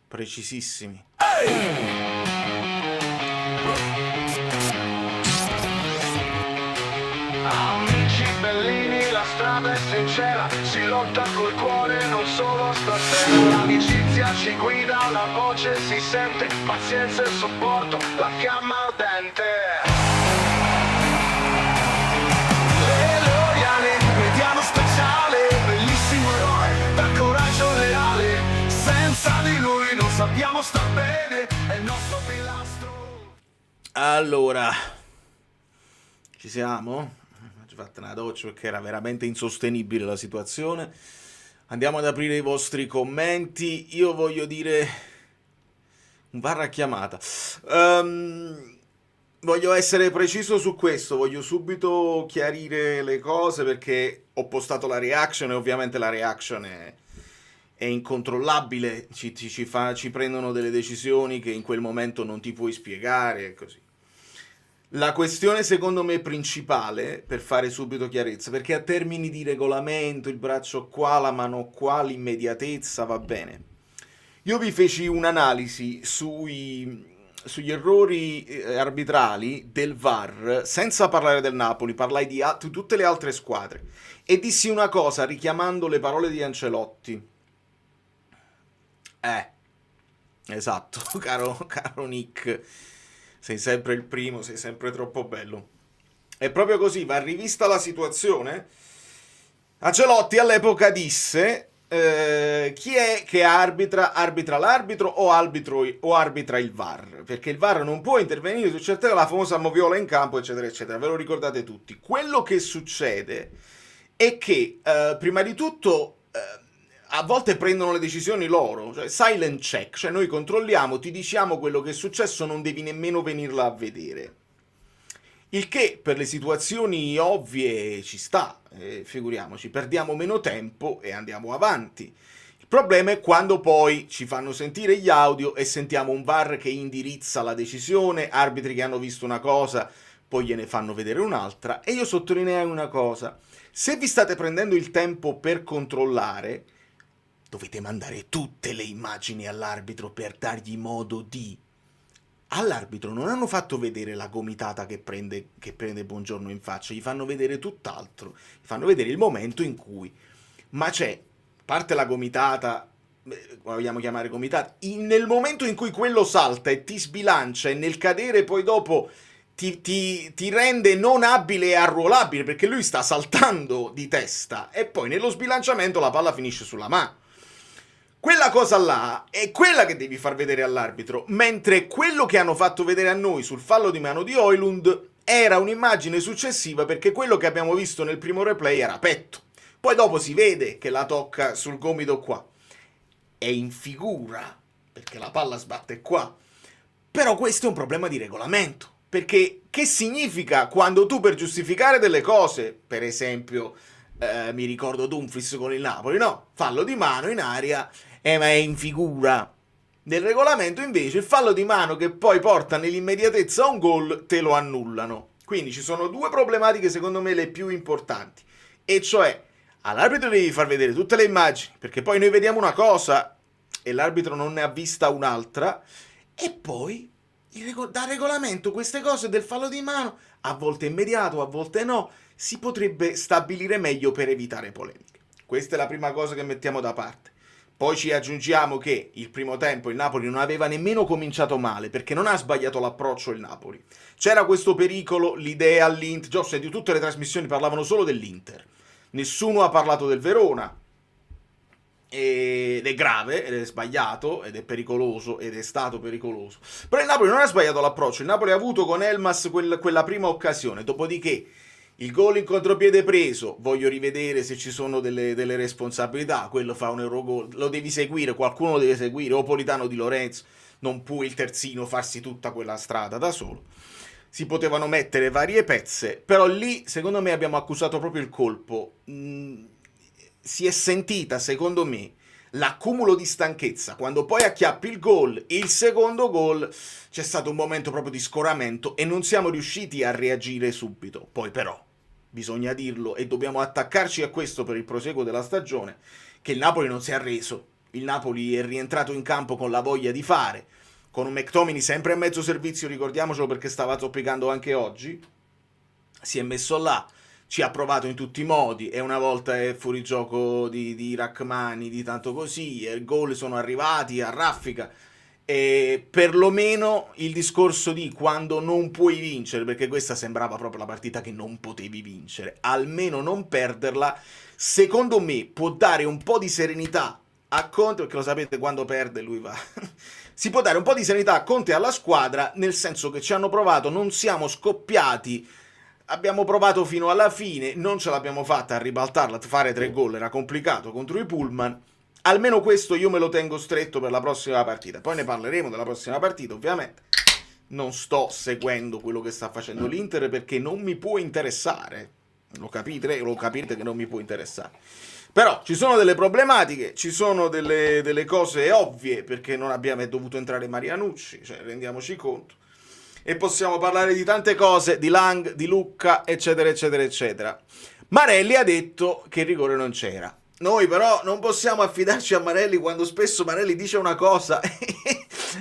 precisissimi. Amici bellini, la strada è sincera, si lotta col cuore, non solo stasera. L'amicizia ci guida, la voce si sente, pazienza e supporto, la fiamma ardente. Le loiali, mediano speciale, bellissimo eroe, dal coraggio leale. Senza di lui non sappiamo star bene, è il nostro pilastro. Allora, ci siamo? Ci fate una doccia perché era veramente insostenibile la situazione. Andiamo ad aprire i vostri commenti. Io voglio dire un VAR a chiamata. Voglio essere preciso su questo, voglio subito chiarire le cose perché ho postato la reaction e ovviamente la reaction è incontrollabile, ci prendono delle decisioni che in quel momento non ti puoi spiegare e così. La questione secondo me principale, per fare subito chiarezza, perché a termini di regolamento, il braccio qua, la mano qua, l'immediatezza, va bene. Io vi feci un'analisi sugli errori arbitrali del VAR, senza parlare del Napoli, parlai di tutte le altre squadre. E dissi una cosa, richiamando le parole di Ancelotti. Esatto, caro Nick. Sei sempre il primo, sei sempre troppo bello. È proprio così, va rivista la situazione. Ancelotti all'epoca disse chi è che arbitra l'arbitro o arbitra il VAR, perché il VAR non può intervenire su certe cose, la famosa moviola in campo, eccetera, eccetera. Ve lo ricordate tutti. Quello che succede è che, prima di tutto, a volte prendono le decisioni loro, cioè silent check, cioè noi controlliamo, ti diciamo quello che è successo, non devi nemmeno venirla a vedere. Il che per le situazioni ovvie ci sta, figuriamoci, perdiamo meno tempo e andiamo avanti. Il problema è quando poi ci fanno sentire gli audio e sentiamo un VAR che indirizza la decisione, arbitri che hanno visto una cosa, poi gliene fanno vedere un'altra. E io sottolineai una cosa, se vi state prendendo il tempo per controllare, dovete mandare tutte le immagini all'arbitro per dargli modo di... All'arbitro non hanno fatto vedere la gomitata che prende Buongiorno in faccia, gli fanno vedere tutt'altro, gli fanno vedere il momento in cui... Ma c'è, parte la gomitata, la vogliamo chiamare gomitata, nel momento in cui quello salta e ti sbilancia e nel cadere poi dopo ti rende non abile e arruolabile perché lui sta saltando di testa e poi nello sbilanciamento la palla finisce sulla mano. Quella cosa là è quella che devi far vedere all'arbitro, mentre quello che hanno fatto vedere a noi sul fallo di mano di Højlund era un'immagine successiva perché quello che abbiamo visto nel primo replay era petto. Poi dopo si vede che la tocca sul gomito qua. È in figura, perché la palla sbatte qua. Però questo è un problema di regolamento. Perché che significa quando tu per giustificare delle cose, per esempio... mi ricordo Dumfries con il Napoli, no? Fallo di mano in aria, ma è in figura. Nel regolamento invece il fallo di mano che poi porta nell'immediatezza a un gol te lo annullano. Quindi ci sono due problematiche secondo me le più importanti. E cioè, all'arbitro devi far vedere tutte le immagini, perché poi noi vediamo una cosa e l'arbitro non ne ha vista un'altra, e poi da regolamento queste cose del fallo di mano, a volte immediato, a volte no, si potrebbe stabilire meglio per evitare polemiche. Questa è la prima cosa che mettiamo da parte. Poi ci aggiungiamo che il primo tempo il Napoli non aveva nemmeno cominciato male, perché non ha sbagliato l'approccio il Napoli. C'era questo pericolo, l'idea all'Inter, Giusto, di tutte le trasmissioni parlavano solo dell'Inter. Nessuno ha parlato del Verona. Ed è grave, ed è sbagliato, ed è pericoloso, ed è stato pericoloso. Però il Napoli non ha sbagliato l'approccio, il Napoli ha avuto con Elmas quella prima occasione, dopodiché il gol in contropiede preso, voglio rivedere se ci sono delle responsabilità, quello fa un Eurogol, lo devi seguire, qualcuno lo deve seguire, o Politano Di Lorenzo, non può il terzino farsi tutta quella strada da solo. Si potevano mettere varie pezze, però lì secondo me abbiamo accusato proprio il colpo. Si è sentita, secondo me, l'accumulo di stanchezza. Quando poi acchiappi il gol, il secondo gol, c'è stato un momento proprio di scoramento e non siamo riusciti a reagire subito. Poi però, bisogna dirlo e dobbiamo attaccarci a questo per il proseguo della stagione, che il Napoli non si è arreso. il Napoli è rientrato in campo con la voglia di fare, con un McTominay sempre a mezzo servizio, ricordiamocelo perché stava zoppicando anche oggi, si è messo là, ci ha provato in tutti i modi, e una volta è fuori gioco di Rachmani, di tanto così, e i gol sono arrivati a raffica, e perlomeno il discorso di quando non puoi vincere, perché questa sembrava proprio la partita che non potevi vincere, almeno non perderla, secondo me può dare un po' di serenità a Conte, perché lo sapete, quando perde lui va si può dare un po' di serenità a Conte e alla squadra, nel senso che ci hanno provato, non siamo scoppiati, abbiamo provato fino alla fine, non ce l'abbiamo fatta a ribaltarla, fare 3 gol era complicato contro i Pullman. Almeno questo io me lo tengo stretto per la prossima partita. Poi ne parleremo della prossima partita, ovviamente. Non sto seguendo quello che sta facendo l'Inter perché non mi può interessare. Lo capite che non mi può interessare. Però ci sono delle problematiche, ci sono delle cose ovvie, perché non abbiamo dovuto entrare Marianucci, cioè rendiamoci conto. E possiamo parlare di tante cose, di Lang, di Lucca, eccetera, eccetera, eccetera. Marelli ha detto che il rigore non c'era. Noi però non possiamo affidarci a Marelli quando spesso Marelli dice una cosa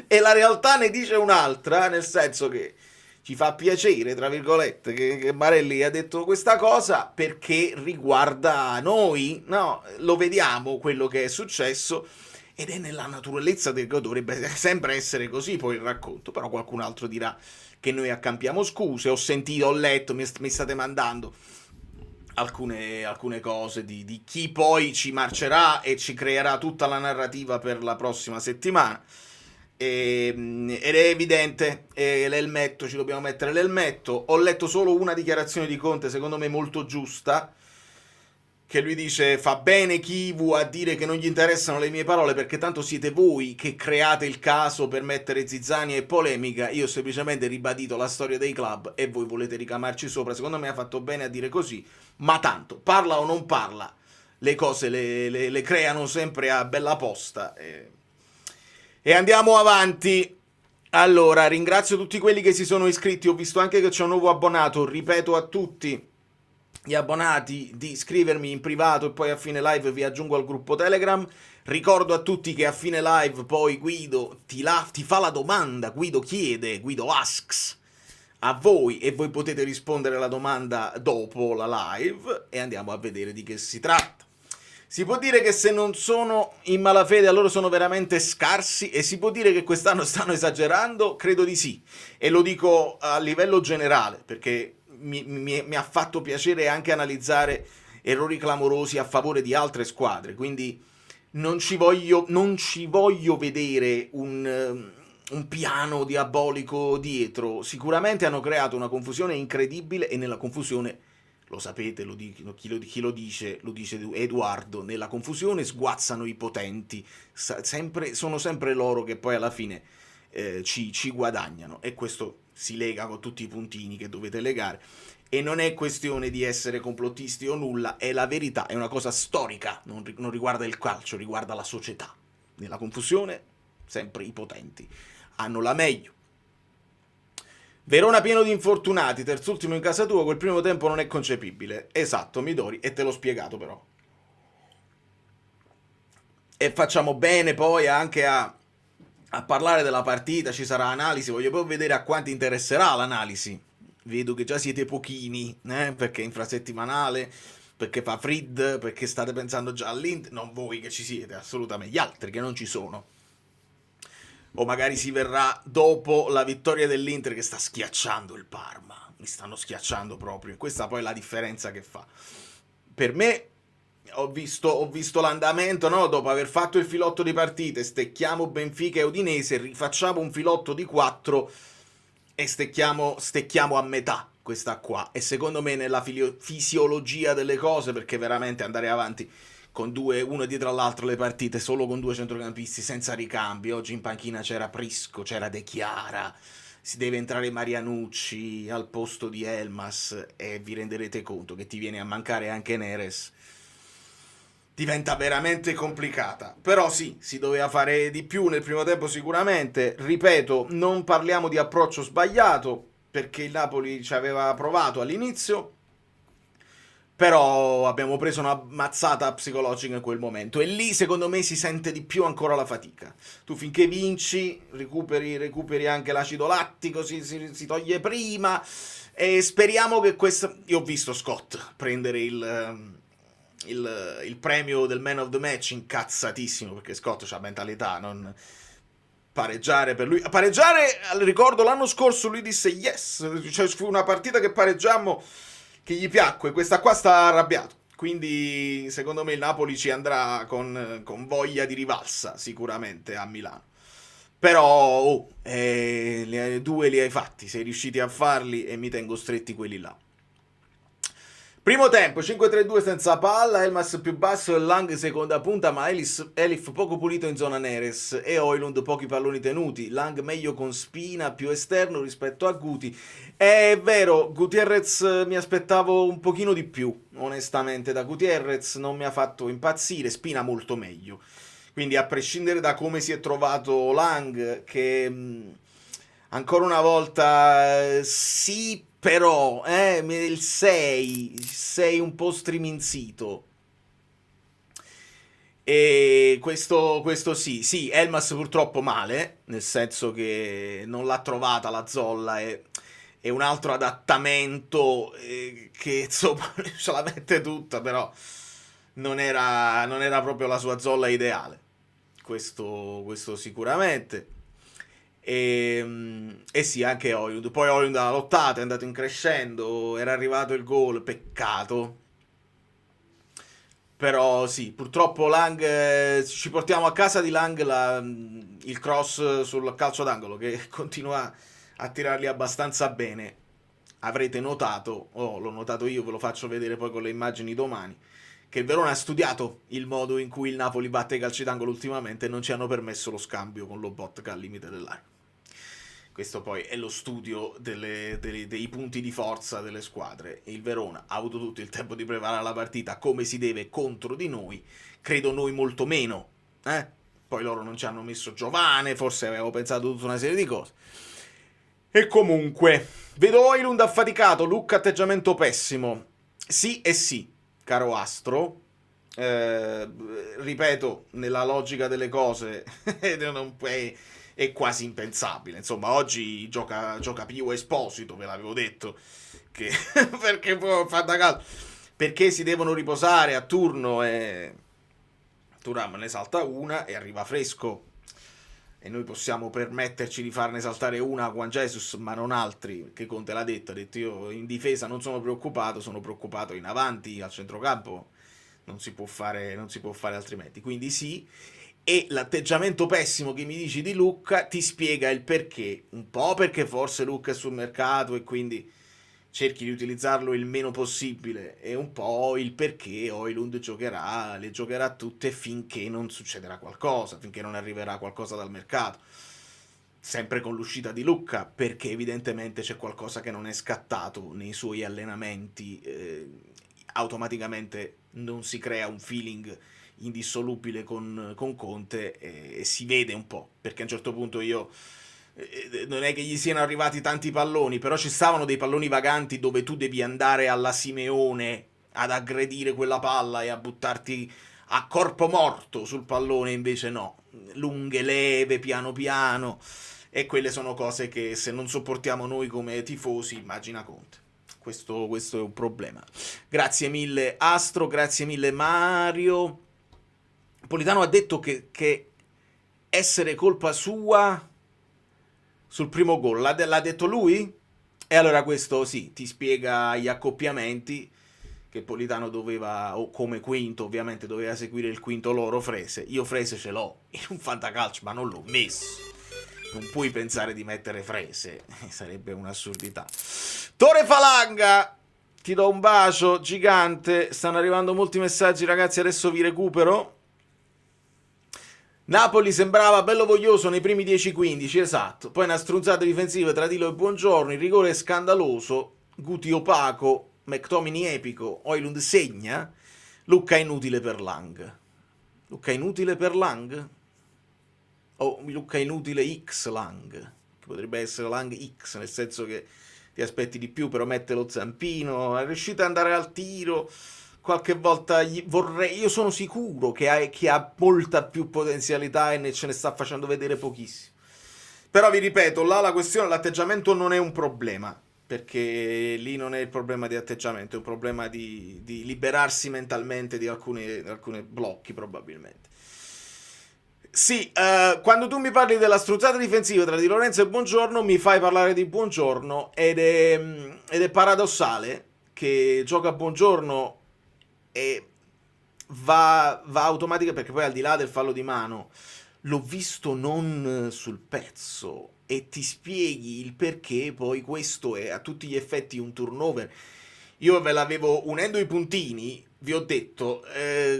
e la realtà ne dice un'altra, nel senso che ci fa piacere, tra virgolette, che Marelli ha detto questa cosa perché riguarda noi, no? Lo vediamo quello che è successo ed è nella naturalezza del che dovrebbe sempre essere così poi il racconto, però qualcun altro dirà che noi accampiamo scuse, ho letto, mi state mandando alcune cose di chi poi ci marcerà e ci creerà tutta la narrativa per la prossima settimana, ed è evidente, l'elmetto, ci dobbiamo mettere l'elmetto. Ho letto solo una dichiarazione di Conte secondo me molto giusta, che lui dice: fa bene Kivu a dire che non gli interessano le mie parole perché tanto siete voi che create il caso per mettere zizzania e polemica, io ho semplicemente ribadito la storia dei club e voi volete ricamarci sopra. Secondo me ha fatto bene a dire così, ma tanto, parla o non parla, le cose le creano sempre a bella posta, e andiamo avanti. Allora, ringrazio tutti quelli che si sono iscritti, ho visto anche che c'è un nuovo abbonato, ripeto a tutti gli abbonati di iscrivermi in privato e poi a fine live vi aggiungo al gruppo Telegram. Ricordo a tutti che a fine live poi Guido ti fa la domanda, Guido asks a voi e voi potete rispondere alla domanda dopo la live e andiamo a vedere di che si tratta. Si può dire che se non sono in malafede allora sono veramente scarsi, e si può dire che quest'anno stanno esagerando? Credo di sì, e lo dico a livello generale perché mi ha fatto piacere anche analizzare errori clamorosi a favore di altre squadre, quindi non ci voglio vedere un piano diabolico dietro. Sicuramente hanno creato una confusione incredibile e nella confusione, lo sapete, chi lo dice Edoardo, nella confusione sguazzano i potenti, sono sempre loro che poi alla fine ci guadagnano, e questo si lega con tutti i puntini che dovete legare, e non è questione di essere complottisti o nulla, è la verità, è una cosa storica, non riguarda il calcio, riguarda la società. Nella confusione sempre i potenti hanno la meglio. Verona pieno di infortunati, terzultimo in casa tua, quel primo tempo non è concepibile. Esatto, Midori, e te l'ho spiegato però. E facciamo bene poi anche a parlare della partita, ci sarà analisi, voglio poi vedere a quanti interesserà l'analisi. Vedo che già siete pochini, perché è infrasettimanale, perché fa Frid, perché state pensando già all'Inter, non voi che ci siete, assolutamente, gli altri che non ci sono. O magari si verrà dopo la vittoria dell'Inter che sta schiacciando il Parma, mi stanno schiacciando proprio, questa poi è la differenza che fa. Per me, ho visto l'andamento, no? Dopo aver fatto il filotto di partite, stecchiamo Benfica e Udinese, rifacciamo un filotto di 4 e stecchiamo a metà questa qua, e secondo me nella fisiologia delle cose, perché veramente andare avanti con uno dietro all'altro le partite, solo con 2 centrocampisti, senza ricambi, oggi in panchina c'era Prisco, c'era De Chiara, si deve entrare Marianucci al posto di Elmas, e vi renderete conto che ti viene a mancare anche Neres, diventa veramente complicata. Però sì, si doveva fare di più nel primo tempo sicuramente, ripeto, non parliamo di approccio sbagliato, perché il Napoli ci aveva provato all'inizio, Però abbiamo preso una mazzata psicologica in quel momento e lì secondo me si sente di più ancora la fatica. Tu finché vinci recuperi anche l'acido lattico, si toglie prima e speriamo che questo... Io ho visto Scott prendere il premio del Man of the Match incazzatissimo perché Scott ha mentalità, non pareggiare per lui. Pareggiare, ricordo l'anno scorso lui disse yes, cioè fu una partita che pareggiammo che gli piacque, questa qua sta arrabbiato. Quindi secondo me il Napoli ci andrà con voglia di rivalsa sicuramente a Milano. Però due li hai fatti, sei riusciti a farli e mi tengo stretti quelli là. Primo tempo, 5-3-2 senza palla, Elmas più basso e Lang seconda punta, ma Elif poco pulito in zona Neres e Højlund pochi palloni tenuti, Lang meglio con Spina più esterno rispetto a Guti. È vero, Gutierrez mi aspettavo un pochino di più, onestamente, da Gutierrez non mi ha fatto impazzire, Spina molto meglio. Quindi a prescindere da come si è trovato Lang, che ancora una volta sì, però il 6 un po' striminzito. E questo sì, Elmas purtroppo male, nel senso che non l'ha trovata la Zolla e un altro adattamento che insomma ce la mette tutta, però non era proprio la sua Zolla ideale. Questo sicuramente. E sì, anche Højlund. Poi Højlund ha lottato, è andato in crescendo, era arrivato il gol, peccato. Però sì, purtroppo Lang, ci portiamo a casa di Lang il cross sul calcio d'angolo che continua a tirarli abbastanza bene. Avrete notato, l'ho notato io, ve lo faccio vedere poi con le immagini domani, che il Verona ha studiato il modo in cui il Napoli batte i calci d'angolo ultimamente e non ci hanno permesso lo scambio con Lobotka al limite dell'area. Questo poi è lo studio dei punti di forza delle squadre. Il Verona ha avuto tutto il tempo di preparare la partita come si deve contro di noi. Credo noi molto meno. Poi loro non ci hanno messo Giovane, forse avevo pensato tutta una serie di cose. E comunque, vedo Højlund affaticato, Lucca atteggiamento pessimo. Sì e sì, caro Astro. Ripeto, nella logica delle cose, non puoi... È quasi impensabile. Insomma, oggi gioca Pio Esposito, ve l'avevo detto. Che perché fa da caldo. Perché si devono riposare a turno e Thuram ne salta una e arriva fresco. E noi possiamo permetterci di farne saltare una a Juan Jesus, ma non altri. Perché Conte l'ha detto, ha detto io in difesa non sono preoccupato in avanti, al centrocampo. Non si può fare altrimenti. Quindi sì. E l'atteggiamento pessimo che mi dici di Lucca ti spiega il perché. Un po' perché forse Lucca è sul mercato e quindi cerchi di utilizzarlo il meno possibile, e un po' il perché Højlund le giocherà tutte finché non succederà qualcosa, finché non arriverà qualcosa dal mercato. Sempre con l'uscita di Lucca, perché evidentemente c'è qualcosa che non è scattato nei suoi allenamenti. Automaticamente non si crea un feeling indissolubile con Conte e si vede un po', perché a un certo punto non è che gli siano arrivati tanti palloni, però ci stavano dei palloni vaganti dove tu devi andare alla Simeone ad aggredire quella palla e a buttarti a corpo morto sul pallone, invece no, lunghe leve, piano piano, e quelle sono cose che se non sopportiamo noi come tifosi, immagina Conte. Questo è un problema. Grazie mille Astro, grazie mille Mario. Politano ha detto che essere colpa sua sul primo gol, l'ha detto lui? E allora questo sì, ti spiega gli accoppiamenti che Politano doveva, o come quinto ovviamente doveva seguire il quinto loro Frese. Io Frese ce l'ho in un fantacalcio, ma non l'ho messo. Non puoi pensare di mettere Frese, sarebbe un'assurdità. Tore Falanga, ti do un bacio gigante, stanno arrivando molti messaggi ragazzi, adesso vi recupero. Napoli sembrava bello voglioso nei primi 10-15, esatto, poi una strunzata difensiva tra Dilo e Buongiorno, il rigore è scandaloso, Guti opaco, McTominay epico, Højlund segna, Lucca inutile per Lang. Lucca inutile per Lang? O Lucca inutile X Lang, che potrebbe essere Lang X, nel senso che ti aspetti di più, però mette lo zampino, è riuscito ad andare al tiro, qualche volta io sono sicuro che ha molta più potenzialità e ce ne sta facendo vedere pochissimo. Però vi ripeto, là la questione, l'atteggiamento non è un problema, perché lì non è il problema di atteggiamento, è un problema di liberarsi mentalmente di alcuni blocchi probabilmente. Sì, quando tu mi parli della struzzata difensiva tra Di Lorenzo e Buongiorno, mi fai parlare di Buongiorno ed è paradossale che gioca Buongiorno e va automatica, perché poi al di là del fallo di mano l'ho visto non sul pezzo e ti spieghi il perché poi questo è a tutti gli effetti un turnover. Io ve l'avevo, unendo i puntini, vi ho detto,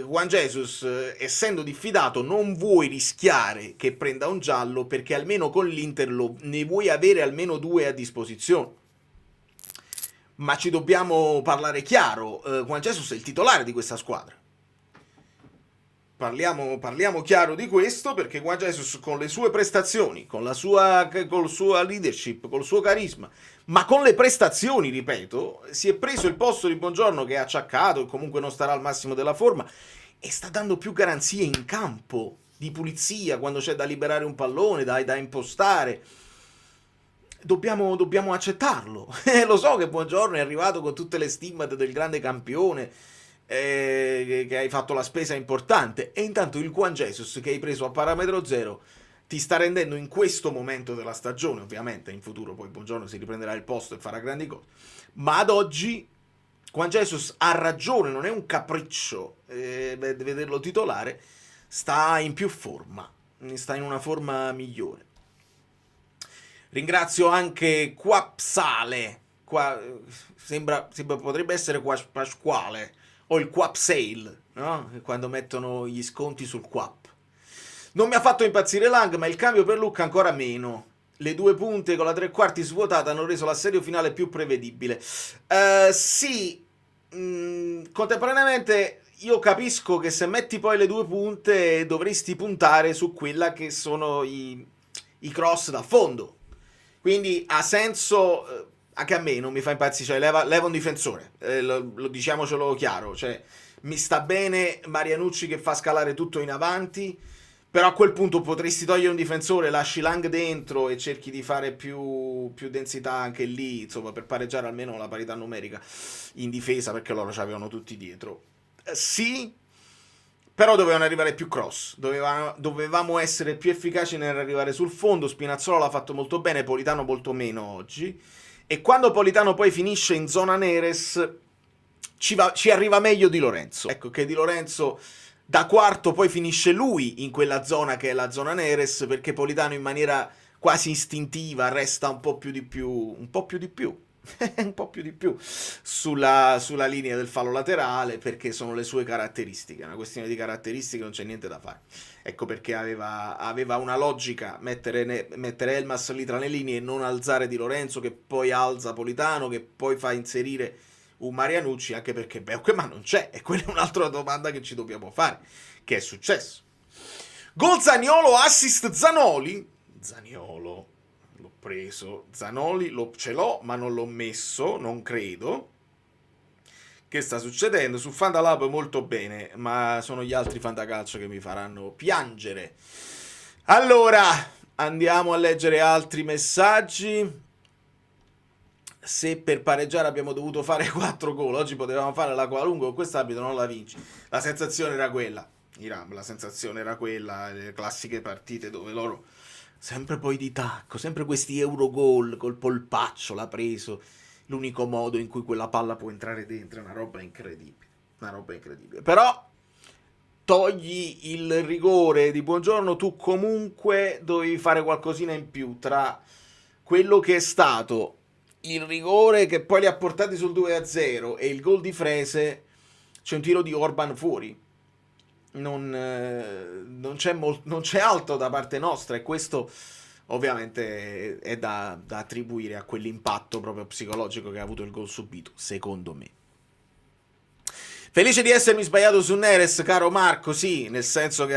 Juan Jesus, essendo diffidato, non vuoi rischiare che prenda un giallo, perché almeno con l'Inter ne vuoi avere almeno 2 a disposizione. Ma ci dobbiamo parlare chiaro, Juan Jesus è il titolare di questa squadra. Parliamo chiaro di questo, perché Juan Jesus con le sue prestazioni, con la sua leadership, col suo carisma, ma con le prestazioni, ripeto, si è preso il posto di Buongiorno, che è acciaccato e comunque non starà al massimo della forma, e sta dando più garanzie in campo, di pulizia, quando c'è da liberare un pallone, da impostare. Dobbiamo accettarlo. Lo so che Buongiorno è arrivato con tutte le stimmate del grande campione, che hai fatto la spesa importante, e intanto il Juan Jesus che hai preso a parametro zero ti sta rendendo in questo momento della stagione, ovviamente in futuro poi Buongiorno si riprenderà il posto e farà grandi cose, ma ad oggi Juan Jesus ha ragione, non è un capriccio vederlo titolare, sta in più forma, sta in una forma migliore. Ringrazio anche Quapsale, potrebbe essere Pasquale, o il Quap Sale, no? Quando mettono gli sconti sul Quap. Non mi ha fatto impazzire Lang, ma il cambio per Lucca ancora meno. Le 2 punte con la 3/4 svuotata hanno reso l'assedio finale più prevedibile. Sì, contemporaneamente io capisco che se metti poi le 2 punte dovresti puntare su quella che sono i cross da fondo. Quindi ha senso. Anche a me non mi fa impazzire, cioè leva un difensore, lo diciamocelo chiaro, cioè mi sta bene Marianucci che fa scalare tutto in avanti, però a quel punto potresti togliere un difensore, lasci Lang dentro e cerchi di fare più densità anche lì, insomma, per pareggiare almeno la parità numerica in difesa, perché loro ci avevano tutti dietro. Sì, però dovevano arrivare più cross, dovevamo essere più efficaci nell'arrivare sul fondo. Spinazzola l'ha fatto molto bene, Politano molto meno oggi. E quando Politano poi finisce in zona Neres ci arriva meglio Di Lorenzo. Ecco che Di Lorenzo da quarto poi finisce lui in quella zona che è la zona Neres, perché Politano in maniera quasi istintiva resta un po' più di più sulla linea del fallo laterale, perché sono le sue caratteristiche. È una questione di caratteristiche, non c'è niente da fare. Ecco perché aveva una logica mettere Elmas lì tra le linee e non alzare Di Lorenzo, che poi alza Politano, che poi fa inserire un Marianucci, anche perché Beukema non c'è, e quella è un'altra domanda che ci dobbiamo fare. Che è successo? Gol Zaniolo, assist Zanoli. Zaniolo l'ho preso, Zanoli ce l'ho ma non l'ho messo, non credo. Che sta succedendo? Su Fandalab molto bene, ma sono gli altri fantacalcio che mi faranno piangere. Allora, andiamo a leggere altri messaggi. Se per pareggiare abbiamo dovuto fare 4 gol, oggi potevamo fare la qualunque, con quest'arbitro non la vinci. La sensazione era quella, la sensazione era quella, le classiche partite dove loro sempre poi di tacco, sempre questi Eurogol col polpaccio l'ha preso. L'unico modo in cui quella palla può entrare dentro è una roba incredibile. Però togli il rigore di Buongiorno, tu comunque dovevi fare qualcosina in più tra quello che è stato il rigore che poi li ha portati sul 2-0 e il gol di Frese. C'è un tiro di Orban fuori. Non c'è altro da parte nostra, e questo ovviamente è da attribuire a quell'impatto proprio psicologico che ha avuto il gol subito, secondo me. Felice di essermi sbagliato su Neres, caro Marco, sì, nel senso che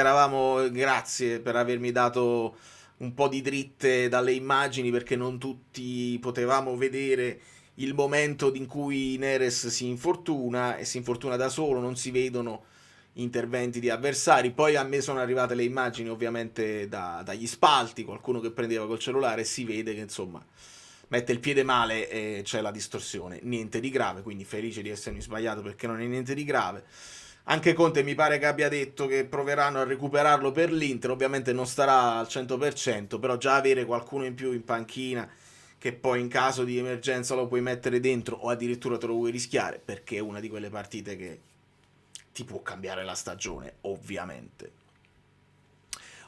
grazie per avermi dato un po' di dritte dalle immagini perché non tutti potevamo vedere il momento in cui Neres si infortuna e si infortuna da solo, non si vedono interventi di avversari. Poi a me sono arrivate le immagini ovviamente dagli spalti, qualcuno che prendeva col cellulare e si vede che insomma mette il piede male e c'è la distorsione, niente di grave, quindi felice di essermi sbagliato perché non è niente di grave. Anche Conte mi pare che abbia detto che proveranno a recuperarlo per l'Inter, ovviamente non starà al 100%, però già avere qualcuno in più in panchina che poi in caso di emergenza lo puoi mettere dentro o addirittura te lo vuoi rischiare, perché è una di quelle partite che ti può cambiare la stagione, ovviamente.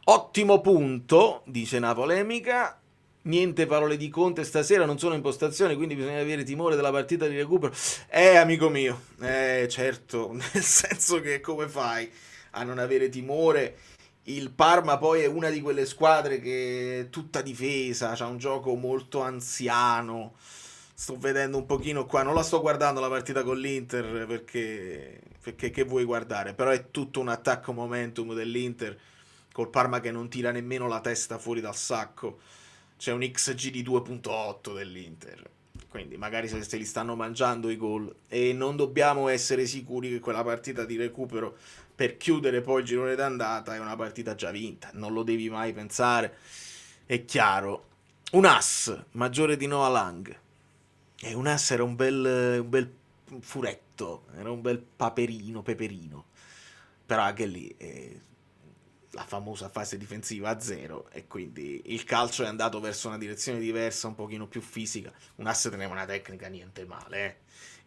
Ottimo punto, dice una polemica. Niente parole di Conte stasera, non sono impostazioni, quindi bisogna avere timore della partita di recupero. Amico mio, certo, nel senso che come fai a non avere timore? Il Parma poi è una di quelle squadre che è tutta difesa, c'ha un gioco molto anziano. Sto vedendo un pochino qua, non la sto guardando la partita con l'Inter perché che vuoi guardare, però è tutto un attacco momentum dell'Inter col Parma che non tira nemmeno la testa fuori dal sacco. C'è un XG di 2.8 dell'Inter, quindi magari se li stanno mangiando i gol, e non dobbiamo essere sicuri che quella partita di recupero per chiudere poi il girone d'andata è una partita già vinta, non lo devi mai pensare, è chiaro. Un ass maggiore di Noah Lang, e un ass era un bel furetto, era un bel peperino, però anche lì la famosa fase difensiva a zero, e quindi il calcio è andato verso una direzione diversa, un pochino più fisica. Un asse teneva una tecnica niente male,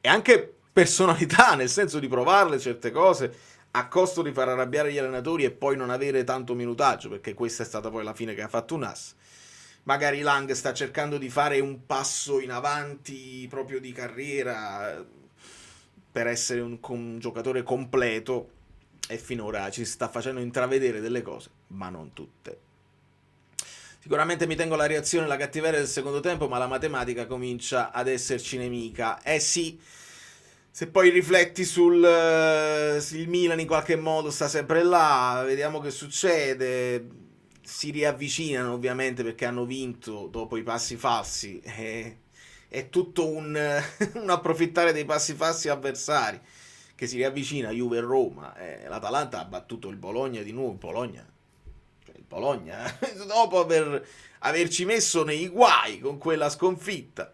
e anche personalità, nel senso di provarle certe cose a costo di far arrabbiare gli allenatori e poi non avere tanto minutaggio, perché questa è stata poi la fine che ha fatto un ass. Magari Lang sta cercando di fare un passo in avanti proprio di carriera per essere un giocatore completo, e finora ci sta facendo intravedere delle cose, ma non tutte. Sicuramente mi tengo la reazione e la cattiveria del secondo tempo, ma la matematica comincia ad esserci nemica. Sì, se poi rifletti il Milan in qualche modo sta sempre là, vediamo che succede. Si riavvicinano ovviamente perché hanno vinto dopo i passi falsi. È tutto un approfittare dei passi falsi avversari, che si riavvicina Juve e Roma. L'Atalanta ha battuto il Bologna di nuovo. Il Bologna dopo averci messo nei guai con quella sconfitta,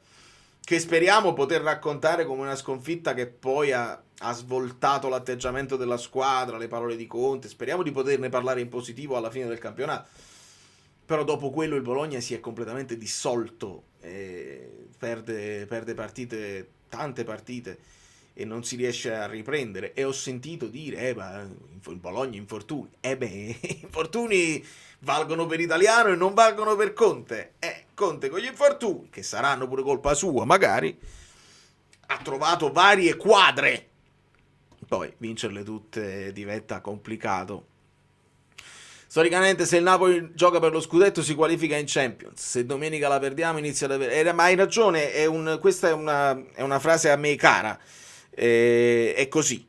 che speriamo poter raccontare come una sconfitta che poi ha svoltato l'atteggiamento della squadra, le parole di Conte. Speriamo di poterne parlare in positivo alla fine del campionato, però dopo quello il Bologna si è completamente dissolto, perde partite, tante partite, e non si riesce a riprendere. E ho sentito dire ma il Bologna infortuni. Infortuni valgono per Italiano e non valgono per Conte. Conte con gli infortuni, che saranno pure colpa sua magari, ha trovato varie quadre, poi vincerle tutte diventa complicato. Storicamente se il Napoli gioca per lo scudetto si qualifica in Champions, se domenica la perdiamo inizia ad avere... ma hai ragione, questa è una frase a me cara. È così.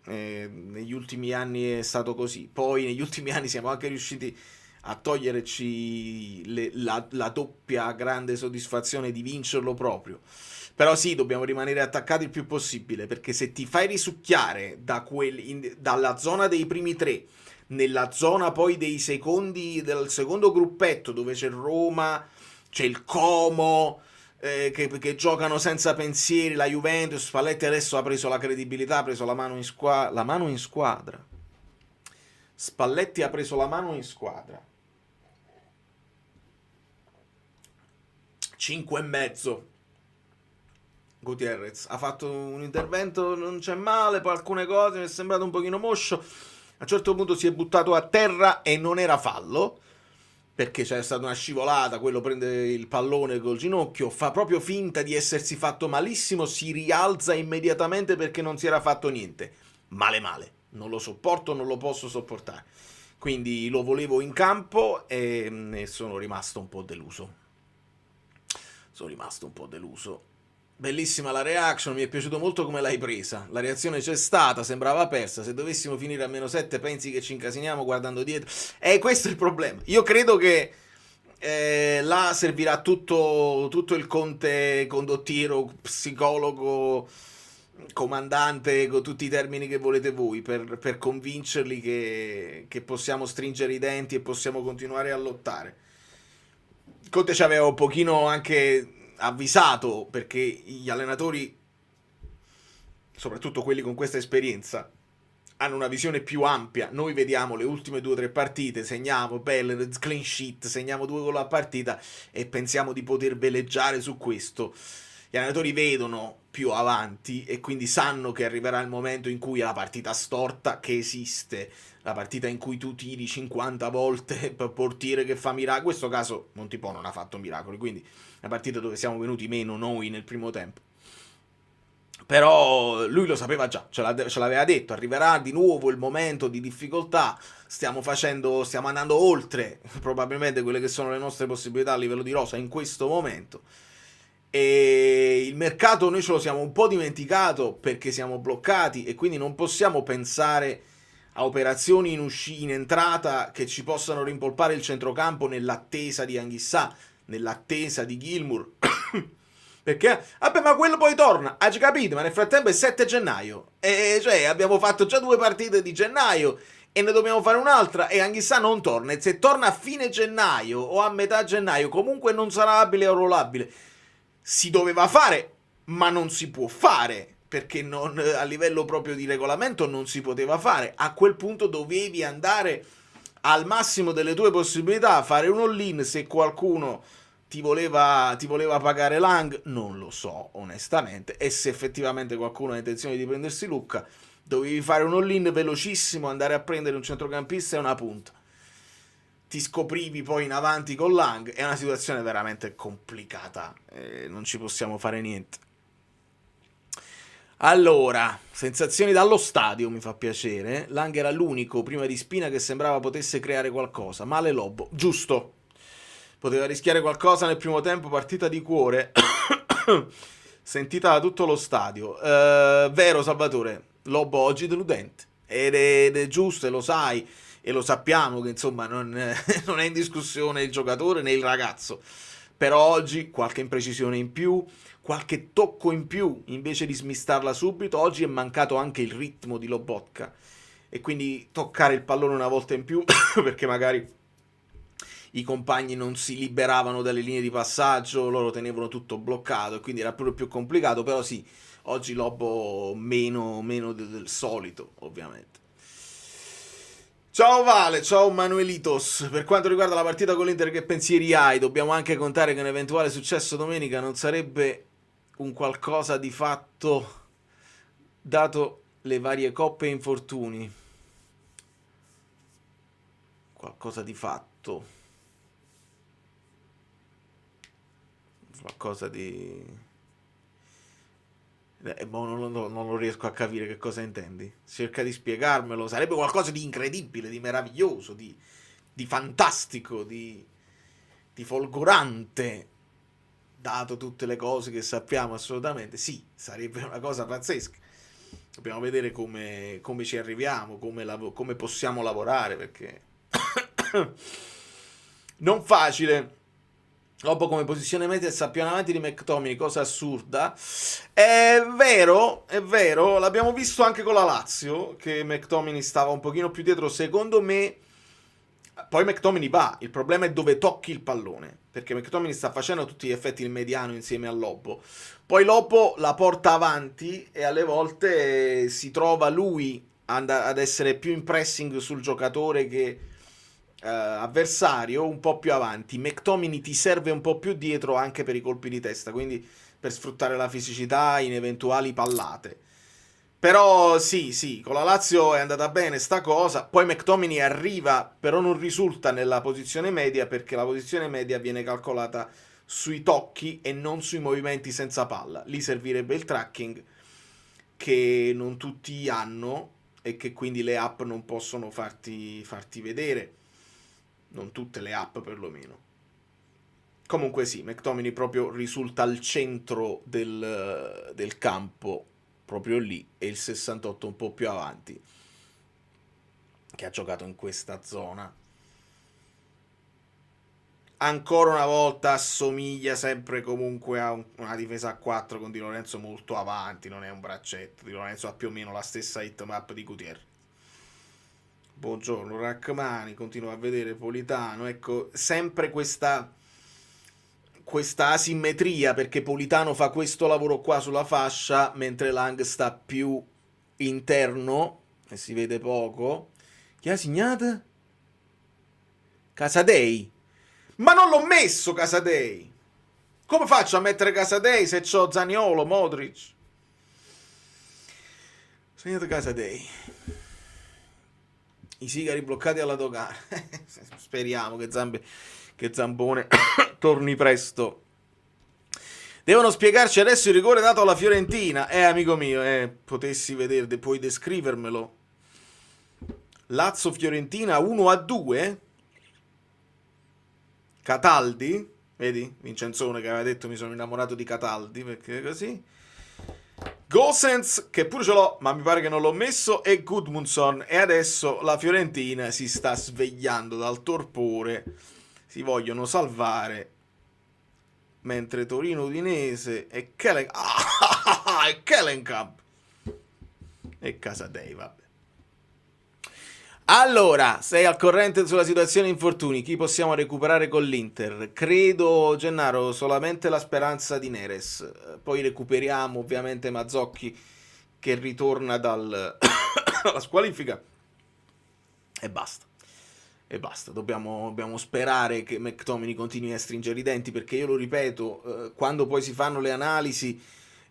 Negli ultimi anni è stato così. Poi negli ultimi anni siamo anche riusciti a toglierci la doppia grande soddisfazione di vincerlo proprio. Però sì, dobbiamo rimanere attaccati il più possibile, perché se ti fai risucchiare dalla zona dei primi tre nella zona poi del secondo gruppetto, dove c'è Roma, c'è il Como, che giocano senza pensieri, la Juventus, Spalletti adesso ha preso la credibilità, ha preso la mano in squadra. Spalletti ha preso la mano in squadra. 5,5. Gutierrez ha fatto un intervento, non c'è male, poi alcune cose mi è sembrato un pochino moscio. A un certo punto si è buttato a terra e non era fallo, perché c'è stata una scivolata, quello prende il pallone col ginocchio, fa proprio finta di essersi fatto malissimo, si rialza immediatamente perché non si era fatto niente. Male, non lo sopporto, non lo posso sopportare. Quindi lo volevo in campo e sono rimasto un po' deluso. Bellissima la reaction, mi è piaciuto molto come l'hai presa. La reazione c'è stata, sembrava persa. Se dovessimo finire a -7, pensi che ci incasiniamo guardando dietro? Questo è il problema. Io credo che là servirà tutto il conte condottiero, psicologo, comandante, con tutti i termini che volete voi, per convincerli che possiamo stringere i denti e possiamo continuare a lottare. Conte ci aveva un pochino anche avvisato, perché gli allenatori, soprattutto quelli con questa esperienza, hanno una visione più ampia. Noi vediamo le ultime 2 o 3 partite, segniamo belle clean sheet, segniamo 2 gol a partita e pensiamo di poter veleggiare su questo. Gli allenatori vedono più avanti e quindi sanno che arriverà il momento in cui la partita storta, che esiste, la partita in cui tu tiri 50 volte per portiere che fa miracoli. In questo caso Montipò non ha fatto miracoli, quindi la partita dove siamo venuti meno noi nel primo tempo. Però lui lo sapeva già, ce l'aveva detto, arriverà di nuovo il momento di difficoltà, stiamo andando oltre probabilmente quelle che sono le nostre possibilità a livello di rosa in questo momento. E il mercato noi ce lo siamo un po' dimenticato perché siamo bloccati e quindi non possiamo pensare a operazioni in entrata che ci possano rimpolpare il centrocampo nell'attesa di Anghissà, nell'attesa di Gilmour. Perché? Vabbè, ma quello poi torna, hai capito? Ma nel frattempo è 7 gennaio. E cioè abbiamo fatto già 2 partite di gennaio e ne dobbiamo fare un'altra e Anghissà non torna. E se torna a fine gennaio o a metà gennaio comunque non sarà abile o rollabile. Si doveva fare, ma non si può fare. Perché a livello proprio di regolamento non si poteva fare. A quel punto dovevi andare al massimo delle tue possibilità a fare un all-in. Se qualcuno ti voleva pagare Lang, non lo so onestamente, e se effettivamente qualcuno ha intenzione di prendersi Lucca, dovevi fare un all-in velocissimo, andare a prendere un centrocampista e una punta. Ti scoprivi poi in avanti con Lang, è una situazione veramente complicata, non ci possiamo fare niente. Allora, sensazioni dallo stadio, mi fa piacere. Lang era l'unico prima di Spina che sembrava potesse creare qualcosa. Male Lobo, giusto. Poteva rischiare qualcosa nel primo tempo, partita di cuore, sentita da tutto lo stadio. Vero Salvatore, Lobo oggi deludente, ed è giusto e lo sai, e lo sappiamo che insomma non è in discussione il giocatore né il ragazzo. Però oggi qualche imprecisione in più, qualche tocco in più, invece di smistarla subito, oggi è mancato anche il ritmo di Lobotka. E quindi toccare il pallone una volta in più, perché magari i compagni non si liberavano dalle linee di passaggio, loro tenevano tutto bloccato e quindi era proprio più complicato, però sì, oggi Lobo meno del solito, ovviamente. Ciao Vale, ciao Manuelitos. Per quanto riguarda la partita con l'Inter, che pensieri hai? Dobbiamo anche contare che un eventuale successo domenica non sarebbe un qualcosa di fatto, dato le varie coppe e infortuni. Qualcosa di fatto. Qualcosa di... non lo riesco a capire che cosa intendi. Cerca di spiegarmelo. Sarebbe qualcosa di incredibile, di meraviglioso, di fantastico, di folgorante, dato tutte le cose che sappiamo assolutamente. Sì, sarebbe una cosa pazzesca. Dobbiamo vedere come ci arriviamo, come possiamo lavorare, perché non facile. Dopo come posizione media sta più avanti di McTominay, cosa assurda. È vero, l'abbiamo visto anche con la Lazio, che McTominay stava un pochino più dietro, secondo me. Poi McTominay va, il problema è dove tocchi il pallone, perché McTominay sta facendo a tutti gli effetti il mediano insieme a Lobo. Poi Lobo la porta avanti e alle volte si trova lui ad essere più in pressing sul giocatore che avversario, un po' più avanti. McTominay ti serve un po' più dietro anche per i colpi di testa, quindi per sfruttare la fisicità in eventuali pallate. Però sì, con la Lazio è andata bene sta cosa. Poi McTominay arriva, però non risulta nella posizione media, perché la posizione media viene calcolata sui tocchi e non sui movimenti senza palla. Lì servirebbe il tracking, che non tutti hanno e che quindi le app non possono farti vedere. Non tutte le app, perlomeno. Comunque sì, McTominay proprio risulta al centro del campo, proprio lì, e il 68 un po' più avanti, che ha giocato in questa zona. Ancora una volta assomiglia sempre comunque a una difesa a 4 con Di Lorenzo molto avanti, non è un braccetto. Di Lorenzo ha più o meno la stessa hitmap di Gutierrez. Buongiorno Rachmani, continuo a vedere Politano, ecco, sempre questa asimmetria, perché Politano fa questo lavoro qua sulla fascia, mentre Lang sta più interno, e si vede poco. Chi ha segnato? Casadei. Ma non l'ho messo Casadei! Come faccio a mettere Casadei se c'ho Zaniolo, Modric? Segnato Casadei. I sigari bloccati alla dogana. Speriamo che Zambone torni presto. Devono spiegarci adesso il rigore dato alla Fiorentina. Amico mio, potessi vedere, puoi descrivermelo. Lazio-Fiorentina 1-2. Cataldi, vedi? Vincenzone che aveva detto mi sono innamorato di Cataldi, perché è così. Gosens, che pure ce l'ho, ma mi pare che non l'ho messo, e Gudmundsson. E adesso la Fiorentina si sta svegliando dal torpore, si vogliono salvare, mentre Torino-Udinese e Kellenkamp e Casadei, vabbè. Allora, sei al corrente sulla situazione infortuni, chi possiamo recuperare con l'Inter? Credo, Gennaro, solamente la speranza di Neres, poi recuperiamo ovviamente Mazzocchi che ritorna dalla squalifica e basta. Dobbiamo sperare che McTominay continui a stringere i denti, perché io lo ripeto, quando poi si fanno le analisi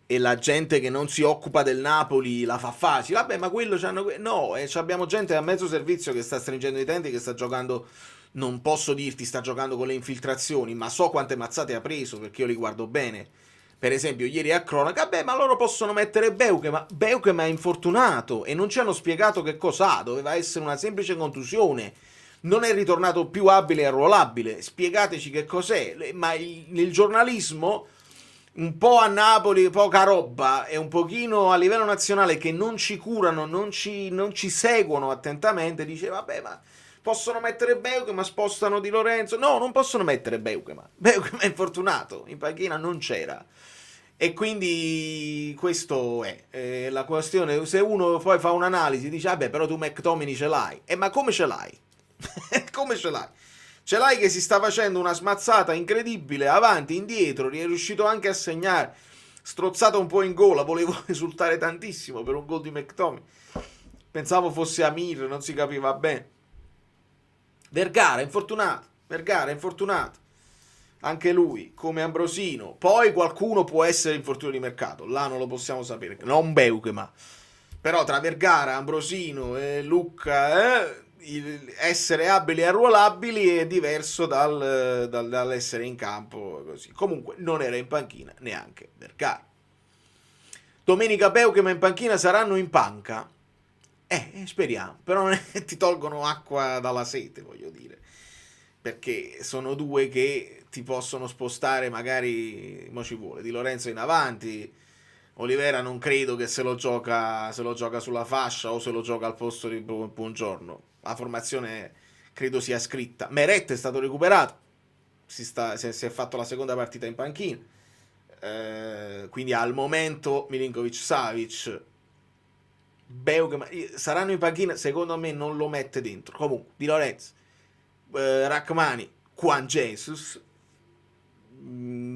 e la gente che non si occupa del Napoli la fa facile, vabbè, ma quello c'hanno no, abbiamo gente a mezzo servizio che sta stringendo i denti, che sta giocando, non posso dirti sta giocando con le infiltrazioni, ma so quante mazzate ha preso, perché io li guardo bene. Per esempio ieri a cronaca, vabbè, ma loro possono mettere Beukema è infortunato e non ci hanno spiegato che cos'ha, doveva essere una semplice contusione, non è ritornato più abile e arruolabile, spiegateci che cos'è. Ma il giornalismo un po' a Napoli, poca roba, e un pochino a livello nazionale che non ci curano, non ci seguono attentamente, dice vabbè, ma possono mettere Beukema, spostano Di Lorenzo. No, non possono mettere Beukema è infortunato, in panchina non c'era. E quindi questo è la questione. Se uno poi fa un'analisi, dice vabbè, però tu McTominay ce l'hai, ma come ce l'hai? Come ce l'hai? Ce l'hai che si sta facendo una smazzata incredibile, avanti, indietro, è riuscito anche a segnare, strozzato un po' in gola, volevo esultare tantissimo per un gol di McTominay, pensavo fosse Amir, non si capiva bene. Vergara infortunato, anche lui, come Ambrosino. Poi qualcuno può essere infortunio di mercato, là non lo possiamo sapere, non Beukema, però tra Vergara, Ambrosino e Lucca, essere abili e arruolabili è diverso dall'essere in campo così. Comunque non era in panchina neanche Vergara. Domenica Beukema in panchina, saranno in panca? Speriamo, però non ti tolgono acqua dalla sete, voglio dire, perché sono due che ti possono spostare, magari mo ci vuole Di Lorenzo in avanti, Olivera non credo che se lo gioca sulla fascia o se lo gioca al posto di Buongiorno. La formazione credo sia scritta. Meret è stato recuperato, si è fatto la seconda partita in panchina, quindi al momento Milinkovic-Savic, Beukema saranno in panchina, secondo me non lo mette dentro. Comunque Di Lorenzo, Rachmani, Juan Jesus,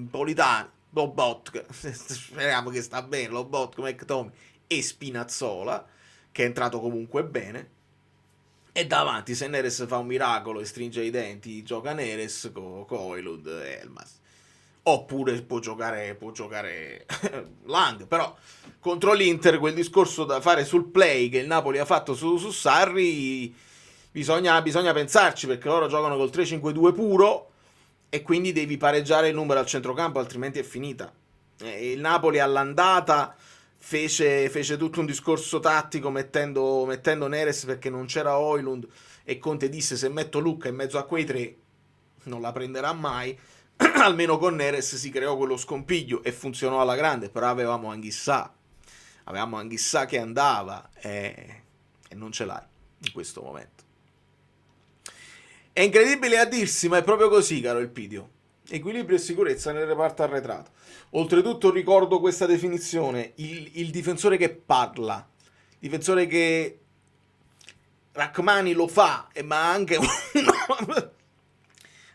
Politano, Lobotka, speriamo che sta bene, Lobotka, McTominay e Spinazzola, che è entrato comunque bene. E davanti, se Neres fa un miracolo e stringe i denti, gioca Neres con Højlund e Elmas. Oppure può giocare Lang. Però contro l'Inter quel discorso da fare sul play che il Napoli ha fatto su Sarri bisogna pensarci, perché loro giocano col 3-5-2 puro e quindi devi pareggiare il numero al centrocampo, altrimenti è finita. Il Napoli all'andata fece tutto un discorso tattico mettendo Neres perché non c'era Højlund, e Conte disse se metto Lucca in mezzo a quei tre non la prenderà mai. almeno con Neres si creò quello scompiglio e funzionò alla grande, però avevamo Anghissà che andava e non ce l'hai in questo momento. È incredibile a dirsi, ma è proprio così, caro Elpidio. Equilibrio e sicurezza nel reparto arretrato. Oltretutto ricordo questa definizione, il difensore che parla, il difensore che Rachmani lo fa, ma anche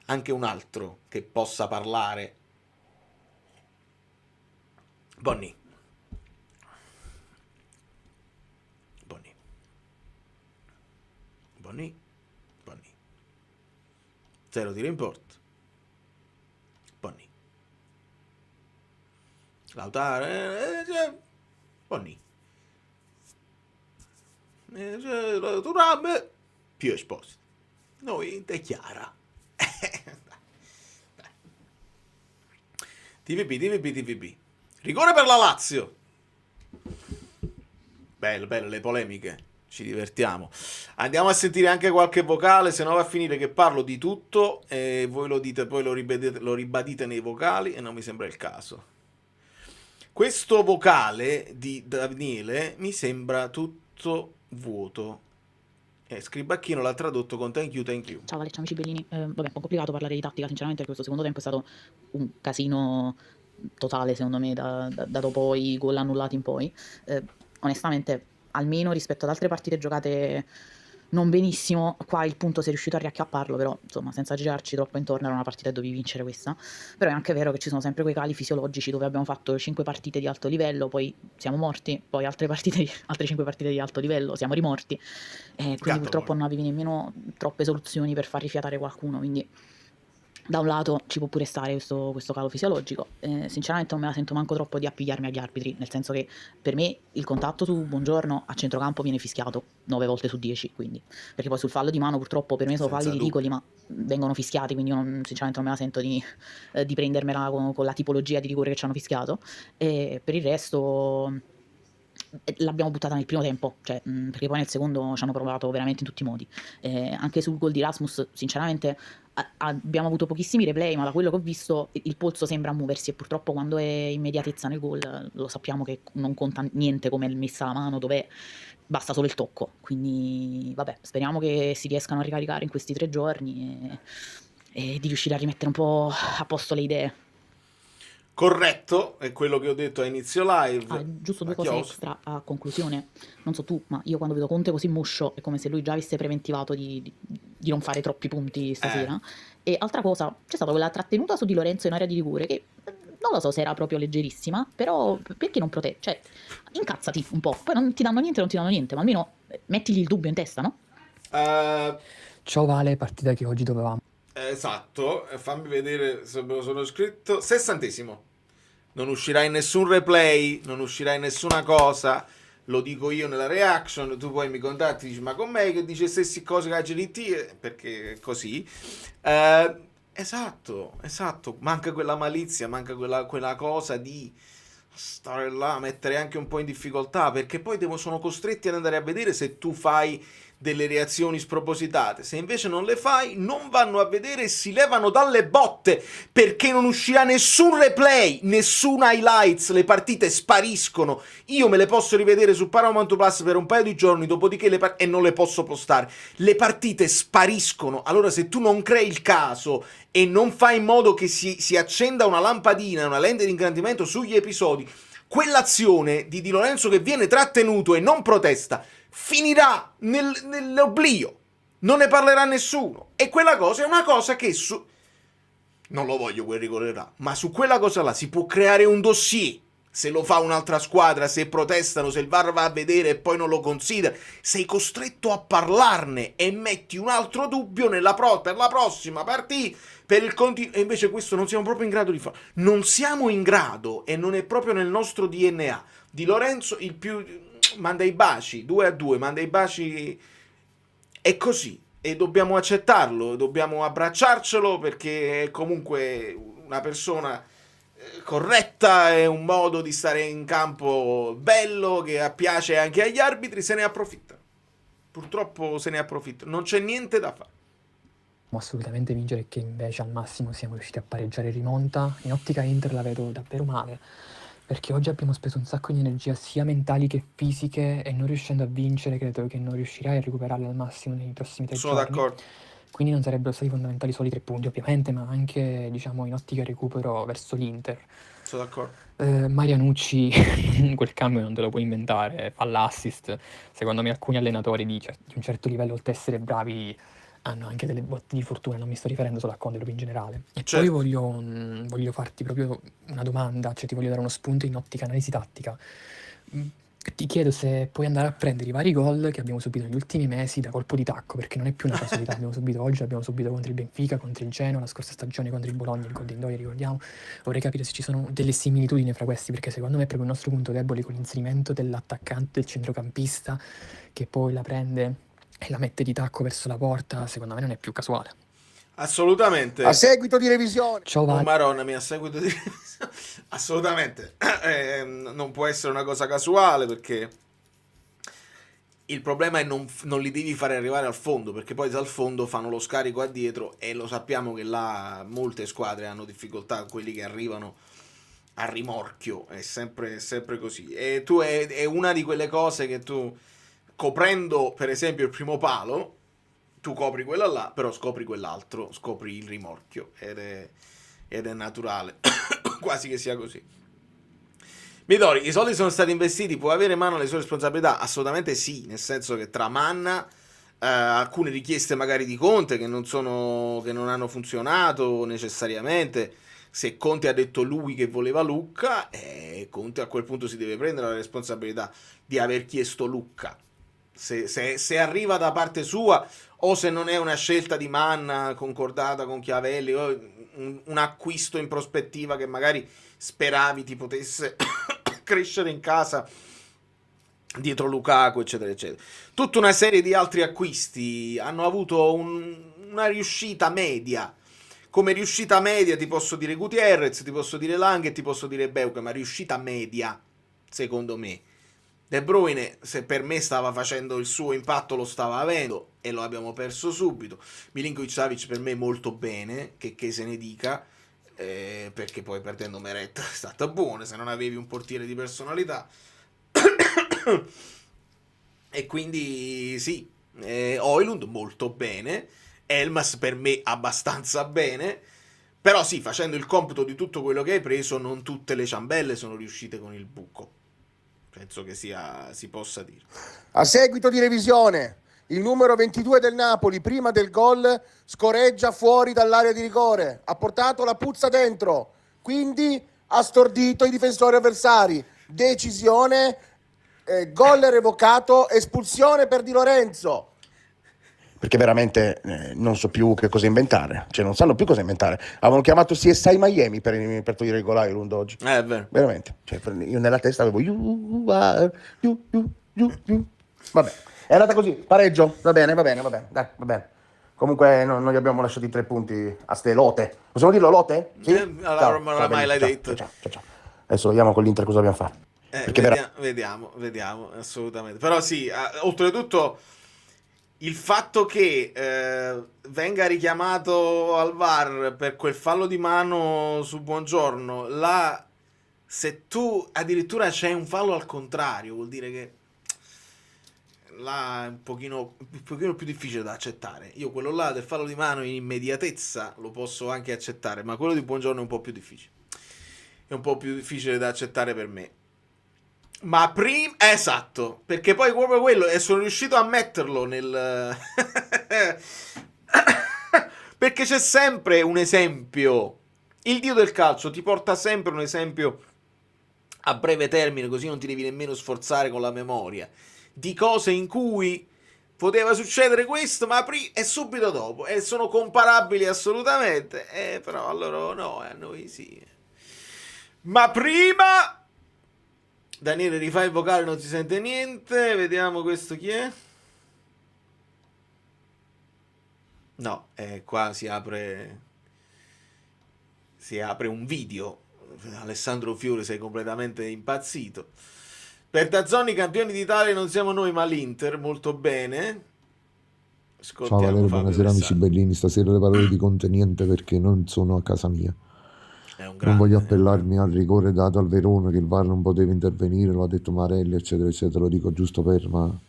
anche un altro che possa parlare. Bonny. Zero tiro in porta. Bonny. Lautaro. Bonny. Turam. Più esposti. Noi te chiara. TVB. Rigore per la Lazio. Bello, le polemiche. Ci divertiamo. Andiamo a sentire anche qualche vocale, se no va a finire che parlo di tutto e voi lo dite, poi lo ribadite nei vocali e non mi sembra il caso. Questo vocale di Daniele mi sembra tutto vuoto. Scribacchino l'ha tradotto con thank you. Ciao Alex, amici bellini. Vabbè, un po' complicato parlare di tattica, sinceramente, perché questo secondo tempo è stato un casino totale, secondo me, da dopo i gol annullati in poi. Onestamente, almeno rispetto ad altre partite giocate non benissimo, qua il punto sei riuscito a riacchiapparlo, però insomma senza girarci troppo intorno era una partita e dovevi vincere questa. Però è anche vero che ci sono sempre quei cali fisiologici dove abbiamo fatto 5 partite di alto livello, poi siamo morti, poi altre 5 partite di alto livello, siamo rimorti, e quindi purtroppo non avevi nemmeno troppe soluzioni per far rifiatare qualcuno, quindi da un lato ci può pure stare questo calo fisiologico. Sinceramente non me la sento manco troppo di appigliarmi agli arbitri, nel senso che per me il contatto su Buongiorno a centrocampo viene fischiato 9 volte su 10, quindi, perché poi sul fallo di mano purtroppo per me sono falli ridicoli, ma vengono fischiati, quindi io sinceramente non me la sento di prendermela con la tipologia di rigore che ci hanno fischiato. E per il resto l'abbiamo buttata nel primo tempo, perché poi nel secondo ci hanno provato veramente in tutti i modi. Anche sul gol di Rasmus, sinceramente, abbiamo avuto pochissimi replay, ma da quello che ho visto il polso sembra muoversi e purtroppo quando è immediatezza nel gol lo sappiamo che non conta niente come è messa la mano, dov'è, basta solo il tocco. Quindi vabbè, speriamo che si riescano a ricaricare in questi 3 giorni e di riuscire a rimettere un po' a posto le idee. Corretto, è quello che ho detto a inizio live. Giusto 2 cose extra a conclusione. Non so tu, ma io quando vedo Conte così moscio è come se lui già avesse preventivato di non fare troppi punti stasera. E altra cosa, c'è stata quella trattenuta su Di Lorenzo in area di rigore che non lo so se era proprio leggerissima, però perché non protegge? Cioè, incazzati un po', poi non ti danno niente, ma almeno mettigli il dubbio in testa, no? Ciao Vale, partita che oggi dovevamo. Esatto, fammi vedere se me lo sono scritto. 60°. Non uscirà in nessun replay, non uscirà in nessuna cosa. Lo dico io nella reaction. Tu poi mi contatti e dici: ma con me che dice stessi cose che HDT, perché è così. Esatto. Manca quella malizia, manca quella cosa di stare là, mettere anche un po' in difficoltà, perché poi sono costretti ad andare a vedere se tu fai delle reazioni spropositate. Se invece non le fai, non vanno a vedere e si levano dalle botte, perché non uscirà nessun replay, nessun highlights, le partite spariscono. Io me le posso rivedere su Paramount Plus per un paio di giorni, dopodiché e non le posso postare. Le partite spariscono. Allora se tu non crei il caso e non fai in modo che si accenda una lampadina, una lente di ingrandimento sugli episodi, quell'azione di Di Lorenzo che viene trattenuto e non protesta finirà nell'oblio, non ne parlerà nessuno, e quella cosa è una cosa che non lo voglio quel rigore là, ma su quella cosa là si può creare un dossier. Se lo fa un'altra squadra, se protestano, se il VAR va a vedere e poi non lo considera, sei costretto a parlarne e metti un altro dubbio per la prossima partita, per il continuo. E invece questo non siamo proprio in grado di fare. Non siamo in grado, e non è proprio nel nostro DNA. Di Lorenzo il più manda i baci, 2-2, manda i baci, è così, e dobbiamo accettarlo, dobbiamo abbracciarcelo, perché è comunque una persona corretta, è un modo di stare in campo bello che piace anche agli arbitri. Se ne approfitta, purtroppo se ne approfitta, non c'è niente da fare. assolutamente vincere e che invece al massimo siamo riusciti a pareggiare in rimonta. In ottica Inter la vedo davvero male, perché oggi abbiamo speso un sacco di energia sia mentali che fisiche e non riuscendo a vincere credo che non riuscirai a recuperarle al massimo nei prossimi 3 Sono giorni. d'accordo. Quindi non sarebbero stati fondamentali solo i 3 punti ovviamente, ma anche diciamo in ottica recupero verso l'Inter. Sono d'accordo. Marianucci quel cambio non te lo puoi inventare, fa l'assist. Secondo me alcuni allenatori di un certo livello, oltre ad essere bravi, hanno anche delle botte di fortuna, non mi sto riferendo solo a Conte, proprio in generale. E poi Certo. voglio farti proprio una domanda, cioè ti voglio dare uno spunto in ottica analisi tattica. Ti chiedo se puoi andare a prendere i vari gol che abbiamo subito negli ultimi mesi da colpo di tacco, perché non è più una casualità, abbiamo subito oggi, abbiamo subito contro il Benfica, contro il Genoa, la scorsa stagione contro il Bologna, il gol di Ndoye, ricordiamo. Vorrei capire se ci sono delle similitudini fra questi, perché secondo me è proprio il nostro punto debole con l'inserimento dell'attaccante, del centrocampista, che poi la prende e la mette di tacco verso la porta, secondo me non è più casuale. Assolutamente. A seguito di revisione. Ciao Oh, Vale. Maronna mia, a seguito di... Assolutamente. Non può essere una cosa casuale, perché il problema è non li devi fare arrivare al fondo, perché poi dal fondo fanno lo scarico a dietro e lo sappiamo che là molte squadre hanno difficoltà, quelli che arrivano a rimorchio, è sempre così. E tu è una di quelle cose che tu, coprendo per esempio il primo palo, tu copri quella là, però scopri quell'altro, scopri il rimorchio, ed è naturale, quasi che sia così. Midori, i soldi sono stati investiti, può avere mano alle sue responsabilità? Assolutamente sì, nel senso che tra Manna, alcune richieste magari di Conte che non hanno funzionato necessariamente, se Conte ha detto lui che voleva Lucca, Conte a quel punto si deve prendere la responsabilità di aver chiesto Lucca. Se arriva da parte sua, o se non è una scelta di Manna concordata con Chiavelli, o un acquisto in prospettiva che magari speravi ti potesse crescere in casa dietro Lukaku, eccetera eccetera. Tutta una serie di altri acquisti hanno avuto una riuscita media. Come riuscita media ti posso dire Gutierrez, ti posso dire Lang e ti posso dire Beuke, ma riuscita media secondo me. De Bruyne, se per me stava facendo il suo impatto, lo stava avendo e lo abbiamo perso subito. Milinkovic-Savic per me molto bene, che se ne dica, perché poi perdendo Meret è stata buona, se non avevi un portiere di personalità. E quindi sì, Højlund molto bene, Elmas per me abbastanza bene, però sì, facendo il computo di tutto quello che hai preso, non tutte le ciambelle sono riuscite con il buco. Penso che si possa dire. A seguito di revisione, il numero 22 del Napoli, prima del gol, scorreggia fuori dall'area di rigore. Ha portato la puzza dentro, quindi ha stordito i difensori avversari. Decisione, gol revocato, espulsione per Di Lorenzo. Perché veramente non so più che cosa inventare. Cioè non sanno più cosa inventare. Avevano chiamato CSI Miami per togliere il gol a Højlund oggi. È vero. Veramente. Cioè, io nella testa avevo Vabbè, è andata così. Pareggio. Va bene. Dai, va bene. Comunque non gli abbiamo lasciato i 3 punti a ste lote. Possiamo dirlo lote? Sì? Oramai l'hai detto. Ciao. Adesso vediamo con l'Inter cosa dobbiamo fare. Vediamo, assolutamente. Però sì, oltretutto il fatto che venga richiamato al VAR per quel fallo di mano su Buongiorno, là, se tu addirittura c'è un fallo al contrario, vuol dire che là è un pochino più difficile da accettare. Io quello là del fallo di mano in immediatezza lo posso anche accettare, ma quello di Buongiorno è un po' più difficile. È un po' più difficile da accettare per me. Ma prima... esatto, perché poi proprio quello, e sono riuscito a metterlo nel... perché c'è sempre un esempio. Il dio del calcio ti porta sempre un esempio a breve termine, così non ti devi nemmeno sforzare con la memoria, di cose in cui poteva succedere questo, ma è subito dopo, e sono comparabili assolutamente, però a loro no, a noi sì. Ma prima... Daniele, rifai il vocale, non si sente niente. Vediamo questo chi è. No, qua si apre un video. Alessandro Fiore, sei completamente impazzito. Per Dazzoni, campioni d'Italia non siamo noi ma l'Inter, molto bene. Ciao Valerio, Fabio buonasera amici Alessandro. bellini. Stasera le parole di Conte niente perché non sono a casa mia. È un Non voglio grande, è un grande. appellarmi al rigore dato al Verona, che il VAR non poteva intervenire, lo ha detto Marelli, eccetera, eccetera. Lo dico giusto per, ma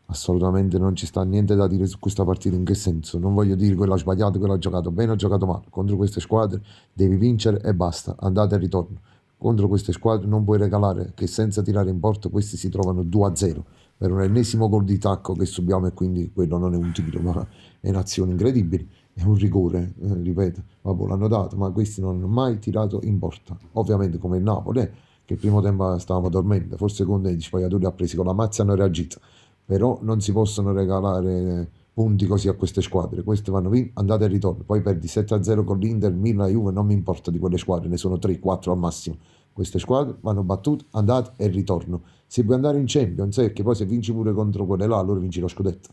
assolutamente non ci sta niente da dire su questa partita. In che senso? Non voglio dire quello ha sbagliato, quello ha giocato bene, ha giocato male. Contro queste squadre devi vincere e basta, andate e ritorno. Contro queste squadre non puoi regalare che senza tirare in porta questi si trovano 2-0 per un ennesimo gol di tacco che subiamo, e quindi quello non è un tiro, ma è un'azione incredibile. È un rigore, ripeto, vabbè, l'hanno dato, ma questi non hanno mai tirato in porta. Ovviamente come il Napoli, che il primo tempo stavamo dormendo, forse con dei spaiatori ha presi con la mazza e hanno reagito. Però non si possono regalare punti così a queste squadre. Queste vanno via, andate e ritorno. Poi perdi 7-0 con l'Inter, Milan, Juve, non mi importa di quelle squadre, ne sono 3-4 al massimo. Queste squadre vanno battute, andate e ritorno. Se puoi andare in Champions, che poi se vinci pure contro quelle là, allora vinci lo scudetto.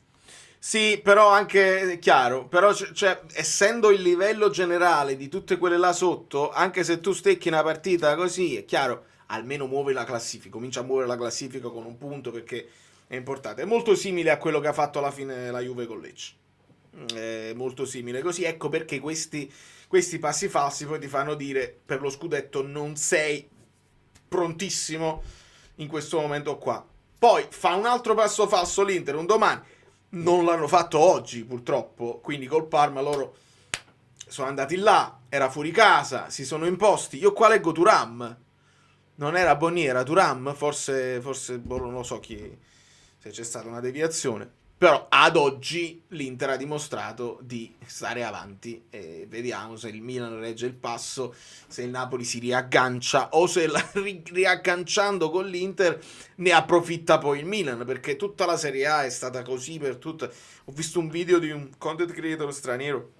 Sì, però anche è chiaro, però cioè, essendo il livello generale di tutte quelle là sotto, anche se tu stecchi una partita così, è chiaro, almeno muovi la classifica, comincia a muovere la classifica con un punto perché è importante. È molto simile a quello che ha fatto alla fine la Juve con Lecce. È molto simile così, ecco perché questi passi falsi poi ti fanno dire per lo scudetto non sei prontissimo in questo momento qua. Poi fa un altro passo falso l'Inter un domani, non l'hanno fatto oggi purtroppo, quindi col Parma loro sono andati là, era fuori casa, si sono imposti. Io qua leggo Thuram, non era Bonnier, era Thuram, forse non lo so chi, se c'è stata una deviazione. Però ad oggi l'Inter ha dimostrato di stare avanti e vediamo se il Milan regge il passo, se il Napoli si riaggancia o se riagganciando con l'Inter ne approfitta poi il Milan, perché tutta la Serie A è stata così per tutta. Ho visto un video di un content creator straniero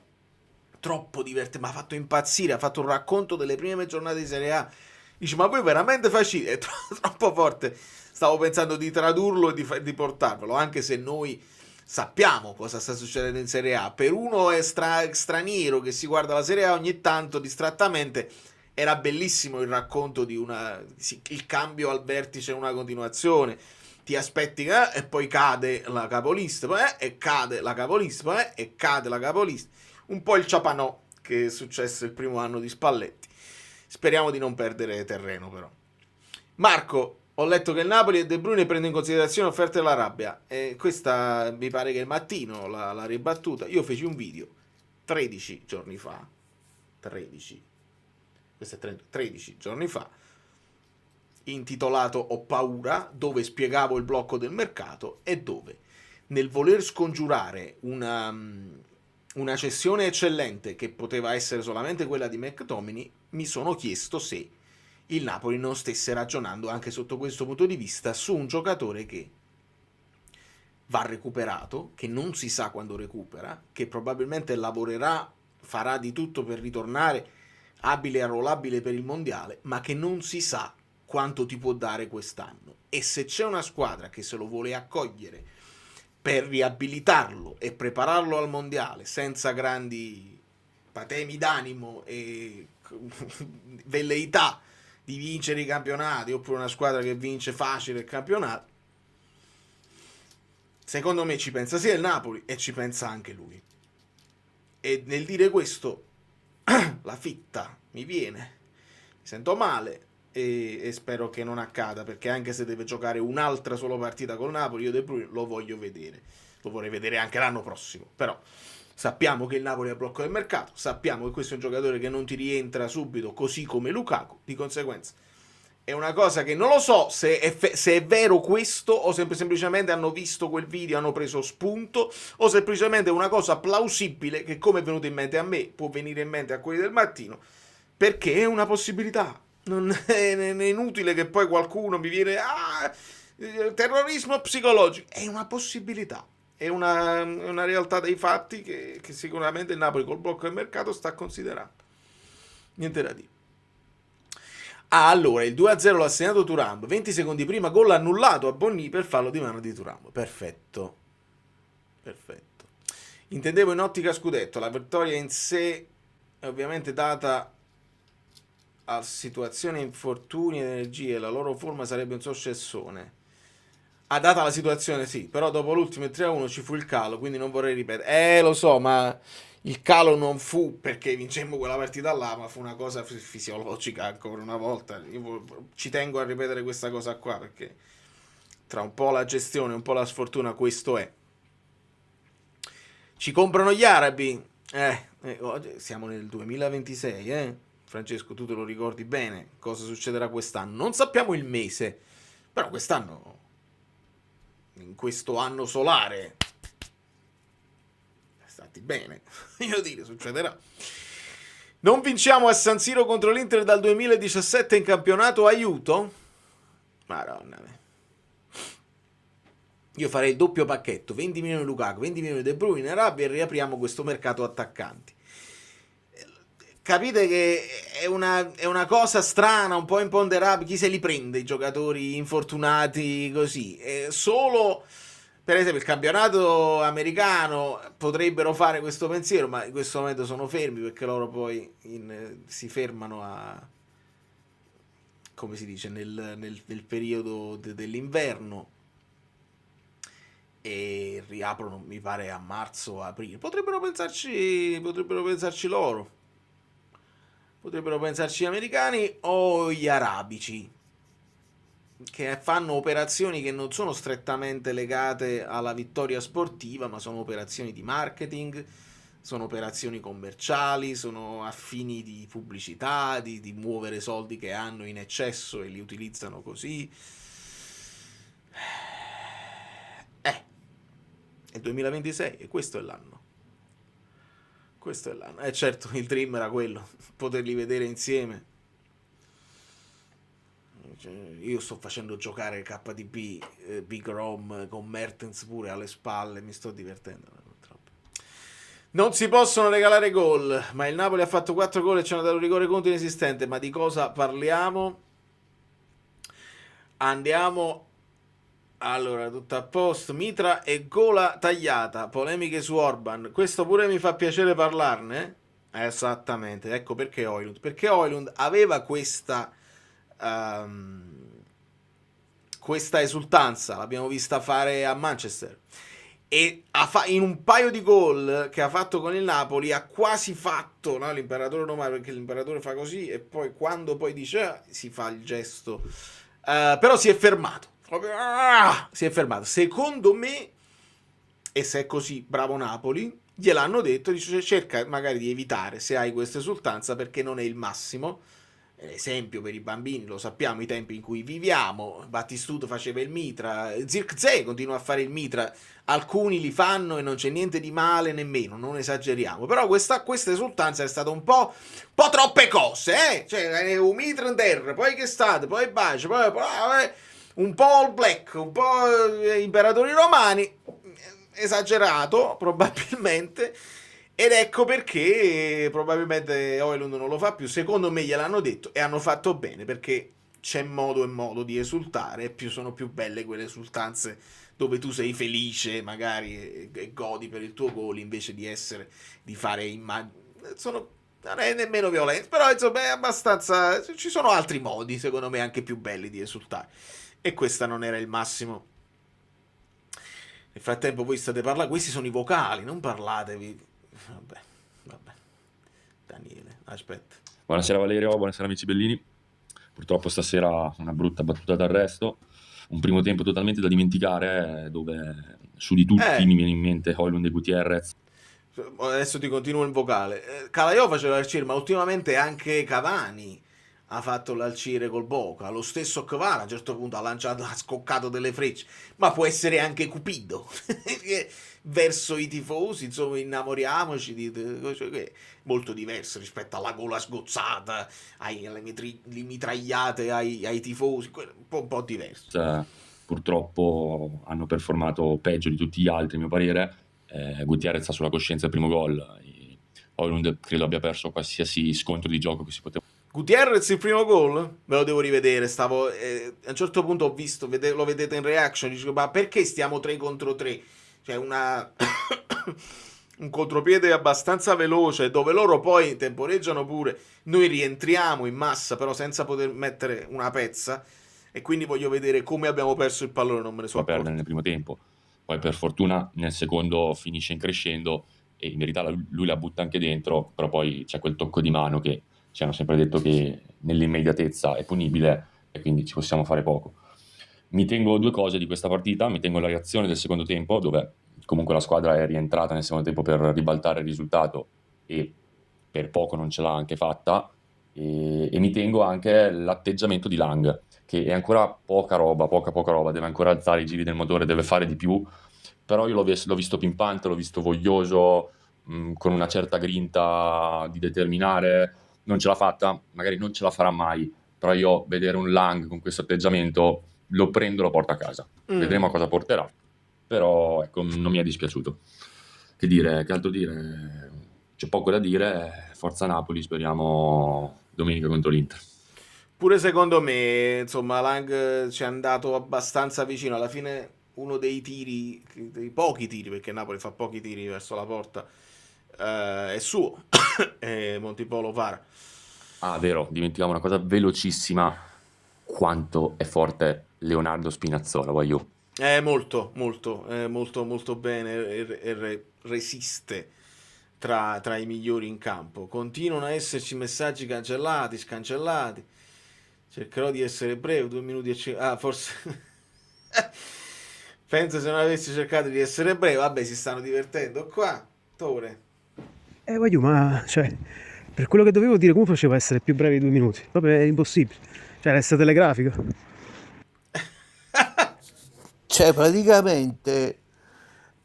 troppo divertente, mi ha fatto impazzire, ha fatto un racconto delle prime giornate di Serie A. Dice, ma voi veramente facile? È troppo forte. Stavo pensando di tradurlo e di portarvelo, anche se noi sappiamo cosa sta succedendo in Serie A. Per uno è straniero che si guarda la Serie A ogni tanto distrattamente, era bellissimo il racconto di il cambio al vertice è una continuazione. Ti aspetti e poi cade la capolista, e cade la capolista, e cade la capolista. Un po' il ciapanò che è successo il primo anno di Spalletti. Speriamo di non perdere terreno però. Marco, ho letto che il Napoli e De Bruyne prende in considerazione offerte dell'Arabia. E questa mi pare che il mattino l'ha ribattuta. Io feci un video 13 giorni fa. 13. Questo è 13 giorni fa. Intitolato Ho paura, dove spiegavo il blocco del mercato e dove, nel voler scongiurare una cessione eccellente che poteva essere solamente quella di McTominay, mi sono chiesto se il Napoli non stesse ragionando anche sotto questo punto di vista su un giocatore che va recuperato, che non si sa quando recupera, che probabilmente lavorerà, farà di tutto per ritornare abile e arruolabile per il mondiale, ma che non si sa quanto ti può dare quest'anno. E se c'è una squadra che se lo vuole accogliere per riabilitarlo e prepararlo al mondiale senza grandi patemi d'animo e velleità di vincere i campionati, oppure una squadra che vince facile il campionato, secondo me ci pensa sia il Napoli e ci pensa anche lui. E nel dire questo la fitta mi viene, mi sento male e spero che non accada, perché anche se deve giocare un'altra solo partita col Napoli, io De Bruyne lo voglio vedere, lo vorrei vedere anche l'anno prossimo. Però sappiamo che il Napoli è a blocco del mercato, sappiamo che questo è un giocatore che non ti rientra subito, così come Lukaku, di conseguenza è una cosa che non lo so se è vero questo, o se semplicemente hanno visto quel video, hanno preso spunto, o semplicemente è una cosa plausibile che, come è venuto in mente a me, può venire in mente a quelli del mattino, perché è una possibilità. Non è inutile che poi qualcuno mi viene terrorismo psicologico. È una possibilità, è una realtà dei fatti che sicuramente il Napoli col blocco del mercato sta considerando. Niente da dire. Allora, il 2-0 l'ha segnato Thuram, 20 secondi prima gol annullato a Bonny per fallo di mano di Thuram. Perfetto. Intendevo in ottica scudetto, la vittoria in sé è ovviamente data a situazioni, infortuni ed energie, la loro forma sarebbe un successone. data la situazione sì, però dopo l'ultimo 3-1 ci fu il calo, quindi non vorrei ripetere. Lo so, ma il calo non fu perché vincemmo quella partita là, ma fu una cosa fisiologica ancora una volta. Ci tengo a ripetere questa cosa qua perché tra un po' la gestione e un po' la sfortuna questo è. Ci comprano gli arabi. Siamo nel 2026, Francesco, tu te lo ricordi bene cosa succederà quest'anno? Non sappiamo il mese, però quest'anno, in questo anno solare, stati bene, io dire, succederà. Non vinciamo a San Siro contro l'Inter dal 2017 in campionato, aiuto? Madonna mia. Io farei il doppio pacchetto, 20 milioni Lukaku, 20 milioni De Bruyne, Rabiot, e riapriamo questo mercato attaccanti. Capite che è una cosa strana, un po' imponderabile. Chi se li prende i giocatori infortunati così? Solo, per esempio, il campionato americano potrebbero fare questo pensiero, ma in questo momento sono fermi perché loro poi si fermano a, come si dice, nel periodo dell'inverno e riaprono, mi pare, a marzo o aprile. Potrebbero pensarci loro. Potrebbero pensarci gli americani o gli arabici, che fanno operazioni che non sono strettamente legate alla vittoria sportiva, ma sono operazioni di marketing, sono operazioni commerciali, sono affini di pubblicità, di muovere soldi che hanno in eccesso e li utilizzano così. È il 2026 e questo è l'anno. Questo è l'anno. Certo, il dream era quello, poterli vedere insieme. Io sto facendo giocare KDB, Big Rom con Mertens pure alle spalle, mi sto divertendo. Non si possono regalare gol, ma il Napoli ha fatto 4 gol e ci hanno dato un rigore contro inesistente. Ma di cosa parliamo? Andiamo. Allora, tutto a posto. Mitra e gola tagliata. Polemiche su Orban. Questo pure mi fa piacere parlarne. Esattamente. Ecco perché Højlund. Perché Højlund aveva questa esultanza. L'abbiamo vista fare a Manchester. E in un paio di gol che ha fatto con il Napoli ha quasi fatto, no, l'imperatore romano, perché l'imperatore fa così e poi quando poi dice si fa il gesto. Però si è fermato. Si è fermato. Secondo me, e se è così bravo Napoli, gliel'hanno detto, dice cerca magari di evitare se hai questa esultanza perché non è il massimo. Esempio per i bambini, lo sappiamo i tempi in cui viviamo. Battistuta faceva il mitra, Zirkzee continua a fare il mitra, alcuni li fanno e non c'è niente di male nemmeno, non esageriamo, però questa esultanza è stata un po' troppe cose, cioè un mitra in terra, poi che state, poi bacio, poi un po' All Black, un po' imperatori romani, esagerato probabilmente, ed ecco perché probabilmente Højlund non lo fa più. Secondo me gliel'hanno detto e hanno fatto bene, perché c'è modo e modo di esultare, sono più belle quelle esultanze dove tu sei felice magari e godi per il tuo gol invece di fare non è nemmeno violento, però insomma è abbastanza, ci sono altri modi secondo me anche più belli di esultare. E questa non era il massimo. Nel frattempo voi state parlando, questi sono i vocali, non parlatevi. Vabbè. Daniele, aspetta. Buonasera Valerio, buonasera amici bellini. Purtroppo stasera una brutta battuta d'arresto. Un primo tempo totalmente da dimenticare, dove su di tutti mi viene in mente Højlund e Gutierrez. Adesso ti continuo il vocale. Calaiò faceva l'Alcire, ma ultimamente anche Cavani ha fatto l'Alcire col Boca. Lo stesso Cavani a un certo punto ha scoccato delle frecce, ma può essere anche Cupido verso i tifosi, insomma, innamoriamoci cioè, molto diverso rispetto alla gola sgozzata, alle mitragliate ai tifosi, un po' diverso. Purtroppo hanno performato peggio di tutti gli altri, a mio parere. Gutierrez ha sulla coscienza il primo gol. Højlund credo abbia perso qualsiasi scontro di gioco che si poteva. Gutierrez il primo gol? Me lo devo rivedere, a un certo punto ho visto, lo vedete in reaction, dico, ma perché stiamo 3 contro 3? Cioè un contropiede abbastanza veloce, dove loro poi temporeggiano pure, noi rientriamo in massa, però senza poter mettere una pezza, e quindi voglio vedere come abbiamo perso il pallone, non me ne a sono perdere accorto. nel primo tempo. Poi per fortuna nel secondo finisce in crescendo e in verità lui la butta anche dentro, però poi c'è quel tocco di mano che ci hanno sempre detto che nell'immediatezza è punibile e quindi ci possiamo fare poco. Mi tengo due cose di questa partita, mi tengo la reazione del secondo tempo, dove comunque la squadra è rientrata nel secondo tempo per ribaltare il risultato e per poco non ce l'ha anche fatta, e mi tengo anche l'atteggiamento di Lang, che è ancora poca roba, deve ancora alzare i giri del motore, deve fare di più, però io l'ho visto pimpante, l'ho visto voglioso, con una certa grinta di determinare, non ce l'ha fatta, magari non ce la farà mai, però io vedere un Lang con questo atteggiamento lo prendo e lo porto a casa. Vedremo a cosa porterà, però ecco, non mi è dispiaciuto. Che altro dire? C'è poco da dire, forza Napoli, speriamo domenica contro l'Inter. Pure secondo me, insomma, Lang ci è andato abbastanza vicino. Alla fine uno dei tiri, dei pochi tiri, perché Napoli fa pochi tiri verso la porta, è suo. E Montipolo para. Ah, vero, dimentichiamo una cosa velocissima, quanto è forte Leonardo Spinazzola, voglio. Molto, molto, molto bene e resiste tra i migliori in campo. Continuano a esserci messaggi cancellati, scancellati. Cercherò di essere breve, 2 minuti e forse... Penso se non avessi cercato di essere breve, vabbè, si stanno divertendo qua. Tore. Voglio, ma cioè, per quello che dovevo dire, come facevo a essere più brevi di 2 minuti? Proprio è impossibile. Cioè, resta telegrafico. Cioè, praticamente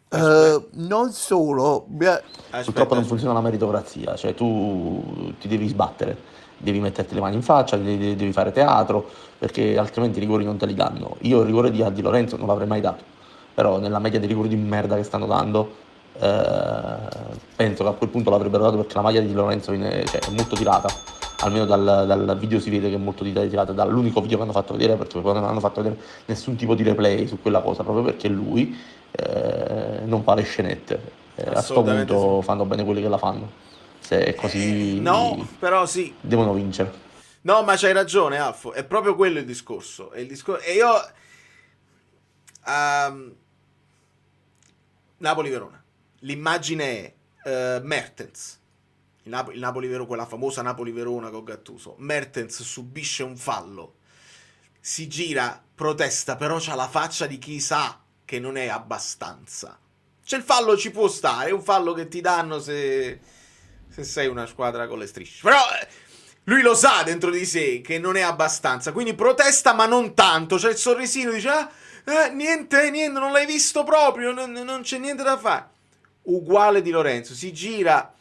non solo purtroppo non funziona la meritocrazia, cioè tu ti devi sbattere, devi metterti le mani in faccia, devi fare teatro, perché altrimenti i rigori non te li danno. Io il rigore di Di Lorenzo non l'avrei mai dato, però nella media dei rigori di merda che stanno dando, penso che a quel punto l'avrebbero dato, perché la maglia di Di Lorenzo cioè, è molto tirata, almeno dal video si vede che è molto tirata, dall'unico video che hanno fatto vedere, perché poi non hanno fatto vedere nessun tipo di replay su quella cosa, proprio perché lui non fa le scenette. A sto punto fanno bene quelli che la fanno, se è così No, però sì. devono vincere. No, ma c'hai ragione, Alfo. È proprio quello il discorso. E io... Napoli-Verona. L'immagine è Mertens. Il Napoli-Verona, quella famosa Napoli-Verona con Gattuso. Mertens subisce un fallo. Si gira, protesta, però c'ha la faccia di chi sa che non è abbastanza. C'è il fallo, ci può stare. È un fallo che ti danno se sei una squadra con le strisce. Però... lui lo sa dentro di sé che non è abbastanza, quindi protesta ma non tanto, c'è il sorrisino, dice niente, non l'hai visto proprio, non c'è niente da fare. Uguale Di Lorenzo, si gira,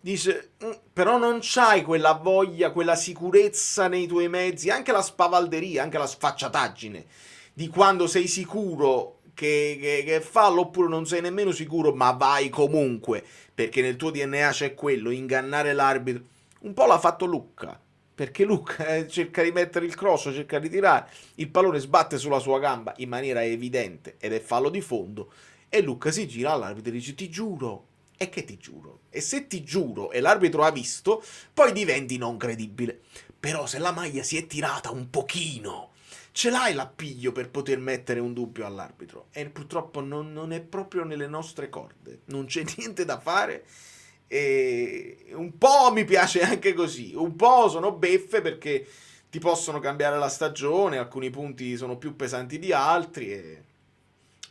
dice però non c'hai quella voglia, quella sicurezza nei tuoi mezzi, anche la spavalderia, anche la sfacciataggine di quando sei sicuro che è fallo, oppure non sei nemmeno sicuro ma vai comunque, perché nel tuo DNA c'è quello, ingannare l'arbitro. Un po' l'ha fatto Lucca, perché Lucca cerca di mettere il cross, cerca di tirare, il pallone sbatte sulla sua gamba in maniera evidente ed è fallo di fondo, e Lucca si gira all'arbitro e dice ti giuro. E che ti giuro? E se ti giuro e l'arbitro ha visto, poi diventi non credibile. Però se la maglia si è tirata un pochino, ce l'hai l'appiglio per poter mettere un dubbio all'arbitro, e purtroppo non è proprio nelle nostre corde, non c'è niente da fare. E un po' mi piace anche così, un po' sono beffe perché ti possono cambiare la stagione, alcuni punti sono più pesanti di altri, e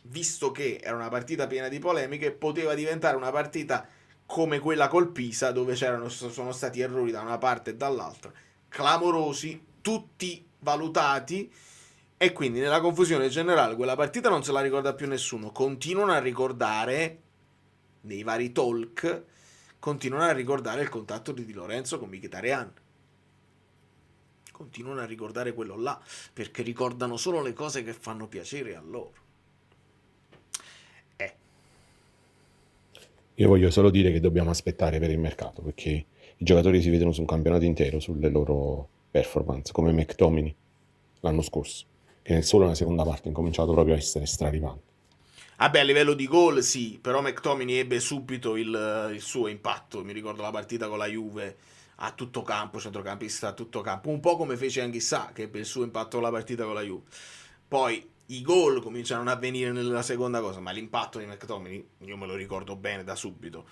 visto che era una partita piena di polemiche, poteva diventare una partita come quella col Pisa, dove sono stati errori da una parte e dall'altra, clamorosi, tutti valutati, e quindi nella confusione generale quella partita non se la ricorda più nessuno. Continuano a ricordare nei vari talk, continuano a ricordare il contatto di Di Lorenzo con Mkhitaryan, continuano a ricordare quello là, perché ricordano solo le cose che fanno piacere a loro. Io voglio solo dire che dobbiamo aspettare per il mercato, perché i giocatori si vedono sul campionato intero, sulle loro performance, come McTominay l'anno scorso, che nel solo nella seconda parte ha incominciato proprio a essere straripante. Vabbè, a livello di gol sì, però McTominay ebbe subito il suo impatto. Mi ricordo la partita con la Juve a tutto campo, centrocampista a tutto campo, un po' come fece Anghissà, che per il suo impatto alla partita con la Juve. Poi i gol cominciano a avvenire nella seconda cosa, ma l'impatto di McTominay io me lo ricordo bene da subito.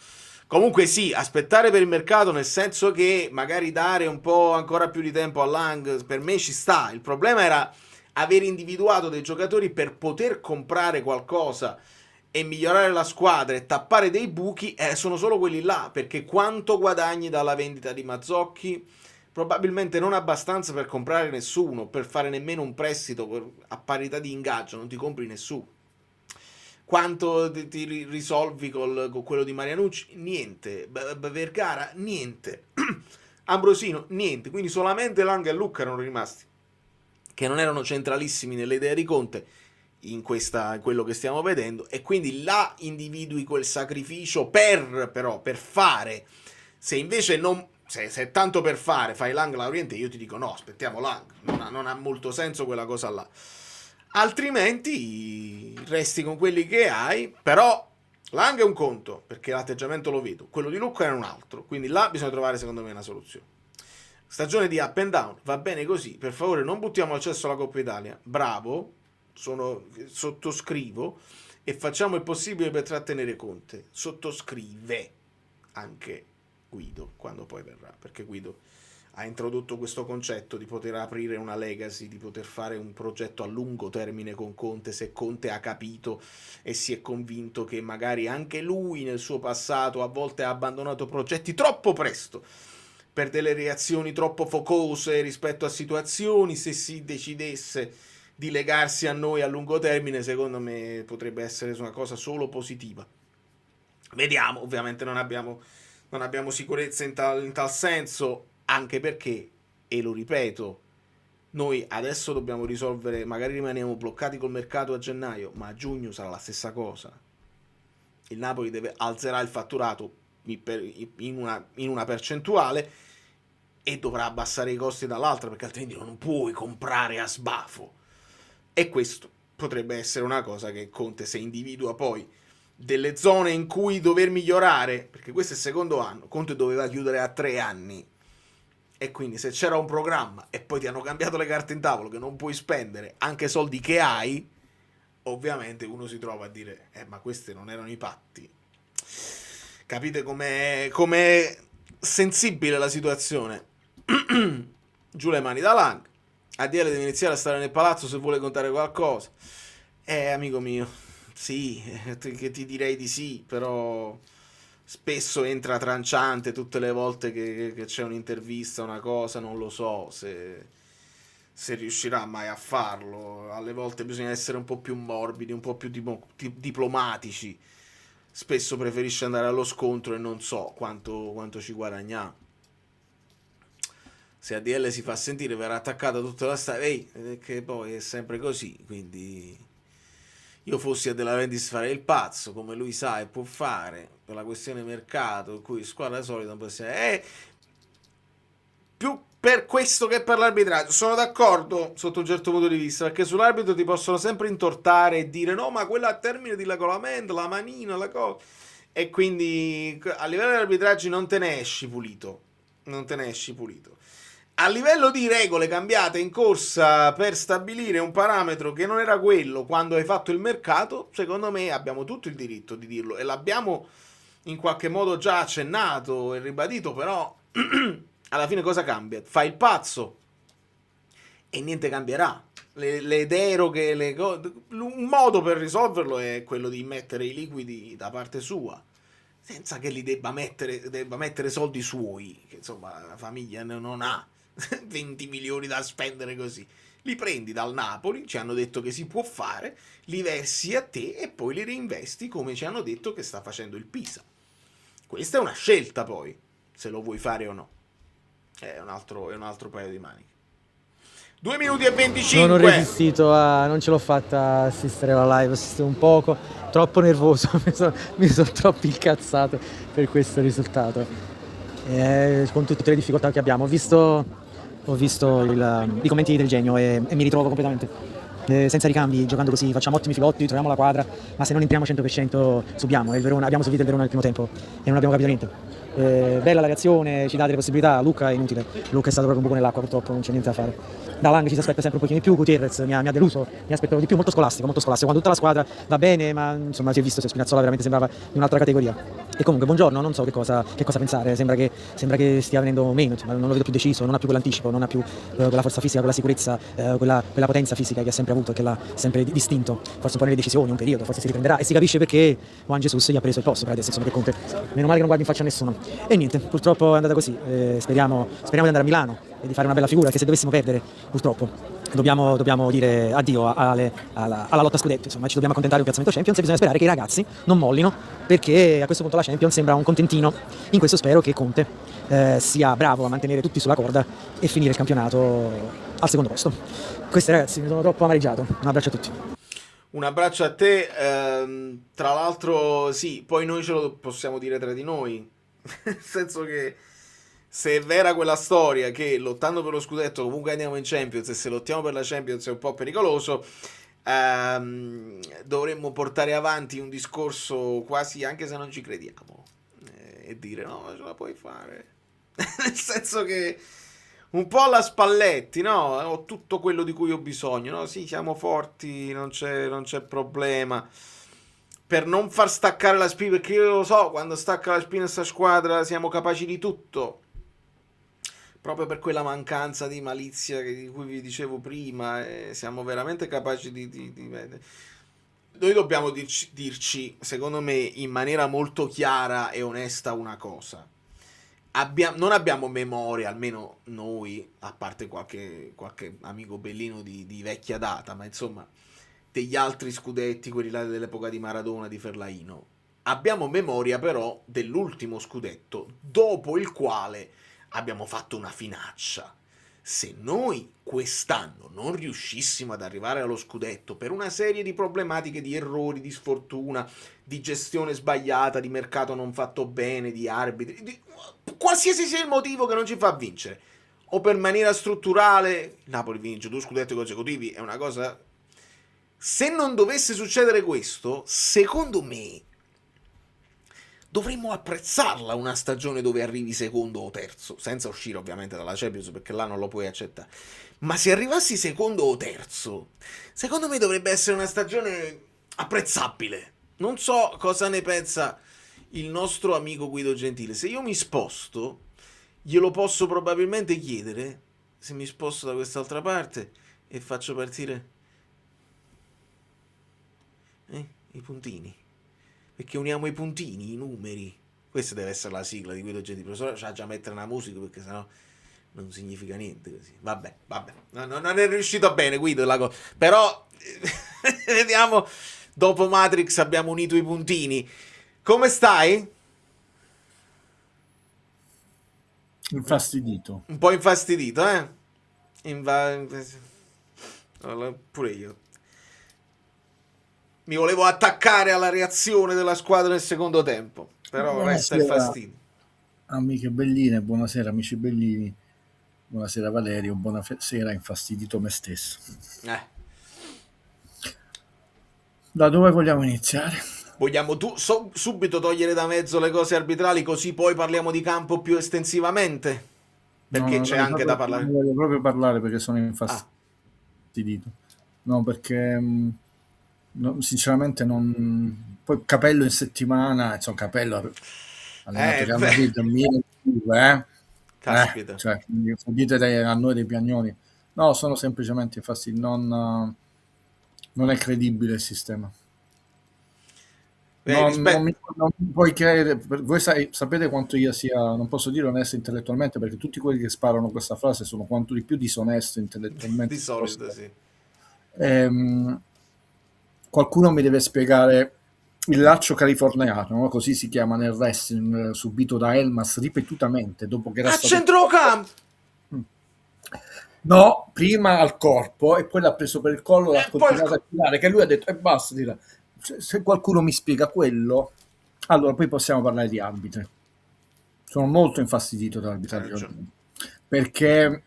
Comunque sì, aspettare per il mercato, nel senso che magari dare un po' ancora più di tempo a Lang, per me ci sta. Il problema era aver individuato dei giocatori per poter comprare qualcosa e migliorare la squadra e tappare dei buchi, sono solo quelli là, perché quanto guadagni dalla vendita di Mazzocchi? Probabilmente non abbastanza per comprare nessuno, per fare nemmeno un prestito a parità di ingaggio, non ti compri nessuno. Quanto ti risolvi con quello di Marianucci? Niente. Vergara? Niente. Ambrosino? Niente. Quindi solamente Lang e Lucca erano rimasti, che non erano centralissimi nelle idee di Conte in quello che stiamo vedendo, e quindi là individui quel sacrificio per fare. Se invece non... Se è tanto per fare, fai Lang Lauriente, io ti dico no, aspettiamo Lang, non ha molto senso quella cosa là. Altrimenti resti con quelli che hai, però Lang è un conto, perché l'atteggiamento lo vedo, quello di Lucca è un altro, quindi là bisogna trovare secondo me una soluzione. Stagione di up and down, va bene così, per favore non buttiamo l'accesso alla Coppa Italia, bravo, sottoscrivo, e facciamo il possibile per trattenere Conte, sottoscrive anche Guido quando poi verrà, perché Guido ha introdotto questo concetto di poter aprire una legacy, di poter fare un progetto a lungo termine con Conte, se Conte ha capito e si è convinto che magari anche lui nel suo passato a volte ha abbandonato progetti troppo presto per delle reazioni troppo focose rispetto a situazioni. Se si decidesse di legarsi a noi a lungo termine, secondo me potrebbe essere una cosa solo positiva. Vediamo, ovviamente non abbiamo sicurezza in tal senso, anche perché, e lo ripeto, noi adesso dobbiamo risolvere, magari rimaniamo bloccati col mercato a gennaio, ma a giugno sarà la stessa cosa. Il Napoli alzerà il fatturato in una percentuale e dovrà abbassare i costi dall'altra, perché altrimenti non puoi comprare a sbafo. E questo potrebbe essere una cosa che Conte, se individua poi delle zone in cui dover migliorare, perché questo è il secondo anno, Conte doveva chiudere a 3 anni, e quindi se c'era un programma e poi ti hanno cambiato le carte in tavolo che non puoi spendere anche soldi che hai, ovviamente uno si trova a dire ma questi non erano i patti. Capite com'è sensibile la situazione? Giù le mani da Lang. ADL deve iniziare a stare nel palazzo se vuole contare qualcosa. Amico mio, sì, che ti direi di sì, però spesso entra tranciante tutte le volte che c'è un'intervista, una cosa, non lo so se riuscirà mai a farlo. Alle volte bisogna essere un po' più morbidi, un po' più diplomatici. Spesso preferisce andare allo scontro e non so quanto ci guadagniamo. Se ADL si fa sentire verrà attaccata tutta la che poi è sempre così, quindi io fossi a De Laurentiis farei il pazzo, come lui sa e può fare, per la questione mercato, in cui squadra solita non può essere più per questo che per l'arbitraggio. Sono d'accordo sotto un certo punto di vista, perché sull'arbitro ti possono sempre intortare e dire no, ma quella a termine di regolamento, la manina, la cosa, e quindi a livello di arbitraggi non te ne esci pulito. A livello di regole cambiate in corsa per stabilire un parametro che non era quello quando hai fatto il mercato, secondo me abbiamo tutto il diritto di dirlo, e l'abbiamo in qualche modo già accennato e ribadito, però alla fine cosa cambia? Fai il pazzo e niente cambierà. Le deroghe, un modo per risolverlo è quello di mettere i liquidi da parte sua, senza che li debba mettere soldi suoi, che insomma la famiglia non ha 20 milioni da spendere così. Li prendi dal Napoli, ci hanno detto che si può fare, li versi a te e poi li reinvesti come ci hanno detto che sta facendo il Pisa. Questa è una scelta, poi se lo vuoi fare o no è un altro paio di maniche. 2 minuti e 25. Non ho resistito non ce l'ho fatta a assistere alla live, ho assistito un poco, troppo nervoso, mi sono troppo incazzato per questo risultato, con tutte le difficoltà che abbiamo. Ho visto i commenti del Genio e mi ritrovo completamente. Senza ricambi, giocando così, facciamo ottimi filotti, troviamo la quadra, ma se non entriamo 100% subiamo. E il Verona, abbiamo subito il Verona nel primo tempo e non abbiamo capito niente. bella la reazione, ci dà delle possibilità. Luca è inutile, Luca è stato proprio un buco nell'acqua, purtroppo non c'è niente da fare. Da Lang ci si aspetta sempre un pochino di più, Gutierrez mi ha deluso, mi aspettavo di più, molto scolastico, quando tutta la squadra va bene, ma insomma si è visto, se Spinazzola veramente sembrava di un'altra categoria. E comunque Buongiorno, non so che cosa pensare, sembra che stia venendo meno, insomma, non lo vedo più deciso, non ha più quell'anticipo, non ha più quella forza fisica, quella sicurezza, quella potenza fisica che ha sempre avuto e che l'ha sempre distinto, forse un po' nelle decisioni, un periodo, forse si riprenderà e si capisce perché Juan Jesus gli ha preso il posto per adesso, insomma, che Conte, meno male che non guardi in faccia a nessuno. E niente, purtroppo è andata così, speriamo di andare a Milano e di fare una bella figura, che se dovessimo perdere, purtroppo, dobbiamo dire addio alla lotta a scudetti, insomma ci dobbiamo accontentare di un piazzamento Champions e bisogna sperare che i ragazzi non mollino, perché a questo punto la Champions sembra un contentino. In questo spero che Conte sia bravo a mantenere tutti sulla corda e finire il campionato al secondo posto. Questi ragazzi, mi sono troppo amareggiato, un abbraccio a tutti. Un abbraccio a te, tra l'altro sì, poi noi ce lo possiamo dire tra di noi, nel senso che se è vera quella storia che lottando per lo scudetto comunque andiamo in Champions e se lottiamo per la Champions è un po' pericoloso, dovremmo portare avanti un discorso quasi anche se non ci crediamo e dire no, ce la puoi fare, nel senso che un po' alla Spalletti, no? Ho tutto quello di cui ho bisogno, no? Sì, siamo forti, non c'è problema. Per non far staccare la spina, perché io lo so, quando stacca la spina sta squadra siamo capaci di tutto. Proprio per quella mancanza di malizia di cui vi dicevo prima, siamo veramente capaci di Noi dobbiamo dirci, secondo me, in maniera molto chiara e onesta una cosa. Non abbiamo memoria, almeno noi, a parte qualche amico bellino di vecchia data, ma insomma, degli altri scudetti, quelli là dell'epoca di Maradona, di Ferlaino. Abbiamo memoria però dell'ultimo scudetto, dopo il quale abbiamo fatto una finaccia. Se noi quest'anno non riuscissimo ad arrivare allo scudetto per una serie di problematiche, di errori, di sfortuna, di gestione sbagliata, di mercato non fatto bene, di arbitri, qualsiasi sia il motivo che non ci fa vincere, o per maniera strutturale, Napoli vince 2 scudetti consecutivi, è una cosa... Se non dovesse succedere questo, secondo me dovremmo apprezzarla una stagione dove arrivi secondo o terzo, senza uscire ovviamente dalla Champions, perché là non lo puoi accettare. Ma se arrivassi secondo o terzo, secondo me dovrebbe essere una stagione apprezzabile. Non so cosa ne pensa il nostro amico Guido Gentile. Se io mi sposto, glielo posso probabilmente chiedere, se mi sposto da quest'altra parte e faccio partire i puntini. Perché uniamo i puntini, i numeri. Questa deve essere la sigla di Guido Gentile. Il professore c'ha già mettere una musica perché sennò non significa niente così. Vabbè. Non è riuscito bene Guido la cosa. Però vediamo, dopo Matrix abbiamo unito i puntini. Come stai? Infastidito. Un po' infastidito, pure io. Mi volevo attaccare alla reazione della squadra nel secondo tempo, però resta il fastidio. Amiche belline, buonasera amici bellini, buonasera Valerio, buonasera, infastidito me stesso. Da dove vogliamo iniziare? Vogliamo subito togliere da mezzo le cose arbitrali, così poi parliamo di campo più estensivamente? Perché c'è anche da parlare. Non voglio proprio parlare perché sono infastidito. No, perché... No, sinceramente non. Poi Capello in settimana, insomma, Capello allenato Real Madrid nel 2002, caspita. Cioè, dite a noi dei piagnoni. No, sono semplicemente infastidito, non è credibile il sistema. Non puoi credere, voi sapete quanto io sia, non posso dire onesto intellettualmente, perché tutti quelli che sparano questa frase sono quanto di più disonesto intellettualmente. Di solito, sì. Qualcuno mi deve spiegare il laccio californiano, no? Così si chiama nel wrestling, subito da Elmas ripetutamente dopo che era a centrocampo. No, prima al corpo e poi l'ha preso per il collo e l'ha continuato a tirare, che lui ha detto e basta, tira. Se qualcuno mi spiega quello, allora poi possiamo parlare di arbitri. Sono molto infastidito dall'arbitraggio perché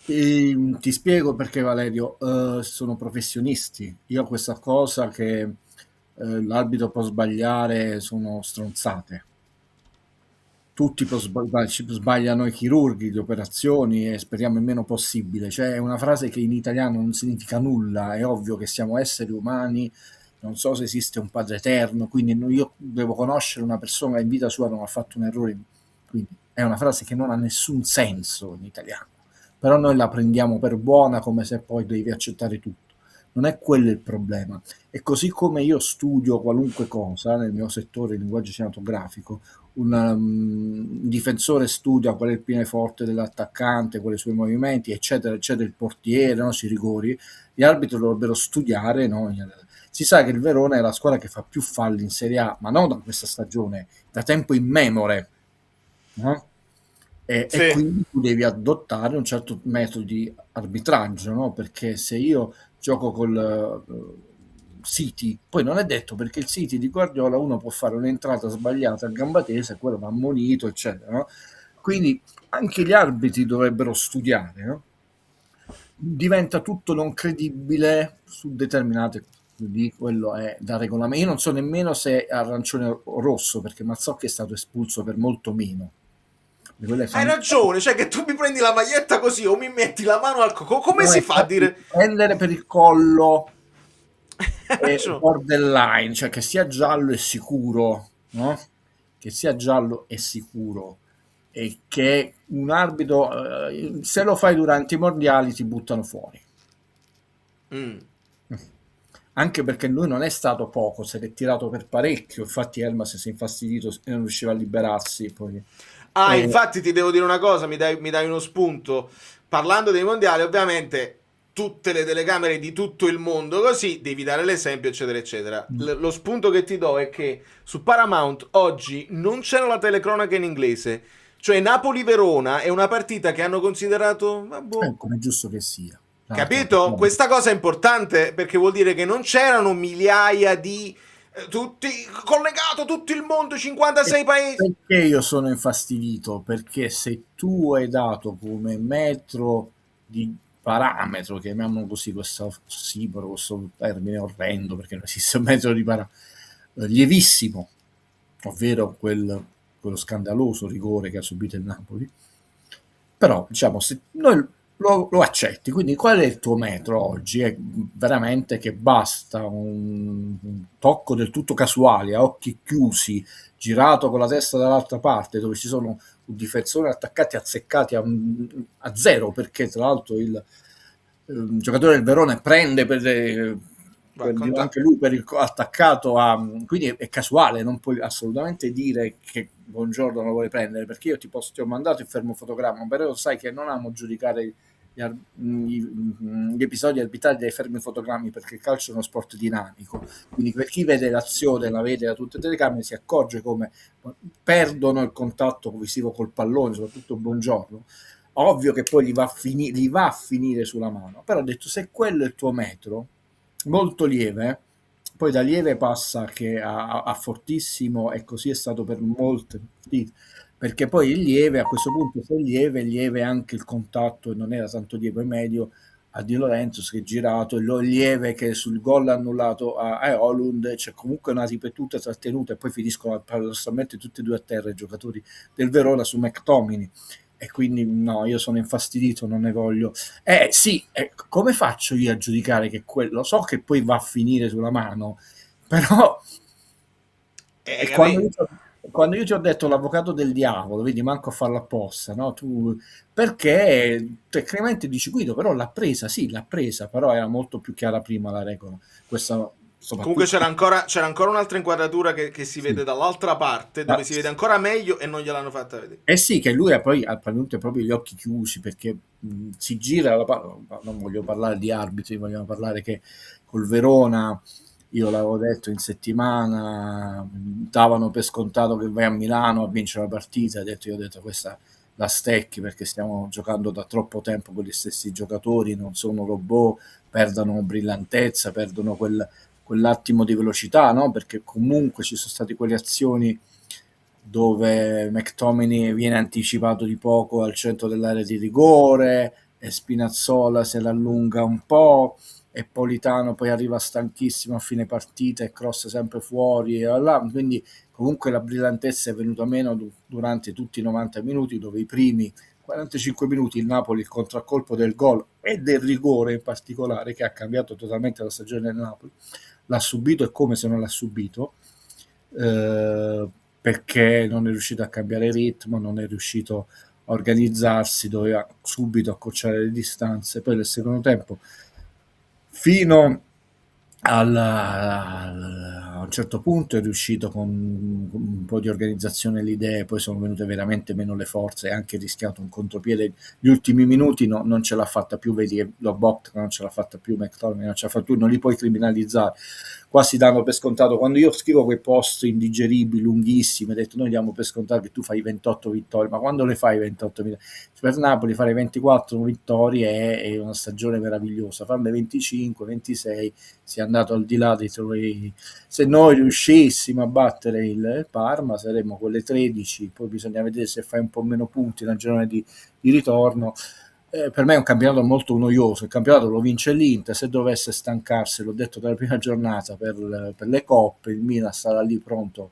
ti spiego perché, Valerio, sono professionisti. Io questa cosa che l'arbitro può sbagliare sono stronzate. tutti sbagliano i chirurghi, le operazioni e speriamo il meno possibile. Cioè è una frase che in italiano non significa nulla, è ovvio che siamo esseri umani, non so se esiste un padre eterno, quindi io devo conoscere una persona che in vita sua non ha fatto un errore, quindi è una frase che non ha nessun senso in italiano, però noi la prendiamo per buona come se poi devi accettare tutto. Non è quello il problema. E così come io studio qualunque cosa nel mio settore, il linguaggio cinematografico, un difensore studia qual è il pianoforte dell'attaccante, quali sono i suoi movimenti, eccetera, eccetera, il portiere, no, i rigori, gli arbitri dovrebbero studiare, no? Si sa che il Verona è la squadra che fa più falli in Serie A, ma non da questa stagione, da tempo immemore, no? E Sì. quindi tu devi adottare un certo metodo di arbitraggio, no? Perché se io gioco col City, poi non è detto, perché il City di Guardiola uno può fare un'entrata sbagliata a gamba tesa e quello va ammonito, eccetera, no? Quindi anche gli arbitri dovrebbero studiare, no? Diventa tutto non credibile su determinate cose. Quindi quello è da regolamento. Io non so nemmeno se è arancione o rosso, perché Mazzocchi è stato espulso per molto meno. Hai ragione, cioè che tu mi prendi la maglietta così o mi metti la mano al come No, si fa a dire prendere per il collo è borderline, cioè che sia giallo è sicuro, no? Che sia giallo è sicuro, e che un arbitro se lo fai durante i mondiali ti buttano fuori. Anche perché lui non è stato poco, se l'è tirato per parecchio, infatti Elmas si è infastidito e non riusciva a liberarsi poi. Infatti ti devo dire una cosa, mi dai uno spunto. Parlando dei mondiali, ovviamente tutte le telecamere di tutto il mondo, così devi dare l'esempio, eccetera, eccetera. Lo spunto che ti do è che su Paramount oggi non c'era la telecronaca in inglese, cioè Napoli-Verona è una partita che hanno considerato come è giusto che sia. Capito? Questa cosa è importante perché vuol dire che non c'erano migliaia di tutti collegato tutto il mondo, 56 paesi. Perché io sono infastidito? Perché se tu hai dato come metro di parametro, chiamiamolo così, questo ossimoro, questo termine orrendo, perché non esiste un metro di parametro, lievissimo, ovvero quello scandaloso rigore che ha subito il Napoli, però diciamo se noi lo accetti, quindi qual è il tuo metro oggi? È veramente che basta un tocco del tutto casuale, a occhi chiusi, girato con la testa dall'altra parte, dove ci sono un difensore attaccati azzeccati a zero, perché tra l'altro il giocatore del Verona prende anche lui per il attaccato quindi è casuale, non puoi assolutamente dire che Buongiorno lo vuole prendere, perché io ti ho mandato il fermo fotogramma, però sai che non amo giudicare gli episodi arbitrari dei fermi fotogrammi, perché il calcio è uno sport dinamico, quindi per chi vede l'azione, la vede da tutte le telecamere, si accorge come perdono il contatto visivo col pallone, soprattutto Buongiorno. Ovvio che poi gli va a finire sulla mano, però ho detto, se quello è il tuo metro, molto lieve, poi da lieve passa che a fortissimo, e così è stato per molte partite, perché poi il lieve, a questo punto, se è lieve anche il contatto, e non era tanto lieve medio, a Di Lorenzo che è girato, e lo lieve che sul gol annullato a Holund c'è comunque una ripetuta trattenuta, e poi finiscono paradossalmente tutti e due a terra i giocatori del Verona su McTominay. E quindi no, io sono infastidito, non ne voglio. Sì, come faccio io a giudicare che quello, so che poi va a finire sulla mano, però quando io ti ho detto l'avvocato del diavolo, vedi, manco a farlo apposta, no? Tu, perché tecnicamente dici Guido, però l'ha presa, sì, l'ha presa, però era molto più chiara prima la regola. Questa Comunque c'era ancora un'altra inquadratura che si vede dall'altra parte, dove si vede ancora meglio, e non gliel'hanno fatta vedere. Sì, che lui ha proprio gli occhi chiusi, perché si gira non voglio parlare di arbitri, vogliamo parlare che col Verona, io l'avevo detto in settimana, davano per scontato che vai a Milano a vincere la partita, io ho detto questa la stecchi, perché stiamo giocando da troppo tempo con gli stessi giocatori, non sono robot, perdono brillantezza, perdono quell'attimo di velocità, no? Perché comunque ci sono state quelle azioni dove McTominay viene anticipato di poco al centro dell'area di rigore e Spinazzola se l'allunga un po', e Politano poi arriva stanchissimo a fine partita e cross sempre fuori, quindi comunque la brillantezza è venuta meno durante tutti i 90 minuti, dove i primi 45 minuti il Napoli, il contraccolpo del gol e del rigore in particolare, che ha cambiato totalmente la stagione del Napoli, l'ha subito e come se non l'ha subito, perché non è riuscito a cambiare ritmo, non è riuscito a organizzarsi, doveva subito accorciare le distanze. Poi nel secondo tempo, fino a un certo punto è riuscito con un po' di organizzazione le idee, poi sono venute veramente meno le forze e anche rischiato un contropiede. Gli ultimi minuti non ce l'ha fatta più, vedi Lobotka non ce l'ha fatta più, McTominay non ce l'ha fatta più, non li puoi criminalizzare, qua si danno per scontato. Quando io scrivo quei post indigeribili, lunghissimi, ho detto noi diamo per scontato che tu fai 28 vittorie, ma quando le fai 28 vittorie? Per Napoli fare 24 vittorie è una stagione meravigliosa, farne 25, 26 si è andato al di là dei tuoi. Se noi riuscissimo a battere il Parma saremmo quelle 13, poi bisogna vedere se fai un po' meno punti nel girone di ritorno. Per me è un campionato molto noioso, il campionato lo vince l'Inter, se dovesse stancarsi, l'ho detto dalla prima giornata, per le coppe, il Milan sarà lì pronto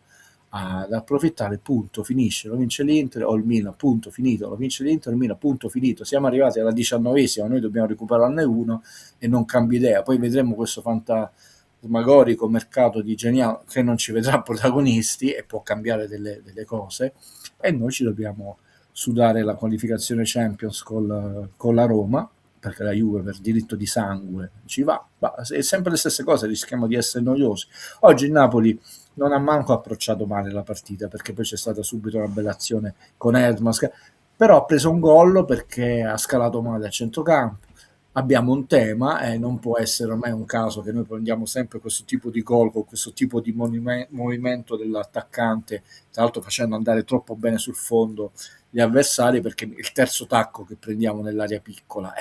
ad approfittare, punto, finisce, lo vince l'Inter o il Milan, punto, finito, lo vince l'Inter, il Milan, punto, finito. Siamo arrivati alla 19esima, noi dobbiamo recuperarne uno e non cambia idea. Poi vedremo questo fantasmagorico mercato di Geniale che non ci vedrà protagonisti e può cambiare delle cose, e noi ci dobbiamo sudare la qualificazione Champions con la Roma, perché la Juve per diritto di sangue ci va, ma è sempre le stesse cose, rischiamo di essere noiosi. Oggi il Napoli non ha manco approcciato male la partita, perché poi c'è stata subito una bella azione con Edmas, però ha preso un gol perché ha scalato male a centrocampo. Abbiamo un tema e non può essere ormai un caso che noi prendiamo sempre questo tipo di gol con questo tipo di movimento dell'attaccante, tra l'altro facendo andare troppo bene sul fondo gli avversari, perché il terzo tacco che prendiamo nell'area piccola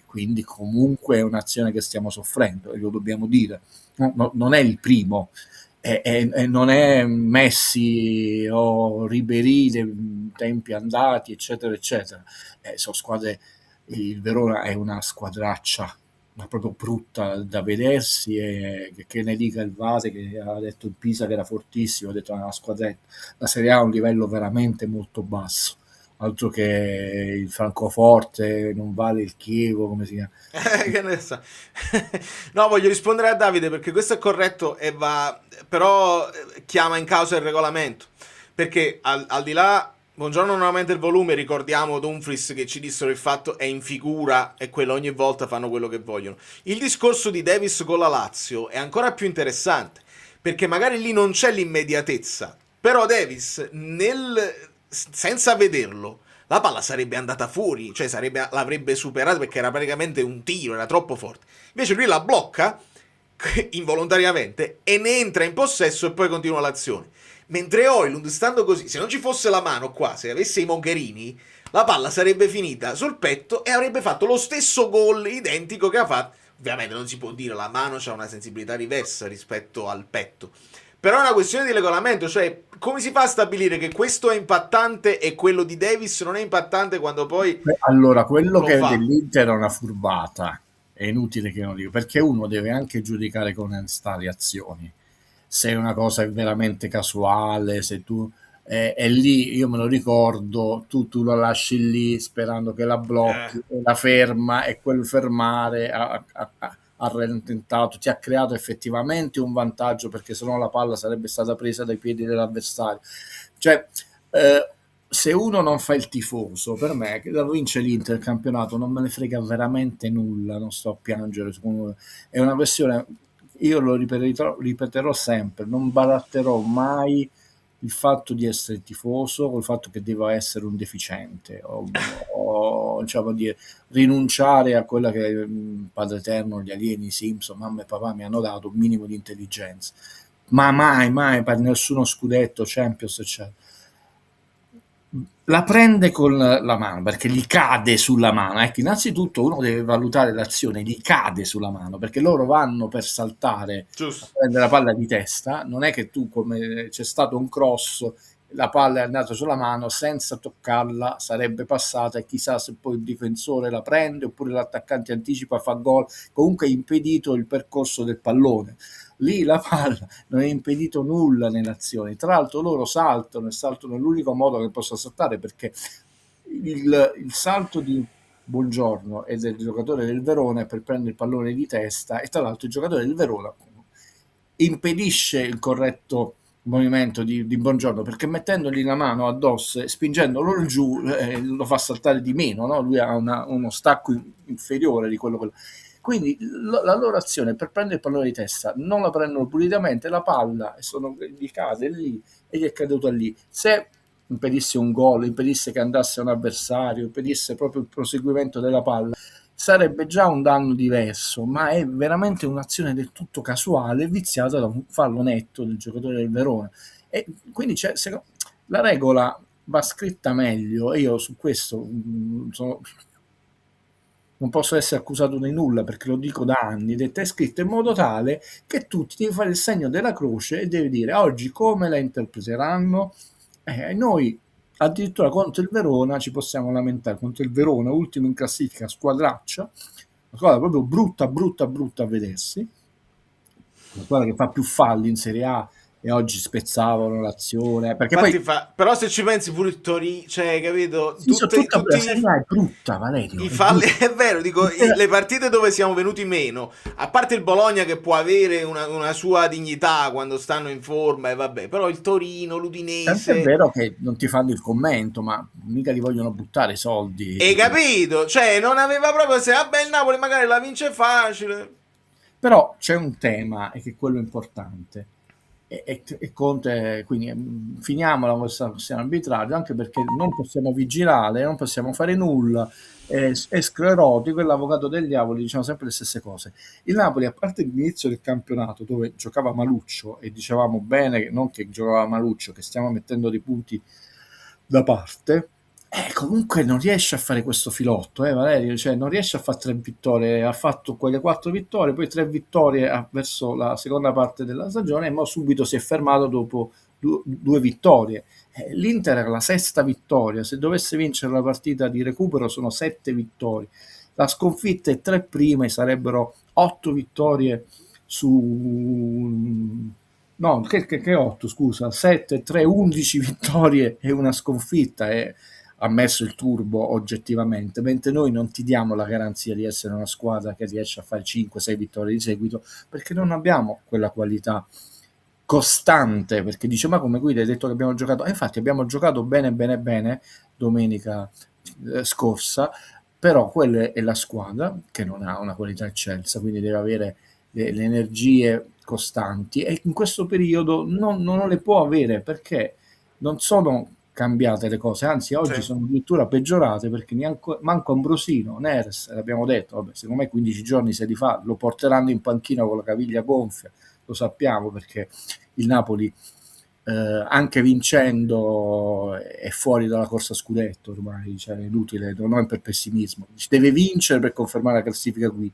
quindi comunque è un'azione che stiamo soffrendo e lo dobbiamo dire. Non è il primo, non è Messi o Ribéry dei tempi andati, eccetera eccetera. Sono squadre. Il Verona è una squadraccia, ma proprio brutta da vedersi, e che ne dica il Vase, che ha detto il Pisa che era fortissimo, ha detto una squadretta. La Serie A ha un livello veramente molto basso, altro che il Francoforte, non vale il Chievo, come si chiama. Che ne so. No, voglio rispondere a Davide perché questo è corretto e va, però chiama in causa il regolamento, perché al di là. Buongiorno, nuovamente il volume, ricordiamo Dumfries che ci dissero il fatto è in figura e quello ogni volta fanno quello che vogliono. Il discorso di Davis con la Lazio è ancora più interessante, perché magari lì non c'è l'immediatezza, però Davis senza vederlo la palla sarebbe andata fuori, cioè l'avrebbe superato perché era praticamente un tiro, era troppo forte. Invece lui la blocca involontariamente e ne entra in possesso e poi continua l'azione. Mentre Højlund, stando così, se non ci fosse la mano qua, se avesse i Mogherini, la palla sarebbe finita sul petto e avrebbe fatto lo stesso gol identico che ha fatto. Ovviamente non si può dire, la mano ha una sensibilità diversa rispetto al petto, però è una questione di regolamento, cioè come si fa a stabilire che questo è impattante e quello di Davis non è impattante quando poi allora quello che fa dell'Inter è una furbata, è inutile che non dico, perché uno deve anche giudicare con onestà le azioni. Se una cosa è veramente casuale, se tu è lì, io me lo ricordo, tu la lasci lì sperando che la blocchi, la ferma, e quel fermare ha rallentato, ti ha creato effettivamente un vantaggio, perché sennò la palla sarebbe stata presa dai piedi dell'avversario. Cioè, se uno non fa il tifoso, per me che la vince l'Inter il campionato non me ne frega veramente nulla, non sto a piangere, è una questione. Io lo ripeterò sempre, non baratterò mai il fatto di essere tifoso col fatto che deva essere un deficiente o diciamo dire, rinunciare a quella che Padre Eterno, gli alieni, Simpson, mamma e papà mi hanno dato, un minimo di intelligenza, ma mai per nessuno scudetto, Champions eccetera. La prende con la mano perché gli cade sulla mano. Ecco, innanzitutto uno deve valutare l'azione, gli cade sulla mano perché loro vanno per saltare, a prendere la palla di testa. Non è che tu, come c'è stato un cross, la palla è andata sulla mano senza toccarla, sarebbe passata e chissà se poi il difensore la prende oppure l'attaccante anticipa, fa gol, comunque ha impedito il percorso del pallone. Lì la palla non ha impedito nulla nell'azione, tra l'altro loro saltano e saltano l'unico modo che possa saltare, perché il salto di Buongiorno e del giocatore del Verona per prendere il pallone di testa, e tra l'altro il giocatore del Verona impedisce il corretto movimento di Buongiorno, perché mettendogli la mano addosso e spingendolo giù lo fa saltare di meno, no? Lui ha uno stacco inferiore di quello. Quindi la loro azione per prendere il pallone di testa non la prendono pulitamente, la palla gli cade lì e gli è caduta lì. Se impedisse un gol, impedisse che andasse un avversario, impedisse proprio il proseguimento della palla, sarebbe già un danno diverso, ma è veramente un'azione del tutto casuale, viziata da un fallo netto del giocatore del Verona. E quindi la regola va scritta meglio, e io su questo non posso essere accusato di nulla, perché lo dico da anni, ed è scritto in modo tale che tu ti devi fare il segno della croce e devi dire oggi come la interpreteranno. Noi addirittura contro il Verona ci possiamo lamentare, contro il Verona, ultimo in classifica, squadraccia, una squadra proprio brutta a vedersi, una squadra che fa più falli in Serie A, e oggi spezzavano l'azione, perché Infatti poi però se ci pensi pure il Torino, cioè, capito? sì, la Serie A è brutta, Valerio, i è falli, brutta. è vero, dico, le partite dove siamo venuti meno, a parte il Bologna che può avere una sua dignità quando stanno in forma, e vabbè, però il Torino, Tanto è l'Udinese, vero che non ti fanno il commento, ma mica li vogliono buttare i soldi. hai capito? Cioè, non aveva proprio, se vabbè, il Napoli magari la vince facile. Però c'è un tema, e che è quello importante. E Conte, quindi finiamo la vostra questione arbitraggio, anche perché non possiamo vigilare, non possiamo fare nulla, è sclerotico, è l'avvocato del diavolo, diciamo sempre le stesse cose. Il Napoli, a parte l'inizio del campionato dove giocava Maluccio, e dicevamo bene, non che giocava Maluccio, che stiamo mettendo dei punti da parte, comunque non riesce a fare questo filotto, Valerio, cioè non riesce a fare 3 vittorie, ha fatto quelle 4 vittorie, poi 3 vittorie verso la seconda parte della stagione, ma subito si è fermato dopo 2 vittorie. L'Inter è la 6ª vittoria, se dovesse vincere la partita di recupero sono 7 vittorie, la sconfitta e 3 prime sarebbero 8 vittorie su... No, che 8, scusa, 7, 3, 11 vittorie e una sconfitta, ha messo il turbo oggettivamente, mentre noi non ti diamo la garanzia di essere una squadra che riesce a fare 5-6 vittorie di seguito, perché non abbiamo quella qualità costante, perché dice ma come guida hai detto che abbiamo giocato, infatti abbiamo giocato bene domenica scorsa, però quella è la squadra che non ha una qualità eccelsa, quindi deve avere le energie costanti, e in questo periodo non le può avere, perché non sono cambiate le cose, anzi oggi sono addirittura peggiorate, perché manco Ambrosino, Neres, l'abbiamo detto, vabbè, secondo me 15 giorni se li fa, lo porteranno in panchina con la caviglia gonfia, lo sappiamo, perché il Napoli anche vincendo è fuori dalla corsa scudetto ormai, cioè è inutile, non è per pessimismo, deve vincere per confermare la classifica qui,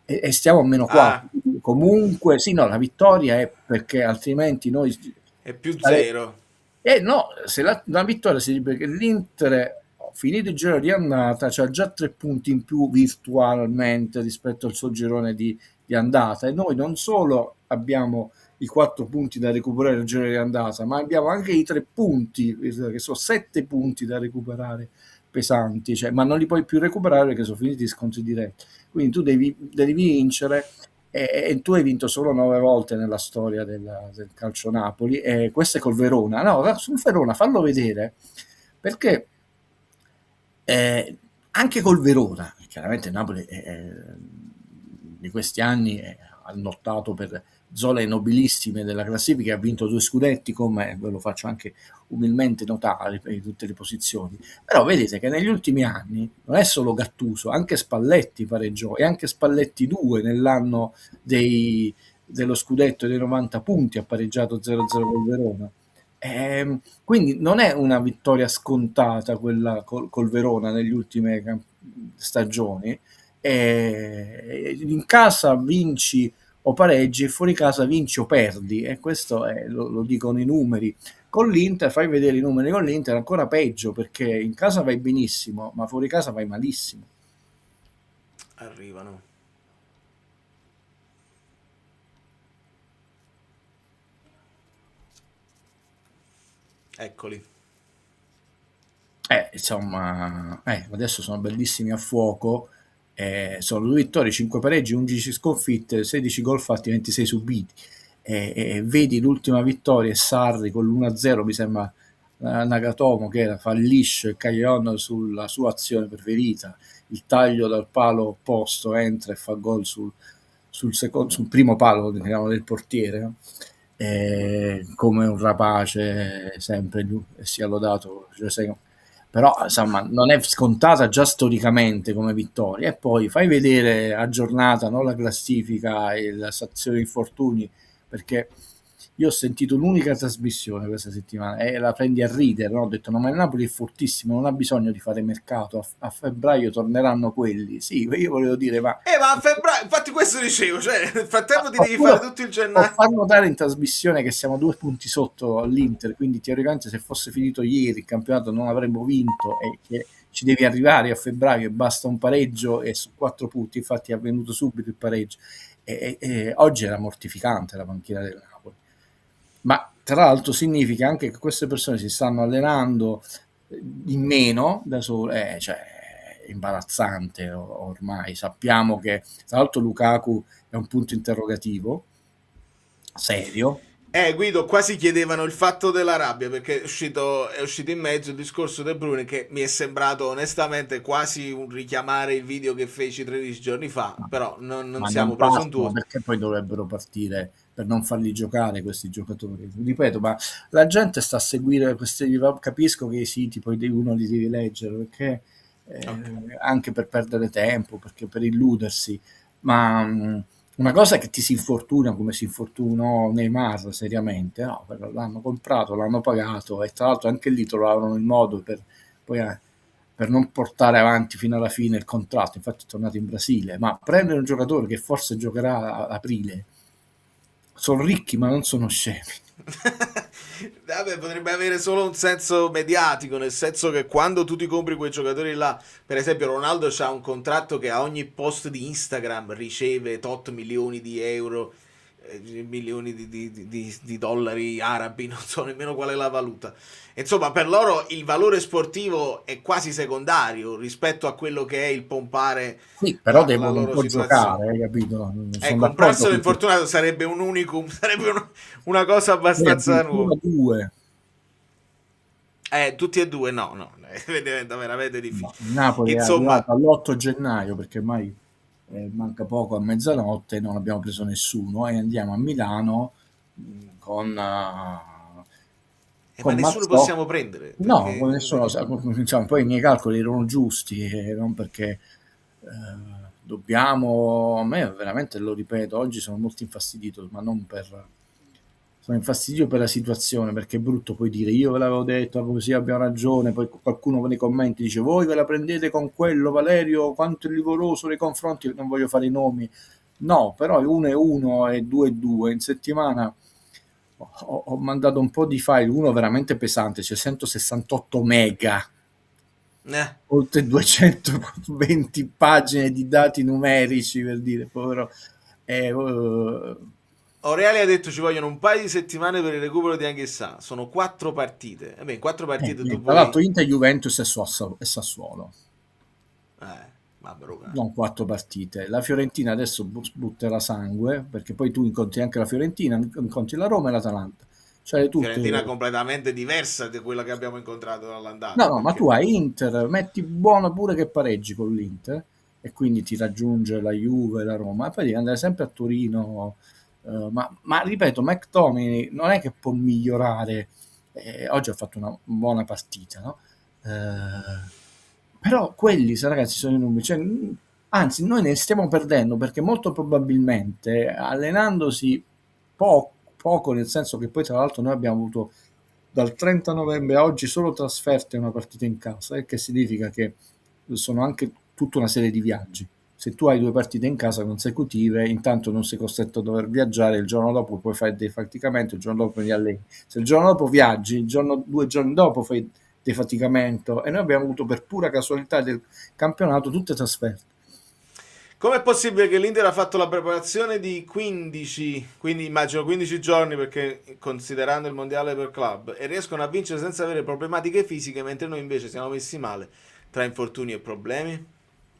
e stiamo a meno 4. Comunque sì, no, la vittoria è perché altrimenti noi è più 0. No, se la vittoria si dice, perché l'Inter finito il giro di andata c'ha già 3 punti in più virtualmente rispetto al suo girone di andata, e noi non solo abbiamo i 4 punti da recuperare il giro di andata, ma abbiamo anche i 3 punti, che sono 7 punti da recuperare pesanti, cioè, ma non li puoi più recuperare perché sono finiti gli scontri diretti, quindi tu devi vincere, e tu hai vinto solo 9 volte nella storia del calcio Napoli, e questo è col Verona. No, sul Verona fallo vedere, perché anche col Verona, chiaramente Napoli di questi anni ha lottato per zone nobilissime della classifica, ha vinto 2 scudetti, come ve lo faccio anche umilmente notare per tutte le posizioni, però vedete che negli ultimi anni non è solo Gattuso, anche Spalletti pareggiò, e anche Spalletti 2 nell'anno dello scudetto dei 90 punti ha pareggiato 0-0 col Verona. Quindi non è una vittoria scontata quella col Verona negli ultime stagioni. In casa vinci o pareggi, e fuori casa vinci o perdi, e questo lo dicono i numeri. Con l'Inter, fai vedere i numeri con l'Inter, ancora peggio, perché in casa vai benissimo, ma fuori casa vai malissimo. Arrivano. Eccoli. Insomma, adesso sono bellissimi a fuoco, sono 2 vittorie, 5 pareggi, 11 sconfitte, 16 gol fatti, 26 subiti. Vedi l'ultima vittoria, Sarri con l'1-0, mi sembra Nagatomo che fallisce Caglion sulla sua azione preferita, il taglio dal palo opposto, entra e fa gol sul primo palo, diciamo, del portiere, no? Come un rapace sempre, sia lodato, però insomma non è scontata già storicamente come vittoria. E poi fai vedere aggiornata, no, la classifica e la sezione infortuni, perché io ho sentito l'unica trasmissione questa settimana e la prendi a ridere, no? Ho detto no, ma il Napoli è fortissimo, non ha bisogno di fare mercato, a febbraio torneranno quelli. Sì, io volevo dire, ma a febbraio, infatti questo dicevo, cioè nel frattempo ti devi fare tutto il gennaio. Far notare in trasmissione che siamo 2 punti sotto all'Inter, quindi teoricamente se fosse finito ieri il campionato non avremmo vinto, e che ci devi arrivare a febbraio e basta un pareggio, e su 4 punti infatti è avvenuto subito il pareggio, e oggi era mortificante la panchina del Napoli. Ma tra l'altro significa anche che queste persone si stanno allenando in meno da sole, cioè è imbarazzante ormai. Sappiamo che tra l'altro Lukaku è un punto interrogativo serio. Guido, quasi chiedevano il fatto della rabbia, perché è uscito in mezzo il discorso De Bruyne, che mi è sembrato onestamente quasi un richiamare il video che feci 13 giorni fa, però non siamo presuntuosi. Perché poi dovrebbero partire per non farli giocare questi giocatori? Ripeto, ma la gente sta a seguire questi, capisco che i siti poi uno li devi leggere, perché anche per perdere tempo, perché per illudersi, ma una cosa è che ti si infortuna come si infortunò Neymar seriamente, no, l'hanno comprato, l'hanno pagato, e tra l'altro anche lì trovavano il modo per non portare avanti fino alla fine il contratto. Infatti è tornato in Brasile. Ma prendere un giocatore che forse giocherà ad aprile, sono ricchi ma non sono scemi. Vabbè, potrebbe avere solo un senso mediatico, nel senso che quando tu ti compri quei giocatori là, per esempio Ronaldo ha un contratto che a ogni post di Instagram riceve tot milioni di euro, milioni di dollari arabi, non so nemmeno qual è la valuta. Insomma, per loro il valore sportivo è quasi secondario rispetto a quello che è il pompare. Sì, però devono un po' giocare, hai capito? Comprarselo infortunato sarebbe un unicum, sarebbe una cosa abbastanza nuova. Tutti e due no, diventa veramente difficile. No, Napoli è arrivato all'8 gennaio, perché ormai manca poco a mezzanotte, non abbiamo preso nessuno, e andiamo a Milano con ma nessuno Mazzocchi. Possiamo prendere? Perché... No, nessuno, diciamo, poi i miei calcoli erano giusti, non perché dobbiamo, a me veramente, lo ripeto, oggi sono molto infastidito, ma non per... Sono infastidito per la situazione, perché è brutto poi dire io ve l'avevo detto, così abbiamo ragione, poi qualcuno nei commenti dice voi ve la prendete con quello, Valerio, quanto è livoroso nei confronti, non voglio fare i nomi, no, però è 1-1 e 2-2, in settimana ho mandato un po' di file, uno veramente pesante, c'è 168 mega, oltre 220 pagine di dati numerici, per dire, povero... Aurelia ha detto ci vogliono un paio di settimane per il recupero di Anghissà. Sono 4 partite. Vabbè, 4 partite tu tra l'altro Inter, Juventus e Sassuolo. Non 4 partite. La Fiorentina adesso butterà sangue, perché poi tu incontri anche la Fiorentina, incontri la Roma e l'Atalanta. Cioè, Fiorentina completamente diversa da quella che abbiamo incontrato dall'andata. No, ma tu hai Inter, metti buono pure che pareggi con l'Inter, e quindi ti raggiunge la Juve e la Roma, e poi devi andare sempre a Torino. Ma ripeto, McTominay non è che può migliorare, oggi ha fatto una buona partita, no? Però quelli, ragazzi, sono i numeri, cioè, anzi noi ne stiamo perdendo, perché molto probabilmente allenandosi poco, nel senso che poi tra l'altro noi abbiamo avuto dal 30 novembre a oggi solo trasferte e una partita in casa, che significa che sono anche tutta una serie di viaggi. Se tu hai 2 partite in casa consecutive, intanto non sei costretto a dover viaggiare, il giorno dopo puoi fare defaticamento, il giorno dopo ti alleni. Se il giorno dopo viaggi, 2 giorni dopo fai defaticamento, e noi abbiamo avuto per pura casualità del campionato tutte trasferte. Com'è possibile che l'Inter ha fatto la preparazione di 15, quindi immagino 15 giorni perché considerando il mondiale per club, e riescono a vincere senza avere problematiche fisiche, mentre noi invece siamo messi male tra infortuni e problemi?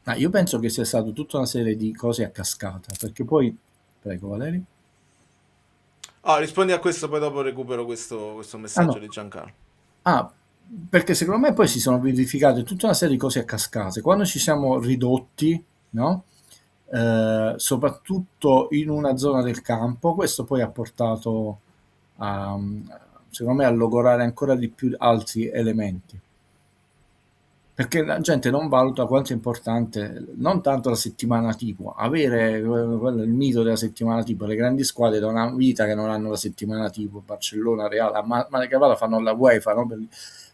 Ma io penso che sia stato tutta una serie di cose a cascata, perché poi, prego Valerio. Oh, rispondi a questo, poi dopo recupero questo Ah messaggio no, di Giancarlo. ah, perché secondo me poi si sono verificate tutta una serie di cose a cascate. Quando ci siamo ridotti, no? Soprattutto in una zona del campo, questo poi ha portato a, secondo me, a logorare ancora di più altri elementi. Perché la gente non valuta quanto è importante, non tanto la settimana tipo, avere il mito della settimana tipo, le grandi squadre da una vita che non hanno la settimana tipo, Barcellona, Real, ma che la fanno la UEFA, no?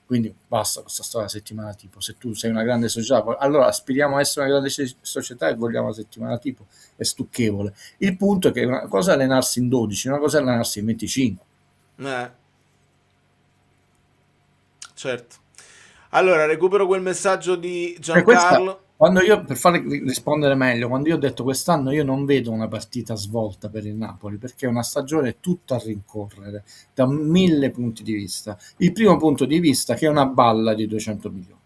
Quindi basta questa storia della settimana tipo. Se tu sei una grande società, allora aspiriamo a essere una grande società e vogliamo la settimana tipo, è stucchevole. Il punto è che una cosa è allenarsi in 12, una cosa è allenarsi in 25. Certo. Allora, recupero quel messaggio di E questa, Giancarlo. quando io, per farle rispondere meglio, quando io ho detto quest'anno io non vedo una partita svolta per il Napoli, perché è una stagione tutta a rincorrere, da 1000 punti di vista. Il primo punto di vista che è una balla di 200 milioni.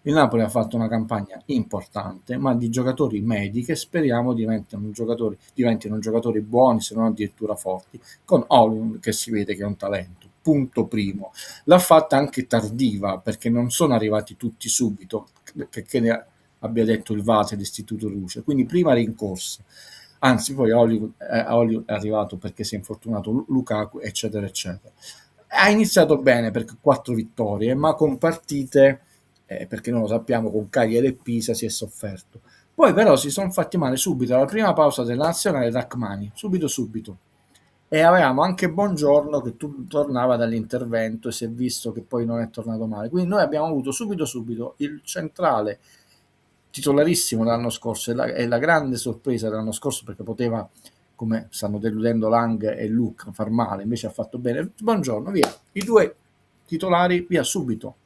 Il Napoli ha fatto una campagna importante, ma di giocatori medi che speriamo diventino giocatori buoni, se non addirittura forti, con Olin che si vede che è un talento. Punto primo. L'ha fatta anche tardiva, perché non sono arrivati tutti subito, che ne abbia detto il Vate l'Istituto Luce, quindi prima rincorsa. Anzi, poi Oli è arrivato perché si è infortunato Lukaku, eccetera, eccetera. Ha iniziato bene perché 4 vittorie, ma con partite, perché noi lo sappiamo, con Cagliari e Pisa si è sofferto. Poi però si sono fatti male subito, alla prima pausa della nazionale Rachmani, subito. E avevamo anche Buongiorno che tornava dall'intervento e si è visto che poi non è tornato male. Quindi noi abbiamo avuto subito il centrale titolarissimo l'anno scorso e la grande sorpresa dell'anno scorso, perché poteva, come stanno deludendo Lang e Luke, far male, invece ha fatto bene. Buongiorno, via. I 2 titolari, via subito.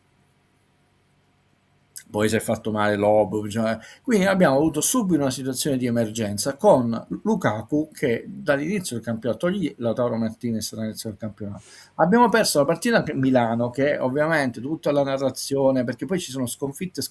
Poi si è fatto male Lobo, cioè. Quindi abbiamo avuto subito una situazione di emergenza con Lukaku che dall'inizio del campionato, togli Lautaro Martinez dall'inizio del campionato, abbiamo perso la partita a Milano, che ovviamente tutta la narrazione, perché poi ci sono sconfitte,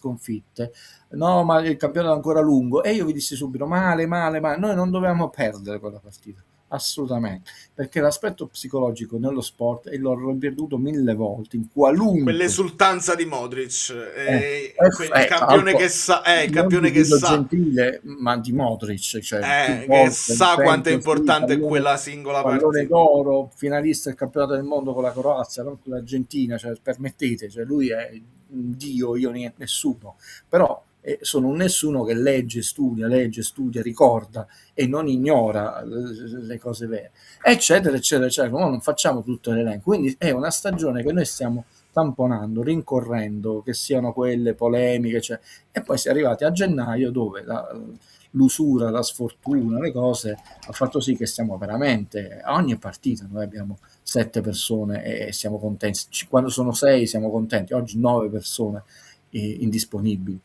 no, ma il campionato è ancora lungo, e io vi dissi subito male, noi non dovevamo perdere quella partita, assolutamente, perché l'aspetto psicologico nello sport, e l'ho ripetuto 1000 volte, in qualunque Quell'esultanza di Modric, il perfetto, campione che sa, il non campione di che Guido sa, Gentile, ma di Modric, cioè più che volte sa quanto è Champions League, importante quella singola pallone partita. d'oro, finalista del campionato del mondo con la Croazia, non con l'Argentina, cioè, permettete, cioè, lui è un dio, io nessuno, però sono un nessuno che legge, studia, ricorda e non ignora le cose vere, eccetera, no, non facciamo tutto l'elenco, quindi è una stagione che noi stiamo tamponando, rincorrendo, che siano quelle polemiche, cioè, e poi si è arrivati a gennaio dove l'usura, la sfortuna, le cose ha fatto sì che stiamo veramente a ogni partita noi abbiamo 7 persone e siamo contenti, quando sono 6 siamo contenti, oggi 9 persone indisponibili.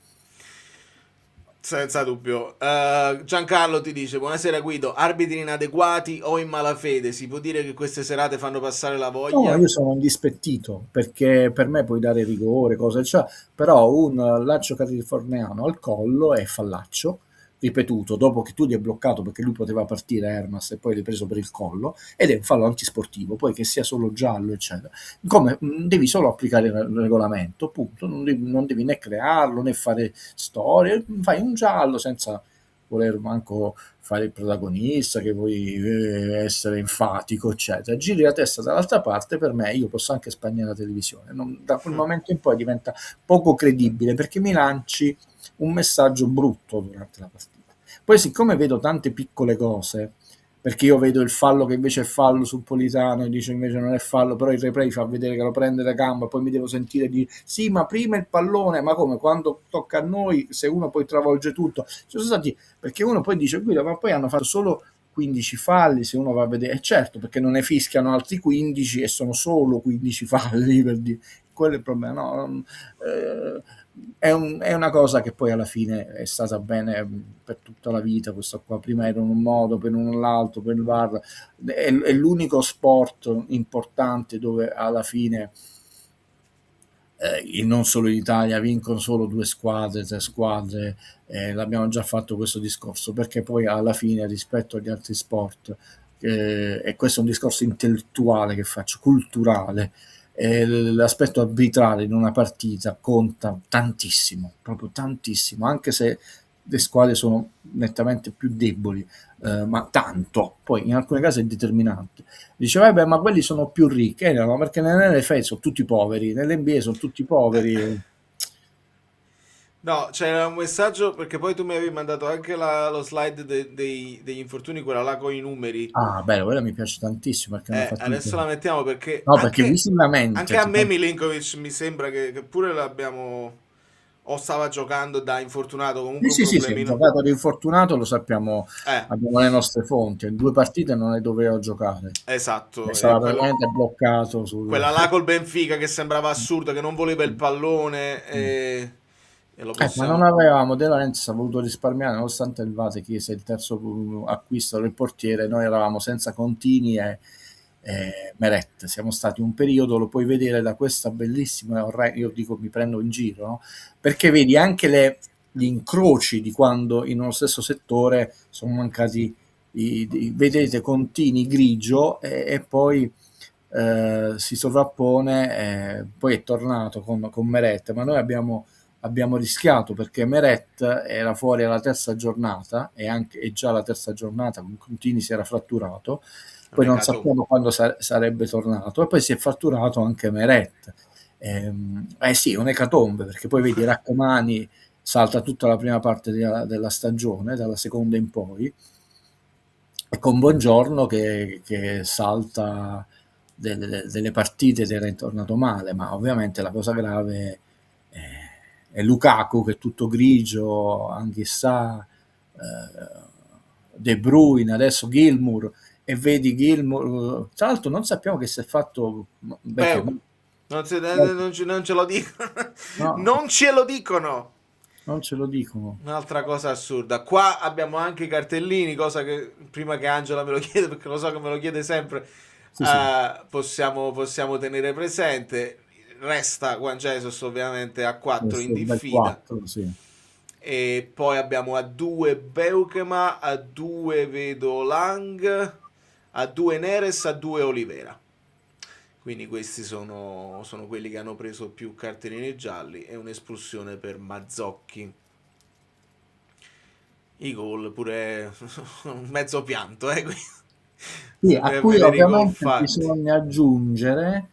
Senza dubbio. Giancarlo ti dice: buonasera Guido, arbitri inadeguati o in malafede, si può dire che queste serate fanno passare la No, voglia? io sono indispettito perché per me puoi dare rigore, cose, cioè, però un lancio californiano al collo è fallaccio, ripetuto, dopo che tu ti hai bloccato perché lui poteva partire Hermas e poi l'hai preso per il collo, ed è un fallo antisportivo, poi che sia solo giallo, eccetera. Come devi solo applicare il regolamento, punto, non devi né crearlo né fare storie, fai un giallo senza voler manco fare il protagonista, che vuoi essere enfatico, eccetera. Giri la testa dall'altra parte, per me, io posso anche spegnere la televisione. Da quel momento in poi diventa poco credibile perché mi lanci un messaggio brutto durante la partita. Poi, siccome vedo tante piccole cose, perché io vedo il fallo che invece è fallo sul Politano e dice invece non è fallo, però il replay fa vedere che lo prende da gamba, poi mi devo sentire di sì, ma prima il pallone, ma come quando tocca a noi, se uno poi travolge tutto, ci sono stati, perché uno poi dice guida, ma poi hanno fatto solo 15 falli, se uno va a vedere, certo, perché non ne fischiano altri 15 e sono solo 15 falli, per dire, quello è il problema, no? È una cosa che poi alla fine è stata bene per tutta la vita, questo qua, prima era in un modo, poi in un altro, poi il VAR, è l'unico sport importante dove alla fine non solo in Italia vincono solo 2 squadre, 3 squadre, l'abbiamo già fatto questo discorso, perché poi alla fine rispetto agli altri sport, e questo è un discorso intellettuale che faccio, culturale, l'aspetto arbitrale in una partita conta tantissimo, proprio tantissimo, anche se le squadre sono nettamente più deboli, ma tanto, poi in alcuni casi è determinante. Dice, vabbè, ma quelli sono più ricchi, no, perché nell'NFL sono tutti poveri, nell'NBA sono tutti poveri. No, c'era un messaggio perché poi tu mi avevi mandato anche lo slide degli infortuni, quella là con i numeri. Ah, bello, quella mi piace tantissimo perché non Adesso la mettiamo perché no, perché visivamente anche a me Milinkovic mi sembra che pure l'abbiamo o stava giocando da infortunato, comunque sì, un sì, sì, il problemino. giocato di infortunato lo sappiamo, abbiamo le nostre fonti, in 2 partite non ne doveva giocare. Esatto, Stava veramente bloccato quella là col Benfica che sembrava assurda, che non voleva il pallone e lo ma possiamo... non avevamo, De Laurentiis ha voluto risparmiare, nonostante il Vate chiese il terzo acquisto del portiere, noi eravamo senza Contini e Meret, siamo stati un periodo, lo puoi vedere da questa bellissima, io dico mi prendo in giro, no? Perché vedi anche gli incroci di quando in uno stesso settore sono mancati, vedete Contini grigio e poi si sovrappone, poi è tornato con Meret, ma noi abbiamo rischiato perché Meret era fuori alla terza giornata e già la terza giornata con Contini si era fratturato, poi non sappiamo quando sarebbe tornato e poi si è fratturato anche Meret. Sì, un'ecatombe perché poi vedi Rachmani salta tutta la prima parte della stagione, dalla seconda in poi, e con Buongiorno che salta delle partite ed era tornato male, ma ovviamente la cosa grave è Lukaku che è tutto grigio, Anghissà, De Bruyne, adesso Gilmour, e vedi Gilmour, tra l'altro non sappiamo che si è fatto... non ce lo dicono, no, non ce lo dicono. Non ce lo dicono. Un'altra cosa assurda. Qua abbiamo anche i cartellini, cosa che prima che Angela me lo chiede, perché lo so che me lo chiede sempre, Sì, sì. possiamo tenere presente. Resta Juan Jesus ovviamente a 4 in Questo è un bel diffida. 4, sì. E poi abbiamo a 2 Beukema, a 2 vedo Lang, a 2 Neres, a 2 Olivera. Quindi questi sono quelli che hanno preso più cartellini gialli e un'espulsione per Mazzocchi. I gol pure un mezzo pianto, Sì, a cui ovviamente bisogna aggiungere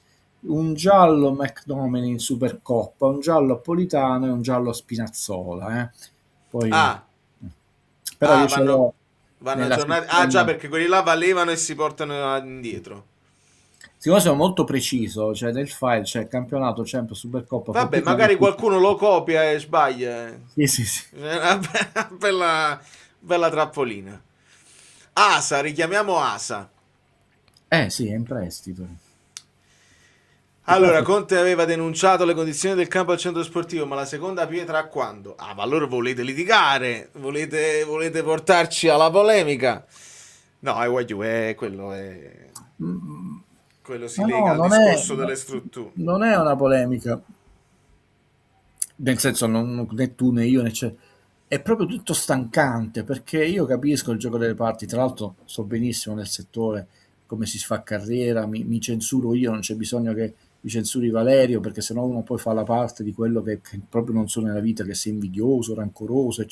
un giallo McDominay in Supercoppa, un giallo a Politano e un giallo a Spinazzola. Poi, però io vanno aggiornati. Già, perché quelli là valevano e si portano indietro. Siccome sono molto preciso, cioè nel file c'è il campionato, Champions, Supercoppa. Vabbè, magari qualcuno lo copia e sbaglia. Sì. Una bella trappolina. Asa, richiamiamo Asa. Sì, è in prestito. Allora, Conte aveva denunciato le condizioni del campo al centro sportivo, ma la seconda pietra a quando? Ma allora volete litigare? Volete portarci alla polemica? No, è Guagliù, quello si lega al discorso delle strutture. Non è una polemica, nel senso né tu né io né c'è. È proprio tutto stancante, perché io capisco il gioco delle parti, tra l'altro so benissimo nel settore come si fa carriera, mi censuro io, non c'è bisogno che mi censuri Valerio, perché sennò uno poi fa la parte di quello che proprio non so nella vita, che sei invidioso, rancoroso,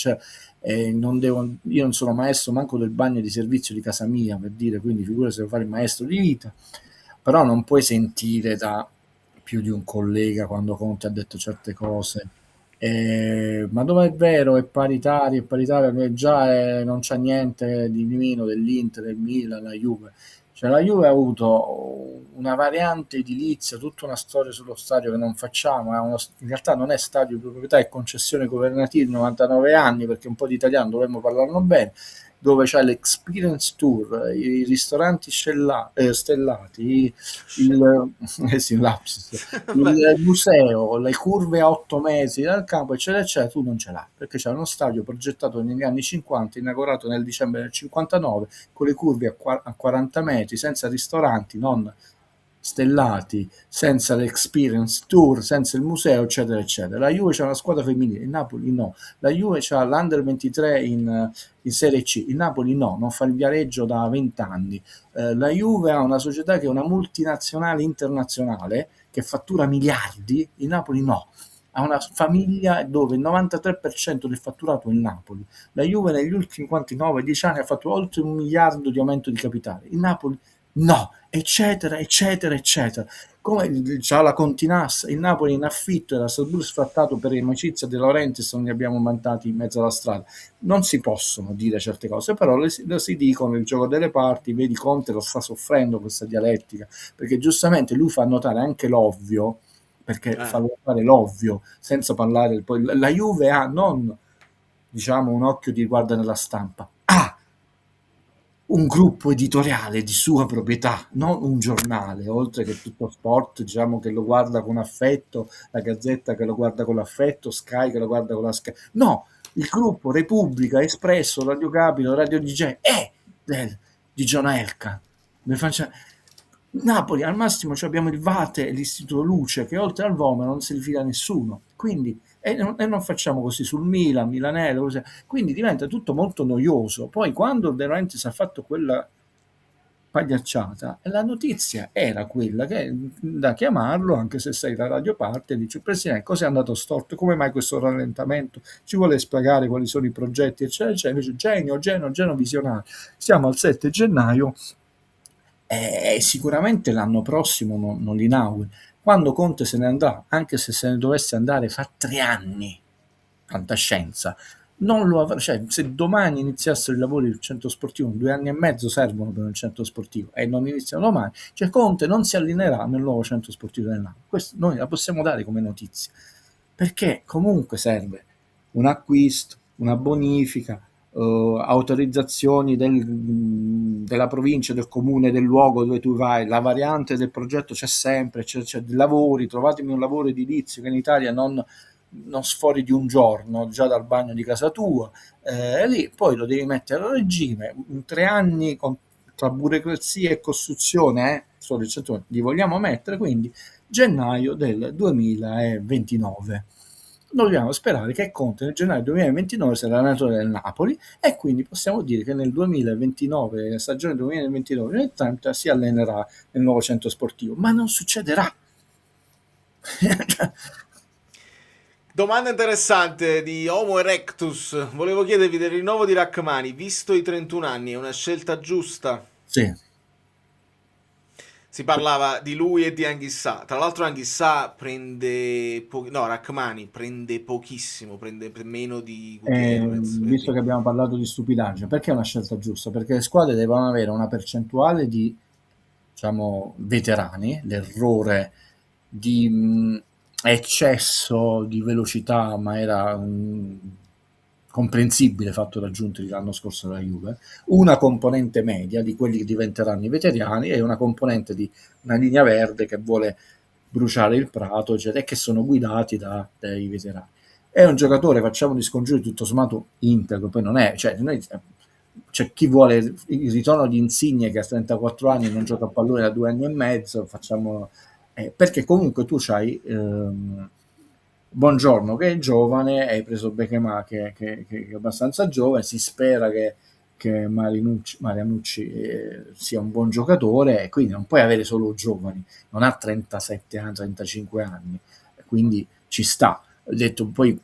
io non sono maestro manco del bagno di servizio di casa mia, per dire, quindi figurati se devo fare il maestro di vita, però non puoi sentire da più di un collega quando Conte ha detto certe cose Ma dove è vero, è paritario, non c'ha niente di meno dell'Inter, del Milan, la Juve. Cioè la Juve ha avuto una variante edilizia, tutta una storia sullo stadio che non facciamo, in realtà non è stadio di proprietà, è concessione governativa di 99 anni, perché un po' di italiano dovremmo parlarlo bene, dove c'è l'Experience Tour, i ristoranti stellati, sì, lapsus, il museo, le curve a 8 metri dal campo, eccetera, eccetera, tu non ce l'hai, perché c'è uno stadio progettato negli anni 50, inaugurato nel dicembre del 59, con le curve a 40 metri, senza ristoranti, non stellati, senza l'Experience Tour, senza il museo, eccetera, eccetera. La Juve c'è una squadra femminile, il Napoli no. La Juve c'ha l'Under 23 in Serie C, il Napoli no, non fa il viareggio da 20 anni. La Juve ha una società che è una multinazionale internazionale che fattura miliardi, il Napoli no. Ha una famiglia dove il 93% del fatturato è il Napoli. La Juve negli ultimi 9-10 anni ha fatto oltre 1 miliardo di aumento di capitale. Il Napoli no, eccetera, eccetera, eccetera. Come c'ha la Continassa, il Napoli in affitto era stato pure sfrattato per amicizia De Laurentiis, non li abbiamo mandati in mezzo alla strada. Non si possono dire certe cose, però le si dicono, il gioco delle parti, vedi Conte lo sta soffrendo questa dialettica, perché giustamente lui fa notare anche l'ovvio, perché fa notare l'ovvio, senza parlare poi la Juve ha non diciamo un occhio di guarda nella stampa, ha un gruppo editoriale di sua proprietà, non un giornale, oltre che tutto sport, diciamo che lo guarda con affetto, la Gazzetta che lo guarda con affetto, Sky che lo guarda con la Sky. No, il gruppo Repubblica, Espresso, Radio Capitolo, Radio DJ è di John Elkann. Napoli al massimo abbiamo il Vate e l'Istituto Luce, che oltre al Vome non si rifila nessuno. Quindi e non facciamo così sul Milan, Milanello, così. Quindi diventa tutto molto noioso. Poi quando De Laurentiis ha fatto quella pagliacciata, la notizia era quella che da chiamarlo, anche se sei da Radio Parte, dice: Presidente, cosa è andato storto? Come mai questo rallentamento? Ci vuole spiegare quali sono i progetti, eccetera, eccetera. Invece, genio visionario. Siamo al 7 gennaio e sicuramente l'anno prossimo non li inauguri. Quando Conte se ne andrà, anche se se ne dovesse andare fra 3 anni, fantascienza, non lo avrà, cioè se domani iniziassero i lavori del centro sportivo, 2 anni e mezzo servono per un centro sportivo e non iniziano domani, cioè Conte non si allineerà nel nuovo centro sportivo del Napoli. Questo noi la possiamo dare come notizia, perché comunque serve un acquisto, una bonifica, autorizzazioni della provincia, del comune, del luogo dove tu vai, la variante del progetto c'è sempre, c'è dei lavori, trovatemi un lavoro edilizio che in Italia non sfori di un giorno già dal bagno di casa tua, e lì poi lo devi mettere a regime, in 3 anni tra burocrazia e costruzione, solo il centro li vogliamo mettere, quindi gennaio del 2029. Dobbiamo sperare che Conte nel gennaio 2029 sarà allenatore del Napoli e quindi possiamo dire che nel 2029, stagione 2029-2030, si allenerà nel nuovo centro sportivo, ma non succederà. Domanda interessante di Homo erectus. Volevo chiedervi del rinnovo di Rachmani, visto i 31 anni, è una scelta giusta? Sì. Si parlava di lui e di Anghissà. Tra l'altro Anghissà prende Rachmani prende pochissimo, prende meno di Gutierrez. Visto che abbiamo parlato di stupidaggine, perché è una scelta giusta? Perché le squadre devono avere una percentuale di, diciamo, veterani, l'errore di eccesso di velocità, ma era comprensibile fatto raggiunto l'anno scorso dalla Juve, una componente media di quelli che diventeranno i veterani e una componente di una linea verde che vuole bruciare il prato, eccetera, e che sono guidati dai veterani. È un giocatore, facciamo di scongiuri tutto sommato integro, poi non è, cioè c'è chi vuole il ritorno di Insigne che a 34 anni non gioca a pallone da 2 anni e mezzo, facciamo perché comunque tu c'hai Buongiorno che è giovane, hai preso Bechemà che è abbastanza giovane, si spera che Marianucci sia un buon giocatore e quindi non puoi avere solo giovani, non ha 37 anni, 35 anni, quindi ci sta. Ho detto poi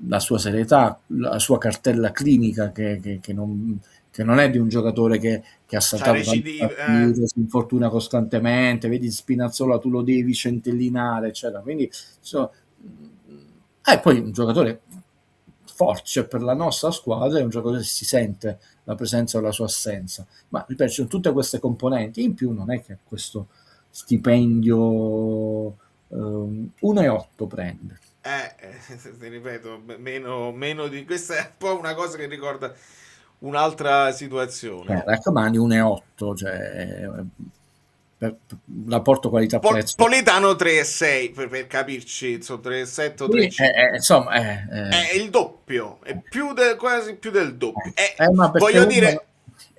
la sua serietà, la sua cartella clinica che non è di un giocatore che ha saltato tanti partite, si infortuna costantemente, vedi Spinazzola tu lo devi centellinare, eccetera. Quindi Poi un giocatore forte, cioè per la nostra squadra è un giocatore che si sente la presenza o la sua assenza, ma ripeto, ci sono tutte queste componenti, in più non è che questo stipendio 1,8 prende. Ti ripeto, meno di... Questa è un po' una cosa che ricorda un'altra situazione. Raccomandi 1,8, cioè per rapporto qualità-prezzo. Politano 3,6 per capirci, insomma 3,7 o 3,5. Insomma, è il doppio, è quasi più del doppio. ma Voglio dire,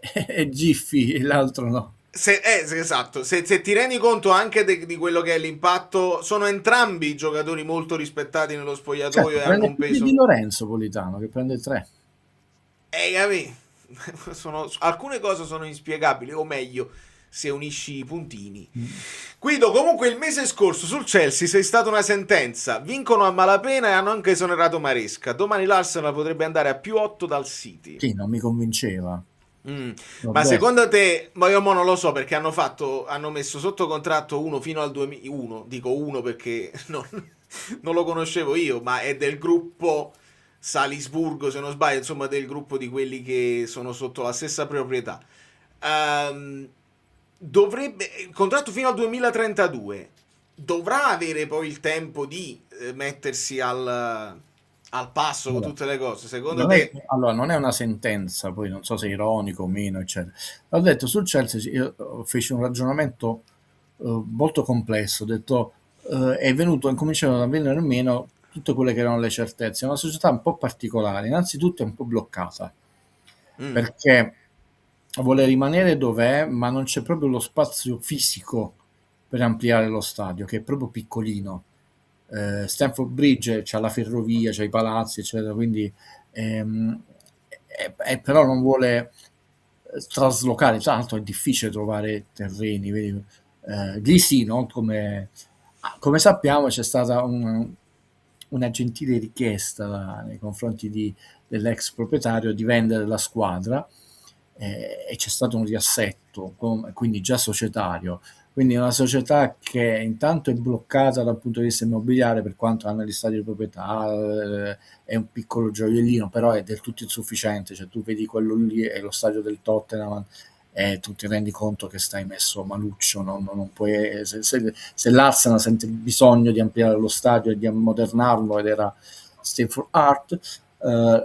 è Giffy, l'altro no. Esatto, se ti rendi conto anche di quello che è l'impatto, sono entrambi giocatori molto rispettati nello spogliatoio e hanno un peso. Di Lorenzo Politano che prende 3. Capì? Alcune cose sono inspiegabili, o meglio, se unisci i puntini. Guido, comunque il mese scorso sul Chelsea sei stata una sentenza, vincono a malapena e hanno anche esonerato Maresca. Domani l'Arsenal potrebbe andare a +8 dal City. Sì, non mi convinceva. Ma secondo te, ma io non lo so, perché hanno messo sotto contratto uno fino al 2001, dico uno perché non lo conoscevo io, ma è del gruppo Salisburgo, se non sbaglio, insomma del gruppo di quelli che sono sotto la stessa proprietà. Dovrebbe, contratto fino al 2032, dovrà avere poi il tempo di mettersi al passo con tutte le cose, secondo te? Allora, non è una sentenza, poi non so se è ironico o meno, eccetera. Ho detto sul Chelsea, io feci un ragionamento molto complesso, ho detto è venuto, incominciano a venire meno tutte quelle che erano le certezze. È una società un po' particolare, innanzitutto è un po' bloccata, perché vuole rimanere dov'è, ma non c'è proprio lo spazio fisico per ampliare lo stadio, che è proprio piccolino. Stamford Bridge c'ha la ferrovia, c'ha i palazzi, eccetera, quindi però non vuole traslocare, tra l'altro è difficile trovare terreni, vedi? Lì sì, no? Come sappiamo c'è stata una gentile richiesta nei confronti dell'ex proprietario di vendere la squadra e c'è stato un riassetto, quindi già societario. Quindi è una società che intanto è bloccata dal punto di vista immobiliare per quanto hanno gli stadi di proprietà, è un piccolo gioiellino, però è del tutto insufficiente. Cioè tu vedi quello lì è lo stadio del Tottenham e tu ti rendi conto che stai messo maluccio, non puoi, se l'Arsenal sente il bisogno di ampliare lo stadio e di ammodernarlo, ed era Stamford Art,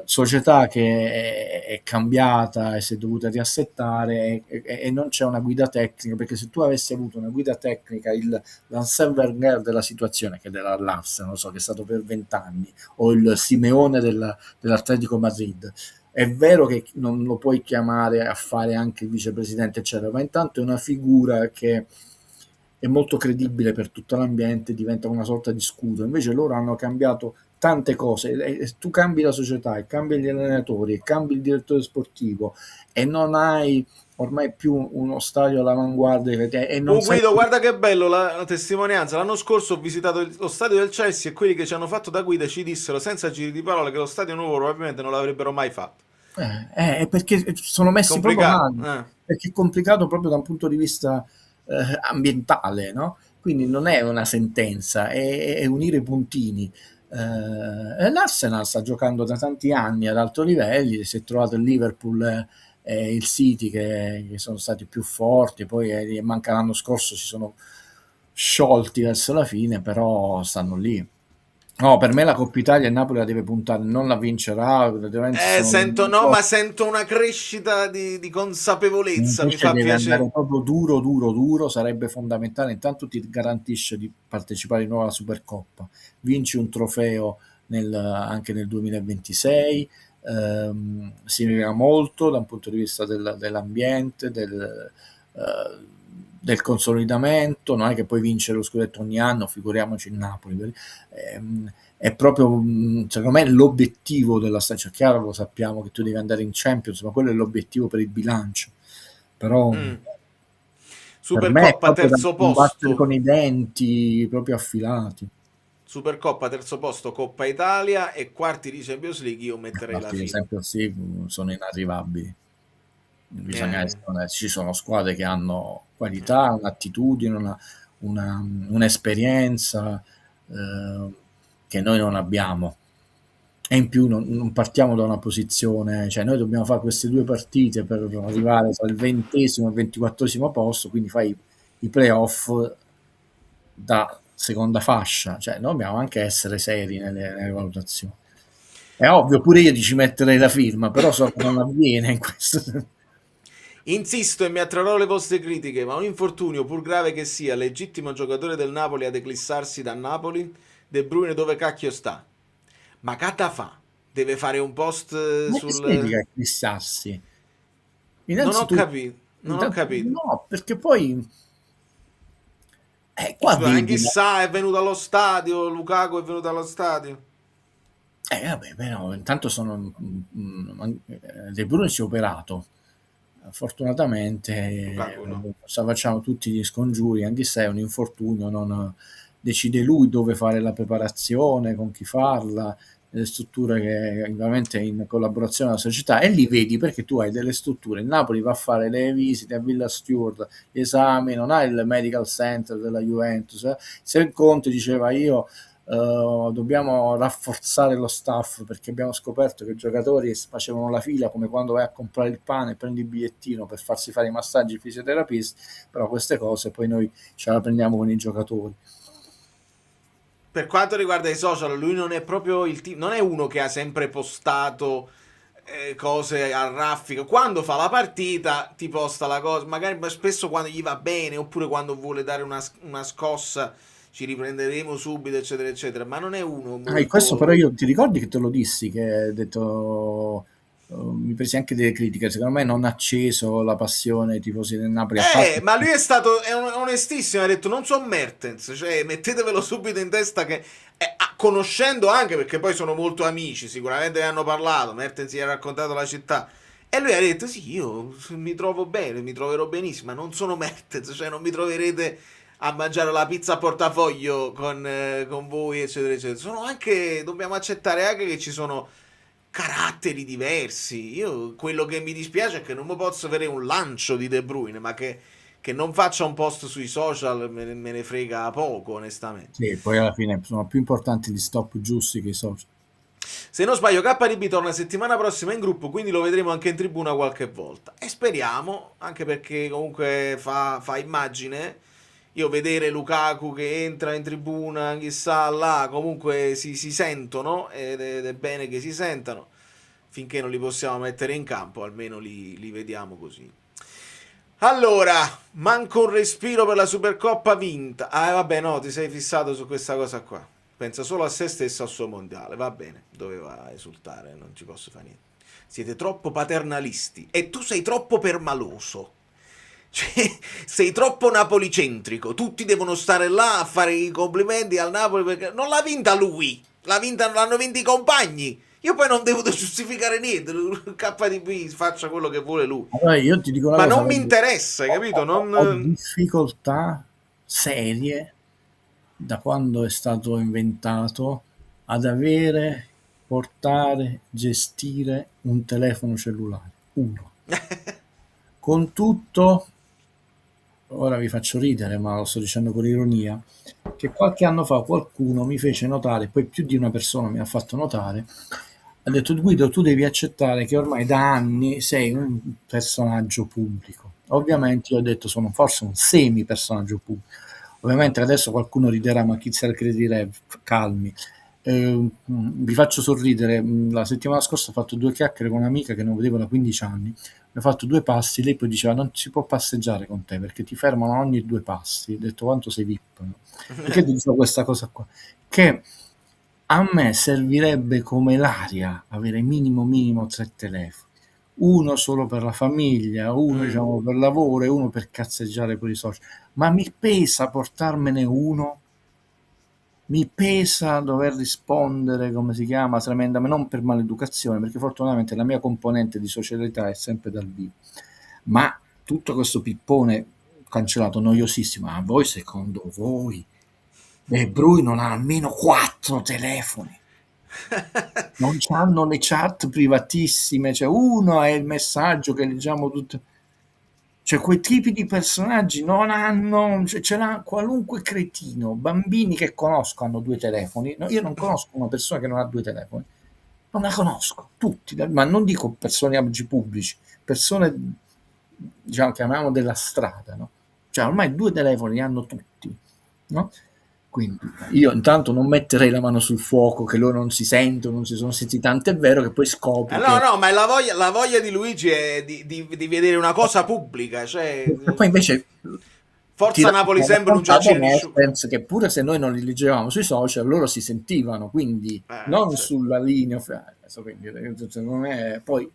società che è cambiata e si è dovuta riassettare e non c'è una guida tecnica, perché se tu avessi avuto una guida tecnica, l'Arsène Wenger della situazione, che era l'Arsenal, non so, che è stato per 20 anni, o il Simeone dell'Atletico Madrid, è vero che non lo puoi chiamare a fare anche il vicepresidente eccetera, ma intanto è una figura che è molto credibile per tutto l'ambiente, diventa una sorta di scudo. Invece loro hanno cambiato tante cose, e tu cambi la società e cambi gli allenatori e cambi il direttore sportivo e non hai ormai più uno stadio all'avanguardia e non Guido, guarda che bello la testimonianza. L'anno scorso ho visitato lo stadio del Chelsea e quelli che ci hanno fatto da guida ci dissero senza giri di parole che lo stadio nuovo probabilmente non l'avrebbero mai fatto. Perché sono messi proprio male, perché è complicato proprio da un punto di vista ambientale, no? Quindi non è una sentenza, è unire i puntini. L'Arsenal sta giocando da tanti anni ad alto livelli, si è trovato il Liverpool e il City che sono stati più forti, poi manca l'anno scorso, si sono sciolti verso la fine, però stanno lì. No, per me la Coppa Italia il Napoli la deve puntare, non la vincerà. Sento una crescita di consapevolezza, mi fa deve piacere. Andare proprio duro, sarebbe fondamentale. Intanto ti garantisce di partecipare di nuovo alla Supercoppa, vinci un trofeo anche nel 2026, significa molto da un punto di vista dell'ambiente, del consolidamento. Non è che puoi vincere lo scudetto ogni anno, figuriamoci il Napoli. È proprio, secondo me, l'obiettivo della stagione. Chiaro, lo sappiamo che tu devi andare in Champions, ma quello è l'obiettivo per il bilancio. Però Supercoppa terzo posto con i denti proprio affilati. Supercoppa terzo posto, Coppa Italia e quarti di Champions League. Io metterei la fine. Champions League sono inarrivabili. Bisogna ci sono squadre che hanno qualità, un'attitudine, un'esperienza, che che noi non abbiamo. E in più non partiamo da una posizione, cioè noi dobbiamo fare queste 2 partite per arrivare tra il 20° e il 24° posto, quindi fai i playoff da seconda fascia, cioè noi dobbiamo anche essere seri nelle valutazioni. È ovvio, pure io ci metterei la firma, però so che non avviene in questo. Insisto e mi attrarrò le vostre critiche, ma un infortunio, pur grave che sia, legittimo giocatore del Napoli ad eclissarsi da Napoli? De Bruyne dove cacchio sta? Ma cata fa? Deve fare un post Ma che significa sul... eclissarsi? Non ho Innanzitutto, capito, non ho capito. no, perché poi qua Scusa, vedi, chissà, è venuto allo stadio, Lukaku è venuto allo stadio. vabbè, però, intanto De Bruyne si è operato. Fortunatamente Lukaku no. facciamo tutti gli scongiuri, anche se è un infortunio, non decide lui dove fare la preparazione, con chi farla, le strutture che ovviamente in collaborazione con la società, e li vedi perché tu hai delle strutture. Il Napoli va a fare le visite a Villa Stewart, gli esami, non ha il medical center della Juventus. Se il Conte diceva io dobbiamo rafforzare lo staff perché abbiamo scoperto che i giocatori facevano la fila come quando vai a comprare il pane e prendi il bigliettino per farsi fare i massaggi fisioterapisti, però queste cose poi noi ce la prendiamo con i giocatori. Per quanto riguarda i social, lui non è proprio non è uno che ha sempre postato cose a raffica. Quando fa la partita ti posta la cosa, magari spesso quando gli va bene, oppure quando vuole dare una scossa, ci riprenderemo subito, eccetera, eccetera. Ma non è uno molto... Questo però io ti ricordi che te lo dissi, che hai detto... mi presi anche delle critiche, secondo me non ha acceso la passione ai tifosi del Napoli. Ma lui è onestissimo, ha detto non sono Mertens, cioè mettetevelo subito in testa che conoscendo anche, perché poi sono molto amici, sicuramente ne hanno parlato, Mertens gli ha raccontato la città e lui ha detto sì, io mi trovo bene, mi troverò benissimo, ma non sono Mertens, cioè non mi troverete a mangiare la pizza a portafoglio con voi, eccetera, eccetera. Sono anche, dobbiamo accettare anche che ci sono caratteri diversi. Io quello che mi dispiace è che non mi posso avere un lancio di De Bruyne, ma che non faccia un post sui social me ne frega poco, onestamente. Sì, poi alla fine sono più importanti gli stop giusti che i social. Se non sbaglio, KDB torna settimana prossima in gruppo, quindi lo vedremo anche in tribuna qualche volta. E speriamo, anche perché comunque fa immagine. Io vedere Lukaku che entra in tribuna, chissà là, comunque si sentono ed è bene che si sentano. Finché non li possiamo mettere in campo, almeno li vediamo così. Allora, manco un respiro per la Supercoppa vinta. Vabbè, no, ti sei fissato su questa cosa qua. Pensa solo a se stesso al suo mondiale. Va bene, doveva esultare, non ci posso fare niente. Siete troppo paternalisti e tu sei troppo permaloso. Cioè, sei troppo napolicentrico. Tutti devono stare là a fare i complimenti al Napoli perché non l'ha vinta lui, l'hanno vinto i compagni. Io poi non devo giustificare niente. KDB faccia quello che vuole lui. Allora io ti dico una ma cosa, non mi interessa, hai capito? Ho difficoltà serie da quando è stato inventato ad avere, portare, gestire un telefono cellulare. Uno. Con tutto, ora vi faccio ridere, ma lo sto dicendo con ironia, che qualche anno fa qualcuno mi fece notare, poi più di una persona mi ha fatto notare, ha detto Guido, tu devi accettare che ormai da anni sei un personaggio pubblico. Ovviamente io ho detto sono forse un semi personaggio pubblico. Ovviamente adesso qualcuno riderà, ma chi se la crederà, calmi. Vi faccio sorridere, la settimana scorsa ho fatto 2 chiacchiere con un'amica che non vedevo da 15 anni, ho fatto 2 passi, lei poi diceva non si può passeggiare con te perché ti fermano ogni 2 passi. Ho detto quanto sei VIP, no? Perché ti dico questa cosa qua? Che a me servirebbe come l'aria avere minimo 3 telefoni, uno solo per la famiglia, uno diciamo per lavoro e uno per cazzeggiare per i social, ma mi pesa portarmene uno, mi pesa dover rispondere, come si chiama, tremendamente, non per maleducazione, perché fortunatamente la mia componente di socialità è sempre dal vivo, ma tutto questo pippone cancellato, noiosissimo. Ma voi, secondo voi, De Bruyne non ha almeno 4 telefoni? Non hanno le chat privatissime, cioè uno è il messaggio che leggiamo tutto. Cioè, quei tipi di personaggi non hanno, cioè, ce l'ha qualunque cretino. Bambini che conosco hanno 2 telefoni. No, io non conosco una persona che non ha 2 telefoni. Non la conosco, tutti, ma non dico persone oggi pubblici, persone, diciamo, chiamiamo della strada, no? Cioè, ormai 2 telefoni li hanno tutti, no? Quindi io intanto non metterei la mano sul fuoco che loro non si sentono, non si sono sentiti, tant'è vero che poi scopri No, che no, ma la voglia di Luigi è di vedere una cosa pubblica, cioè e poi invece Forza Napoli sempre non giace nessuno. che pure se noi non li leggevamo sui social, loro si sentivano, quindi non sì. sulla linea, quindi, non è, poi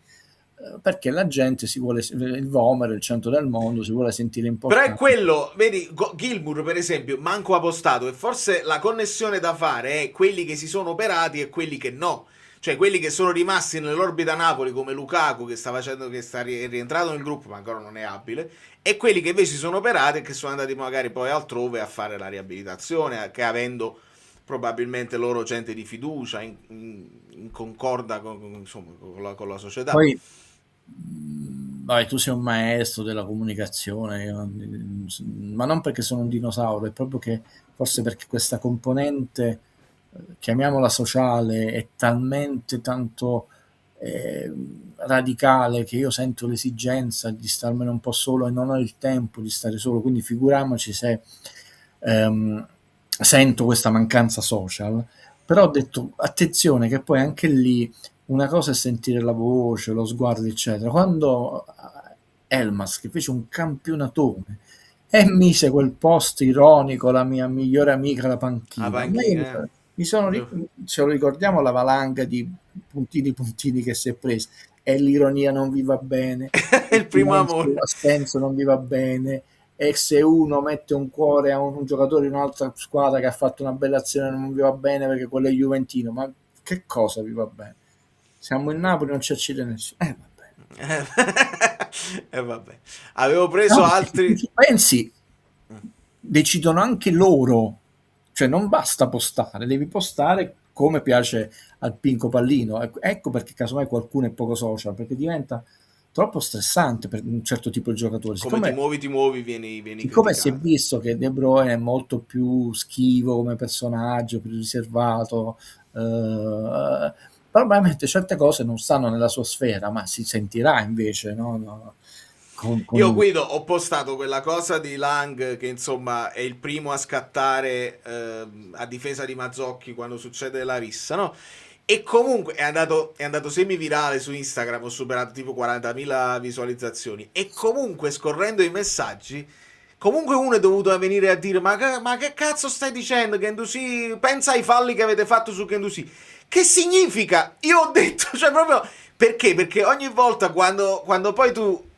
perché la gente si vuole, il Vomer, il centro del mondo, si vuole sentire Però importante. è quello, vedi, Gilmour per esempio, manco ha postato, e forse la connessione da fare è quelli che si sono operati e quelli che no. Cioè quelli che sono rimasti nell'orbita Napoli, come Lukaku che sta facendo, che sta rientrato nel gruppo ma ancora non è abile, e quelli che invece si sono operati e che sono andati magari poi altrove a fare la riabilitazione, che avendo probabilmente loro gente di fiducia, in concorda insomma, con la società. Poi vai, tu sei un maestro della comunicazione, ma non perché sono un dinosauro, è proprio che forse perché questa componente, chiamiamola sociale, è talmente tanto radicale che io sento l'esigenza di starmene un po' solo e non ho il tempo di stare solo, quindi figuriamoci se sento questa mancanza social. Però ho detto attenzione che poi anche lì una cosa è sentire la voce, lo sguardo, eccetera. Quando Elmas, che fece un campionatone e mise quel post ironico, la mia migliore amica alla panchina, mi sono, ce lo ricordiamo la valanga di puntini che si è presa, e l'ironia non vi va bene, il primo amore, l'assenso non vi va bene, e se uno mette un cuore a un giocatore di un'altra squadra che ha fatto una bella azione non vi va bene perché quello è juventino, ma che cosa vi va bene? Siamo in Napoli, non ci accide nessuno. Vabbè. Avevo preso altri. Se pensi, decidono anche loro, cioè non basta postare, devi postare come piace al Pinco Pallino. Ecco perché casomai qualcuno è poco social, perché diventa troppo stressante per un certo tipo di giocatore. Come ti muovi, vieni siccome criticato. si è visto che De Bruyne è molto più schivo come personaggio, più riservato, probabilmente certe cose non stanno nella sua sfera, ma si sentirà invece, no? Io, Guido, ho postato quella cosa di Lang che insomma è il primo a scattare a difesa di Mazzocchi quando succede la rissa, no? E comunque è andato semi-virale su Instagram, ho superato tipo 40.000 visualizzazioni. E comunque, scorrendo i messaggi, comunque uno è dovuto venire a dire ma che cazzo stai dicendo, Guendouzi? Pensa ai falli che avete fatto su Guendouzi. Che significa? Io ho detto, cioè proprio... Perché? Perché ogni volta quando poi tu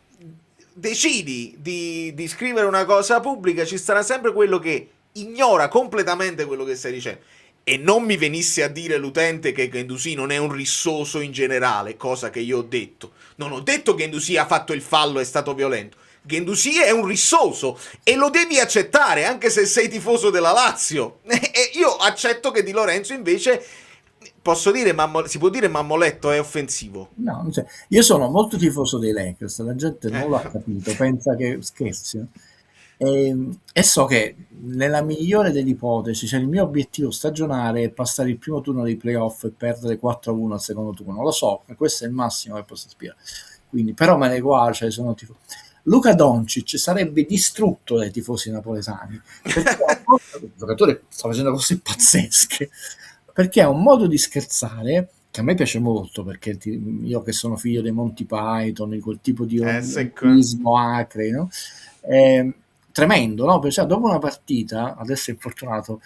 decidi di scrivere una cosa pubblica ci sarà sempre quello che ignora completamente quello che stai dicendo. E non mi venisse a dire l'utente che Guendouzi non è un rissoso in generale, cosa che io ho detto. Non ho detto che Guendouzi ha fatto il fallo e è stato violento. Guendouzi è un rissoso e lo devi accettare anche se sei tifoso della Lazio. E io accetto che Di Lorenzo invece, posso dire, si può dire mammoletto, è offensivo. No, cioè, io sono molto tifoso dei Lakers, la gente non lo ha capito, pensa che scherzi. E so che nella migliore delle ipotesi, cioè il mio obiettivo stagionale è passare il primo turno dei playoff e perdere 4-1 al secondo turno. Lo so, questo è il massimo che posso aspirare. Quindi, però me ne guardo, cioè sono tifoso. Luka Doncic sarebbe distrutto dai tifosi napoletani perché il giocatore sta facendo cose pazzesche, perché è un modo di scherzare che a me piace molto, perché io che sono figlio dei Monty Python, di quel tipo di umorismo acre, no? Tremendo, no? Perché dopo una partita, adesso è infortunato,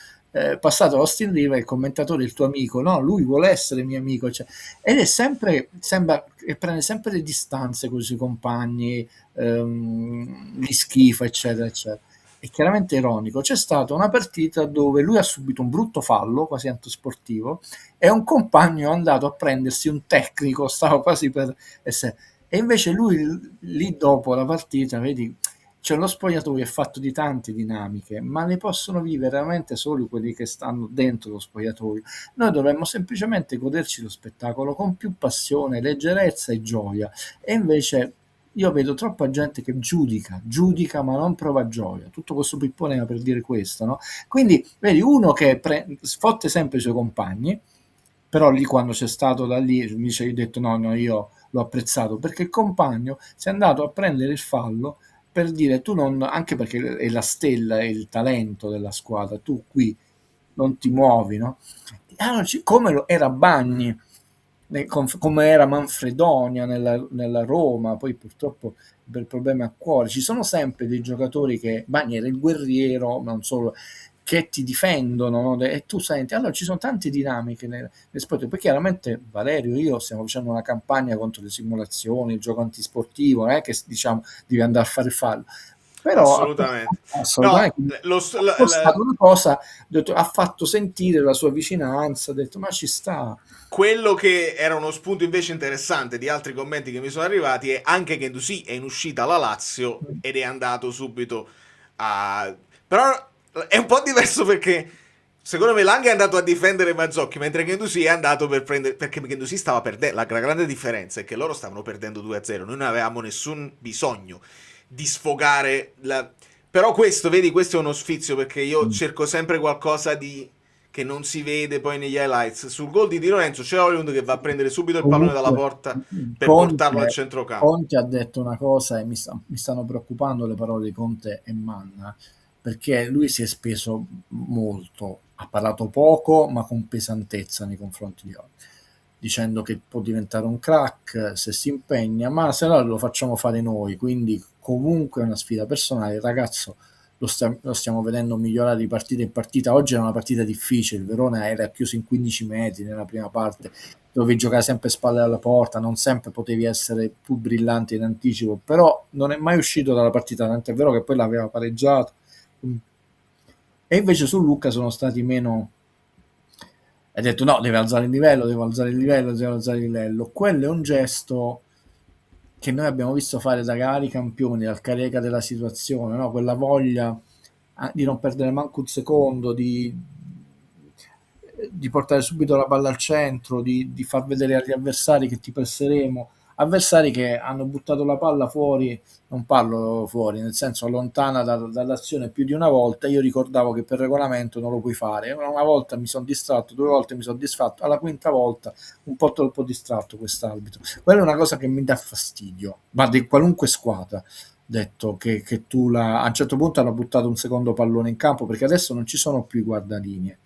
passato Austin River, il commentatore, il tuo amico, no? Lui vuole essere mio amico, cioè, ed è sempre, sembra che prende sempre le distanze con i suoi compagni, di schifo, eccetera, eccetera. È chiaramente ironico. C'è stata una partita dove lui ha subito un brutto fallo, quasi antisportivo, e un compagno è andato a prendersi un tecnico, stava quasi per essere... E invece lui, lì dopo la partita, vedi, cioè lo spogliatoio è fatto di tante dinamiche, ma le possono vivere veramente solo quelli che stanno dentro lo spogliatoio. Noi dovremmo semplicemente goderci lo spettacolo con più passione, leggerezza e gioia. E invece io vedo troppa gente che giudica ma non prova gioia. Tutto questo pippone era per dire questo, no? Quindi vedi uno che sfotte sempre i suoi compagni, però lì quando c'è stato da lì mi ci hai detto no, io l'ho apprezzato perché il compagno si è andato a prendere il fallo per dire tu non, anche perché è la stella, è il talento della squadra, tu qui non ti muovi, no? Allora, come era Bagni, come era Manfredonia nella Roma, poi purtroppo per problemi a cuore, ci sono sempre dei giocatori che Bagni era il guerriero, ma non solo, che ti difendono, no? E tu senti, allora ci sono tante dinamiche nel sport, poi chiaramente Valerio e io stiamo facendo una campagna contro le simulazioni, il gioco antisportivo, non è che diciamo devi andare a fare il fallo, però Assolutamente. assolutamente No, è stata una cosa, ha fatto sentire la sua vicinanza, ha detto ma ci sta. Quello che era uno spunto invece interessante di altri commenti che mi sono arrivati è anche che Gendouzi è in uscita alla Lazio ed è andato subito a... Però è un po' diverso perché secondo me Lang è andato a difendere Mazzocchi mentre Gendouzi è andato per prendere... Perché Gendouzi stava perdendo... La grande differenza è che loro stavano perdendo 2-0, noi non avevamo nessun bisogno di sfogare la... Però questo, vedi, questo è uno sfizio perché io cerco sempre qualcosa di... che non si vede poi negli highlights. Sul gol di Di Lorenzo c'è Højlund che va a prendere subito il pallone dalla porta per portarlo al centrocampo. Conte ha detto una cosa e mi stanno preoccupando le parole di Conte e Manna, perché lui si è speso molto, ha parlato poco ma con pesantezza nei confronti di oggi, dicendo che può diventare un crack se si impegna, ma se no lo facciamo fare noi, quindi comunque è una sfida personale. Il ragazzo lo stiamo vedendo migliorare di partita in partita. Oggi era una partita difficile, il Verona era chiuso in 15 metri nella prima parte, dovevi giocare sempre spalle alla porta, non sempre potevi essere più brillante in anticipo, però non è mai uscito dalla partita, tanto è vero che poi l'aveva pareggiato. E invece su Lucca sono stati meno... Ha detto no, deve alzare il livello, deve alzare il livello, deve alzare il livello. Quello è un gesto che noi abbiamo visto fare da vari campioni, dal Careca della situazione, no? Quella voglia di non perdere manco un secondo, di portare subito la palla al centro, di far vedere agli avversari che ti presseremo, avversari che hanno buttato la palla fuori, non parlo fuori, nel senso lontana dall'azione più di una volta. Io ricordavo che per regolamento non lo puoi fare, una volta mi sono distratto, 2 volte mi sono disfatto, alla quinta volta un po' troppo distratto quest'arbitro. Quella è una cosa che mi dà fastidio, ma di qualunque squadra, detto che tu a un certo punto hanno buttato un secondo pallone in campo, perché adesso non ci sono più i guardalinee,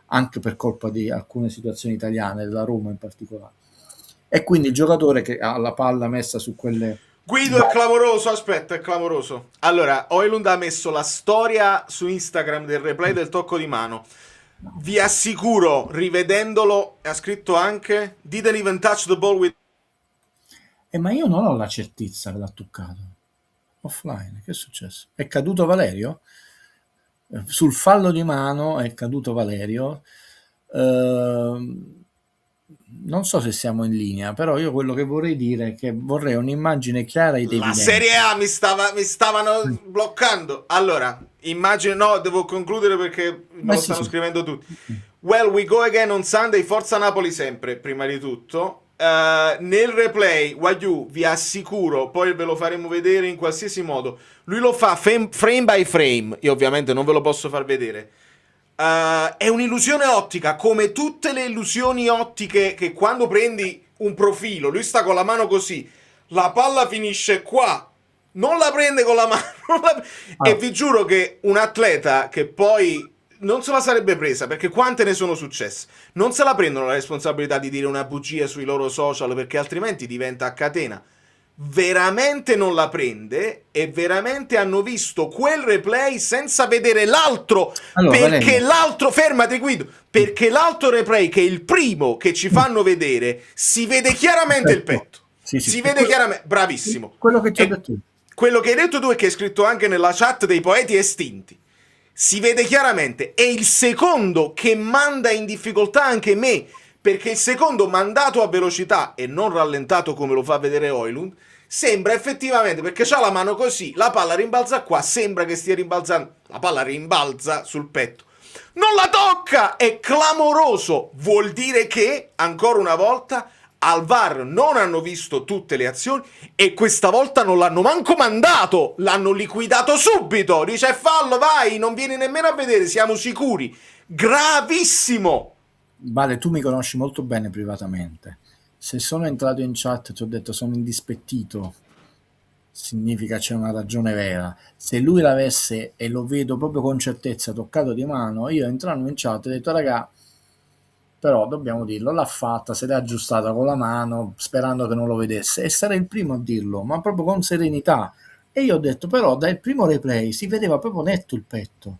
anche per colpa di alcune situazioni italiane, della Roma in particolare. E quindi il giocatore che ha la palla messa su quelle... Guido è clamoroso, aspetta, è clamoroso. Allora, Højlund ha messo la storia su Instagram del replay del tocco di mano. Vi assicuro, rivedendolo, ha scritto anche Didn't even touch the ball with... ma io non ho la certezza che l'ha toccato. Offline, che è successo? È caduto Valerio? Sul fallo di mano è caduto Valerio. Non so se siamo in linea, però io quello che vorrei dire è che vorrei un'immagine chiara ed evidente. La Serie A mi stavano bloccando. Allora, immagine, no, devo concludere perché me lo stanno scrivendo tutti. Well, we go again on Sunday, forza Napoli sempre, prima di tutto. Nel replay, Wagyu, vi assicuro, poi ve lo faremo vedere in qualsiasi modo. Lui lo fa frame by frame, io ovviamente non ve lo posso far vedere. È un'illusione ottica, come tutte le illusioni ottiche che quando prendi un profilo, lui sta con la mano così, la palla finisce qua, non la prende con la mano, e vi giuro che un atleta che poi non se la sarebbe presa, perché quante ne sono successe, non se la prendono la responsabilità di dire una bugia sui loro social, perché altrimenti diventa a catena. Veramente non la prende e veramente hanno visto quel replay senza vedere l'altro, allora, perché Valerio, l'altro, fermati Guido, perché l'altro replay, che è il primo che ci fanno vedere, si vede chiaramente il petto, si vede chiaramente, bravissimo, quello che ti ho detto. Quello che hai detto tu e che hai scritto anche nella chat dei poeti estinti, si vede chiaramente. È il secondo che manda in difficoltà anche me, perché il secondo, mandato a velocità e non rallentato come lo fa vedere Højlund, sembra effettivamente, perché c'ha la mano così, la palla rimbalza qua, sembra che stia rimbalzando, la palla rimbalza sul petto, non la tocca, è clamoroso, vuol dire che, ancora una volta, al VAR non hanno visto tutte le azioni e questa volta non l'hanno manco mandato, l'hanno liquidato subito. Dice fallo, vai, non vieni nemmeno a vedere, siamo sicuri. Gravissimo. Vale, tu mi conosci molto bene privatamente. Se sono entrato in chat e ti ho detto sono indispettito, significa c'è una ragione vera. Se lui l'avesse, e lo vedo proprio con certezza, toccato di mano, io entrando in chat ho detto raga, però dobbiamo dirlo, l'ha fatta, se l'è aggiustata con la mano sperando che non lo vedesse, e sarei il primo a dirlo, ma proprio con serenità. E io ho detto però dal primo replay si vedeva proprio netto il petto.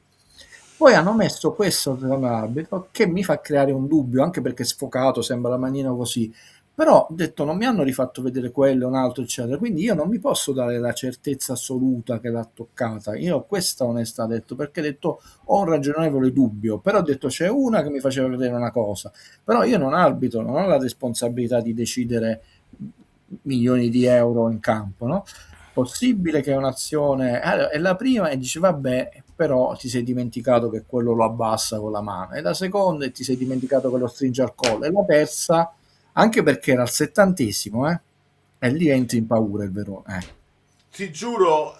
Poi hanno messo questo dall'arbitro che mi fa creare un dubbio, anche perché sfocato, sembra la manina così. Però ho detto non mi hanno rifatto vedere quello, un altro, eccetera. Quindi io non mi posso dare la certezza assoluta che l'ha toccata. Io ho questa onestà, ho detto, perché ho detto ho un ragionevole dubbio. Però ho detto c'è una che mi faceva vedere una cosa. Però io non arbitro, non ho la responsabilità di decidere milioni di euro in campo, no? Possibile che un'azione è la prima e dici vabbè, però ti sei dimenticato che quello lo abbassa con la mano, e la seconda e ti sei dimenticato che lo stringe al collo, e la terza anche perché era al 70°, e lì entri in paura il Verona. Ti giuro,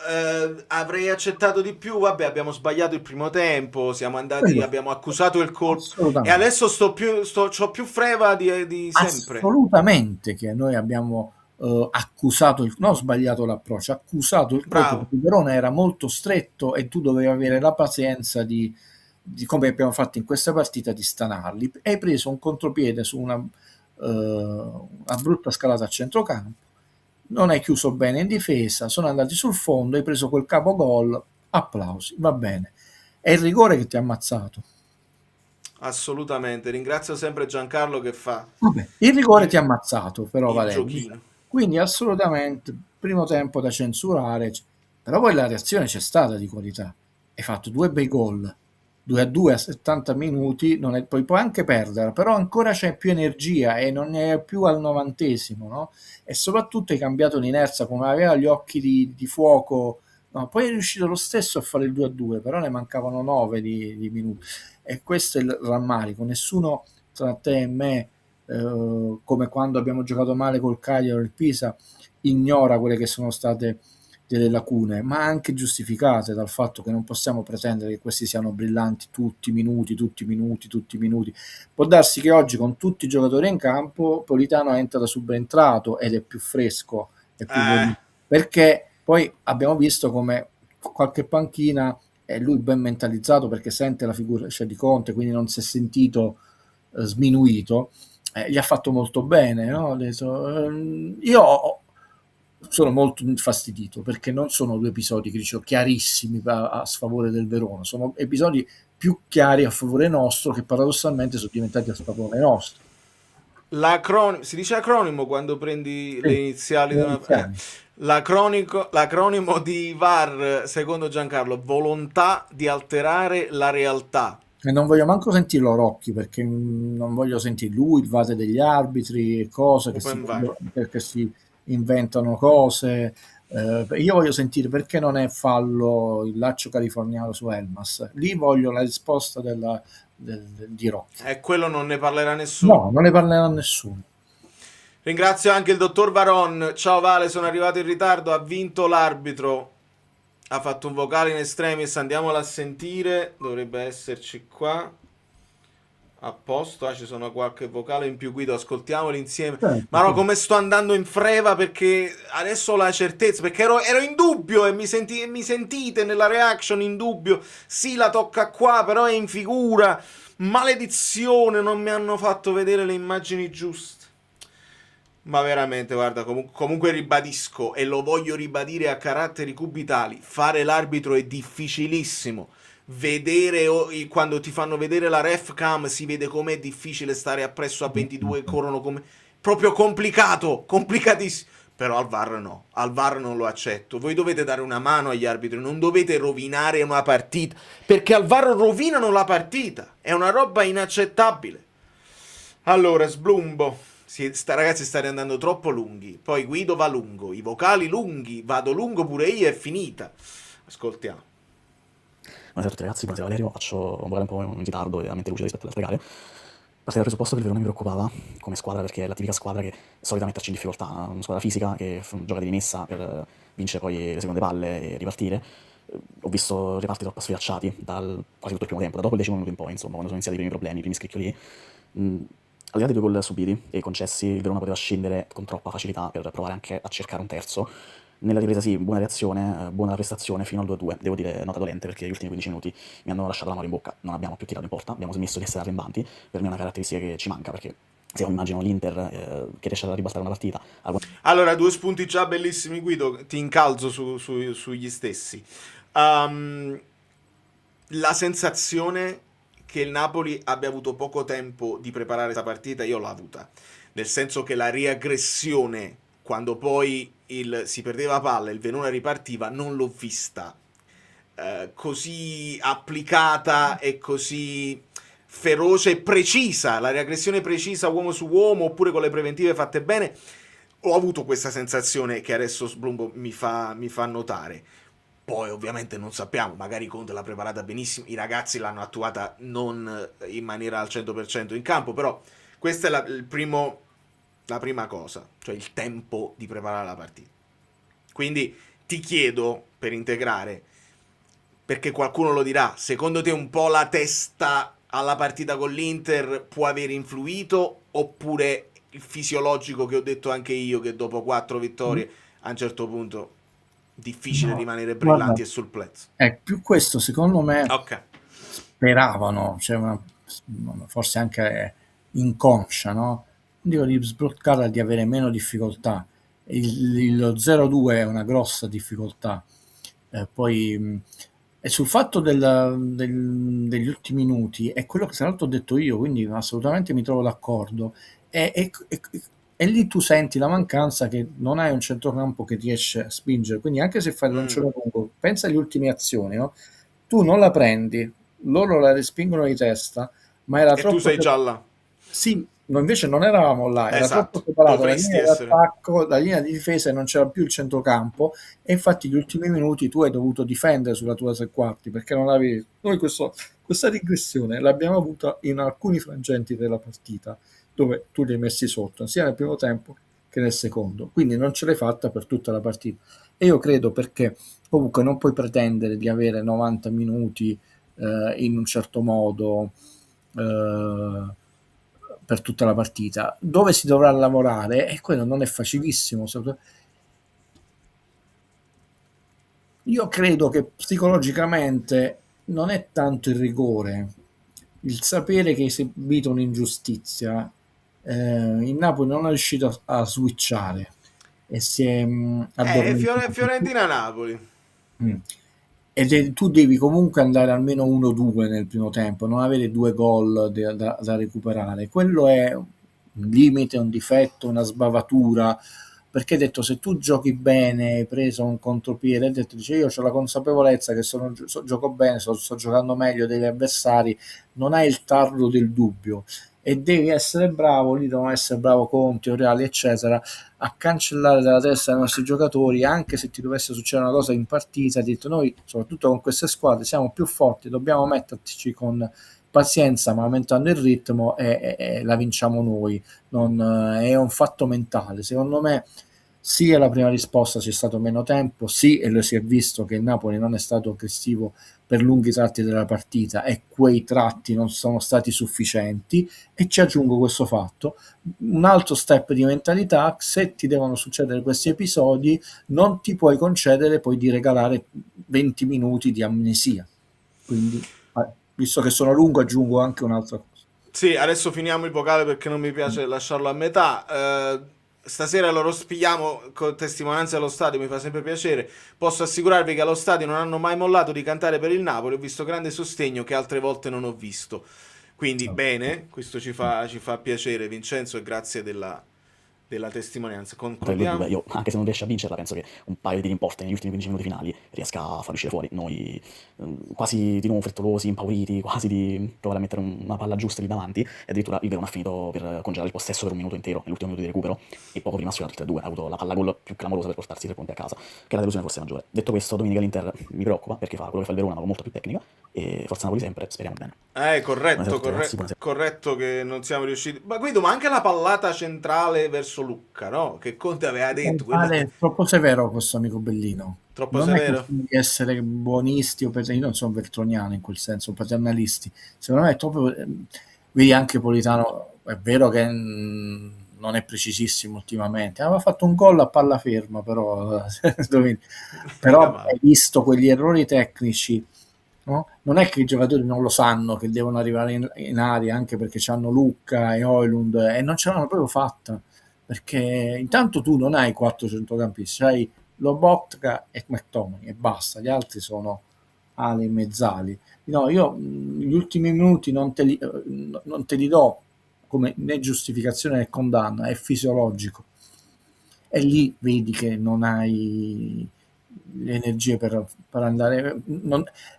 avrei accettato di più. Vabbè, abbiamo sbagliato il primo tempo, siamo andati, Quello, abbiamo accusato il colpo e assolutamente. adesso c'ho più freva di sempre. Assolutamente che noi abbiamo accusato, non sbagliato l'approccio, accusato il colpo, Bravo. perché il Verona era molto stretto e tu dovevi avere la pazienza di come abbiamo fatto in questa partita, di stanarli. Hai preso un contropiede su una brutta scalata a centrocampo, non hai chiuso bene in difesa, sono andati sul fondo, hai preso quel capogol, applausi, va bene. È il rigore che ti ha ammazzato. Assolutamente. Ringrazio sempre Giancarlo che fa Vabbè, il rigore ti ha il, ammazzato, però il Valerio. giochino. Quindi assolutamente primo tempo da censurare, però poi la reazione c'è stata di qualità. Hai fatto due bei gol, 2-2 a 70 minuti, puoi anche perdere, però ancora c'è più energia e non ne è più al 90°, no? E soprattutto hai cambiato l'inerzia, come aveva gli occhi di fuoco, no? Poi è riuscito lo stesso a fare il 2-2, però ne mancavano 9 di minuti. E questo è il rammarico, nessuno tra te e me, come quando abbiamo giocato male col Cagliari o il Pisa, ignora quelle che sono state delle lacune, ma anche giustificate dal fatto che non possiamo pretendere che questi siano brillanti tutti i minuti, tutti i minuti, tutti i minuti. Può darsi che oggi con tutti i giocatori in campo Politano entra da subentrato ed è più fresco, è più perché poi abbiamo visto come qualche panchina è lui ben mentalizzato perché sente la figura di Conte, quindi non si è sentito sminuito, gli ha fatto molto bene, no? Io sono molto infastidito perché non sono due episodi che dicevo chiarissimi a sfavore del Verona, sono episodi più chiari a favore nostro che paradossalmente sono diventati a sfavore nostro. Si dice acronimo quando prendi le iniziali di una... iniziali. L'acronimo di VAR, secondo Giancarlo, volontà di alterare la realtà. E non voglio manco sentirlo Rocchi perché non voglio sentire lui, il vate degli arbitri, cose che si inventano cose. Io voglio sentire perché non è fallo il laccio californiano su Elmas. Lì voglio la risposta di Rocchi. E quello non ne parlerà nessuno. No, non ne parlerà nessuno. Ringrazio anche il dottor Varon. Ciao Vale, sono arrivato in ritardo. Ha vinto l'arbitro. Ha fatto un vocale in extremis. Andiamolo a sentire. Dovrebbe esserci qua. A posto. Ci sono qualche vocale in più. Guido, ascoltiamoli insieme. Ma no, come sto andando in freva perché adesso ho la certezza. Perché ero in dubbio e mi sentite nella reaction in dubbio. Sì, la tocca qua, però è in figura. Maledizione, non mi hanno fatto vedere le immagini giuste. Ma veramente, guarda, comunque ribadisco e lo voglio ribadire a caratteri cubitali, fare l'arbitro è difficilissimo. Vedere quando ti fanno vedere la ref cam si vede com'è difficile stare appresso a 22 corrono come proprio complicato, complicatissimo. Però al VAR no, al VAR non lo accetto. Voi dovete dare una mano agli arbitri, non dovete rovinare una partita, perché al VAR rovinano la partita. È una roba inaccettabile. Allora, sblumbo. Ragazzi, state andando troppo lunghi. Poi Guido va lungo, i vocali lunghi, vado lungo pure io, è finita. Ascoltiamo. Buonasera a tutti ragazzi, buonasera Valerio, faccio un vocale un po' in ritardo e a mente lucida rispetto alle altre gare. Partire dal presupposto che il Verona mi preoccupava come squadra, perché è la tipica squadra che è solita metterci in difficoltà, una squadra fisica che gioca di rimessa per vincere poi le seconde palle e ripartire. Ho visto reparti troppo sfilacciati dal quasi tutto il primo tempo, da dopo il 10° minuto in poi, insomma, quando sono iniziati i primi problemi, i primi scricchioli. Al di là dei 2 gol subiti e concessi, il Verona poteva scendere con troppa facilità per provare anche a cercare un terzo. Nella ripresa sì, buona reazione, buona prestazione fino al 2-2, devo dire nota dolente perché gli ultimi 15 minuti mi hanno lasciato l'amaro in bocca, non abbiamo più tirato in porta, abbiamo smesso di essere arrembanti, per me è una caratteristica che ci manca perché se io immagino l'Inter che riesce a ribaltare una partita... Allora, 2 spunti già bellissimi, Guido, ti incalzo sugli stessi. La sensazione che il Napoli abbia avuto poco tempo di preparare questa partita io l'ho avuta, nel senso che la riaggressione, quando poi si perdeva palla e il Verona ripartiva, non l'ho vista così applicata e così feroce e precisa, la riaggressione precisa uomo su uomo, oppure con le preventive fatte bene. Ho avuto questa sensazione che adesso Sblumbo mi fa notare. Poi ovviamente non sappiamo, magari Conte l'ha preparata benissimo, i ragazzi l'hanno attuata non in maniera al 100% in campo, però questa è la prima cosa, cioè il tempo di preparare la partita. Quindi ti chiedo, per integrare, perché qualcuno lo dirà, secondo te un po' la testa alla partita con l'Inter può aver influito, oppure il fisiologico che ho detto anche io, che dopo 4 vittorie a un certo punto difficile rimanere brillanti e sul pezzo? È più questo, secondo me, Ok. speravano, cioè forse anche inconscia, no? Dico di sbloccarla, di avere meno difficoltà. Lo 0-2 è una grossa difficoltà. Poi e sul fatto degli ultimi minuti è quello che tra l'altro ho detto io, quindi assolutamente mi trovo d'accordo. E lì tu senti la mancanza che non hai un centrocampo che riesce a spingere, quindi anche se fai il lancione lungo, pensa alle ultime azioni, no? Tu non la prendi, loro la respingono di testa, ma era troppo... tu sei già là. Sì, noi invece non eravamo là, era Esatto, troppo separato la potresti linea essere. d'attacco, la linea di difesa, e non c'era più il centrocampo, e infatti gli ultimi minuti tu hai dovuto difendere sulla tua tre quarti, perché non avevi... Noi questa digressione l'abbiamo avuta in alcuni frangenti della partita, dove tu li hai messi sotto, sia nel primo tempo che nel secondo, quindi non ce l'hai fatta per tutta la partita. E io credo, perché comunque non puoi pretendere di avere 90 minuti in un certo modo per tutta la partita. Dove si dovrà lavorare, e quello non è facilissimo. Io credo che psicologicamente non è tanto il rigore, il sapere che hai subito un'ingiustizia. Il Napoli non è riuscito a switchare e si è addormentato. Fiorentina-Napoli. E tu devi comunque andare almeno 1-2 nel primo tempo, non avere 2 gol da recuperare. Quello è un limite, un difetto, una sbavatura, perché hai detto, se tu giochi bene, hai preso un contropiede, hai detto, dice, io ho la consapevolezza che gioco bene, sto giocando meglio degli avversari, non hai il tarlo del dubbio, e devi essere bravo, lì devono essere bravo Conte, Reali, eccetera, a cancellare dalla testa dei nostri giocatori, anche se ti dovesse succedere una cosa in partita, ti detto, noi soprattutto con queste squadre siamo più forti, dobbiamo metterci con pazienza ma aumentando il ritmo, e la vinciamo noi. È un fatto mentale, secondo me. Sì, alla prima risposta c'è stato meno tempo, sì, e lo si è visto che il Napoli non è stato aggressivo per lunghi tratti della partita, e quei tratti non sono stati sufficienti, e ci aggiungo questo fatto, un altro step di mentalità: se ti devono succedere questi episodi non ti puoi concedere poi di regalare 20 minuti di amnesia. Quindi, visto che sono lungo, aggiungo anche un'altra cosa. Sì, adesso finiamo il vocale perché non mi piace lasciarlo a metà. Stasera lo spieghiamo con testimonianze allo stadio, mi fa sempre piacere. Posso assicurarvi che allo stadio non hanno mai mollato di cantare per il Napoli, ho visto grande sostegno che altre volte non ho visto. Quindi bene, questo ci fa piacere, Vincenzo, e grazie della testimonianza. Concludiamo. Io, anche se non riesce a vincerla, penso che un paio di rimposte negli ultimi 15 minuti finali riesca a far uscire fuori. Noi quasi di nuovo frettolosi, impauriti, quasi di provare a mettere una palla giusta lì davanti, e addirittura il Verona ha finito per congelare il possesso per un minuto intero, nell'ultimo minuto di recupero, e poco prima ha sfiorato il 3-2, ha avuto la palla gol più clamorosa per portarsi 3 punti a casa, che la delusione forse maggiore. Detto questo, domenica l'Inter mi preoccupa perché fa quello che fa il Verona, ma con molta più tecnica, E forza Napoli sempre, speriamo bene. Corretto, Buonasera, ragazzi, buonasera. corretto che non siamo riusciti. Ma Guido, ma anche la pallata centrale verso Lucca, no? Che Conte aveva detto, quella È troppo severo questo amico Bellino. troppo Non è severo. questione di essere buonisti o io non sono veltroniano in quel senso, paternalisti. Secondo me è troppo. Vedi anche Politano, è vero che non è precisissimo ultimamente. Aveva fatto un gol a palla ferma, però hai visto quegli errori tecnici. No? Non è che i giocatori non lo sanno che devono arrivare in aria, anche perché c'hanno Lucca e Højlund, e non ce l'hanno proprio fatta, perché intanto tu non hai 4 centrocampisti, hai Lobotka e McTominay e basta, gli altri sono ali e mezzali. No, io gli ultimi minuti non te li do come né giustificazione né condanna, è fisiologico, e lì vedi che non hai le energie per andare.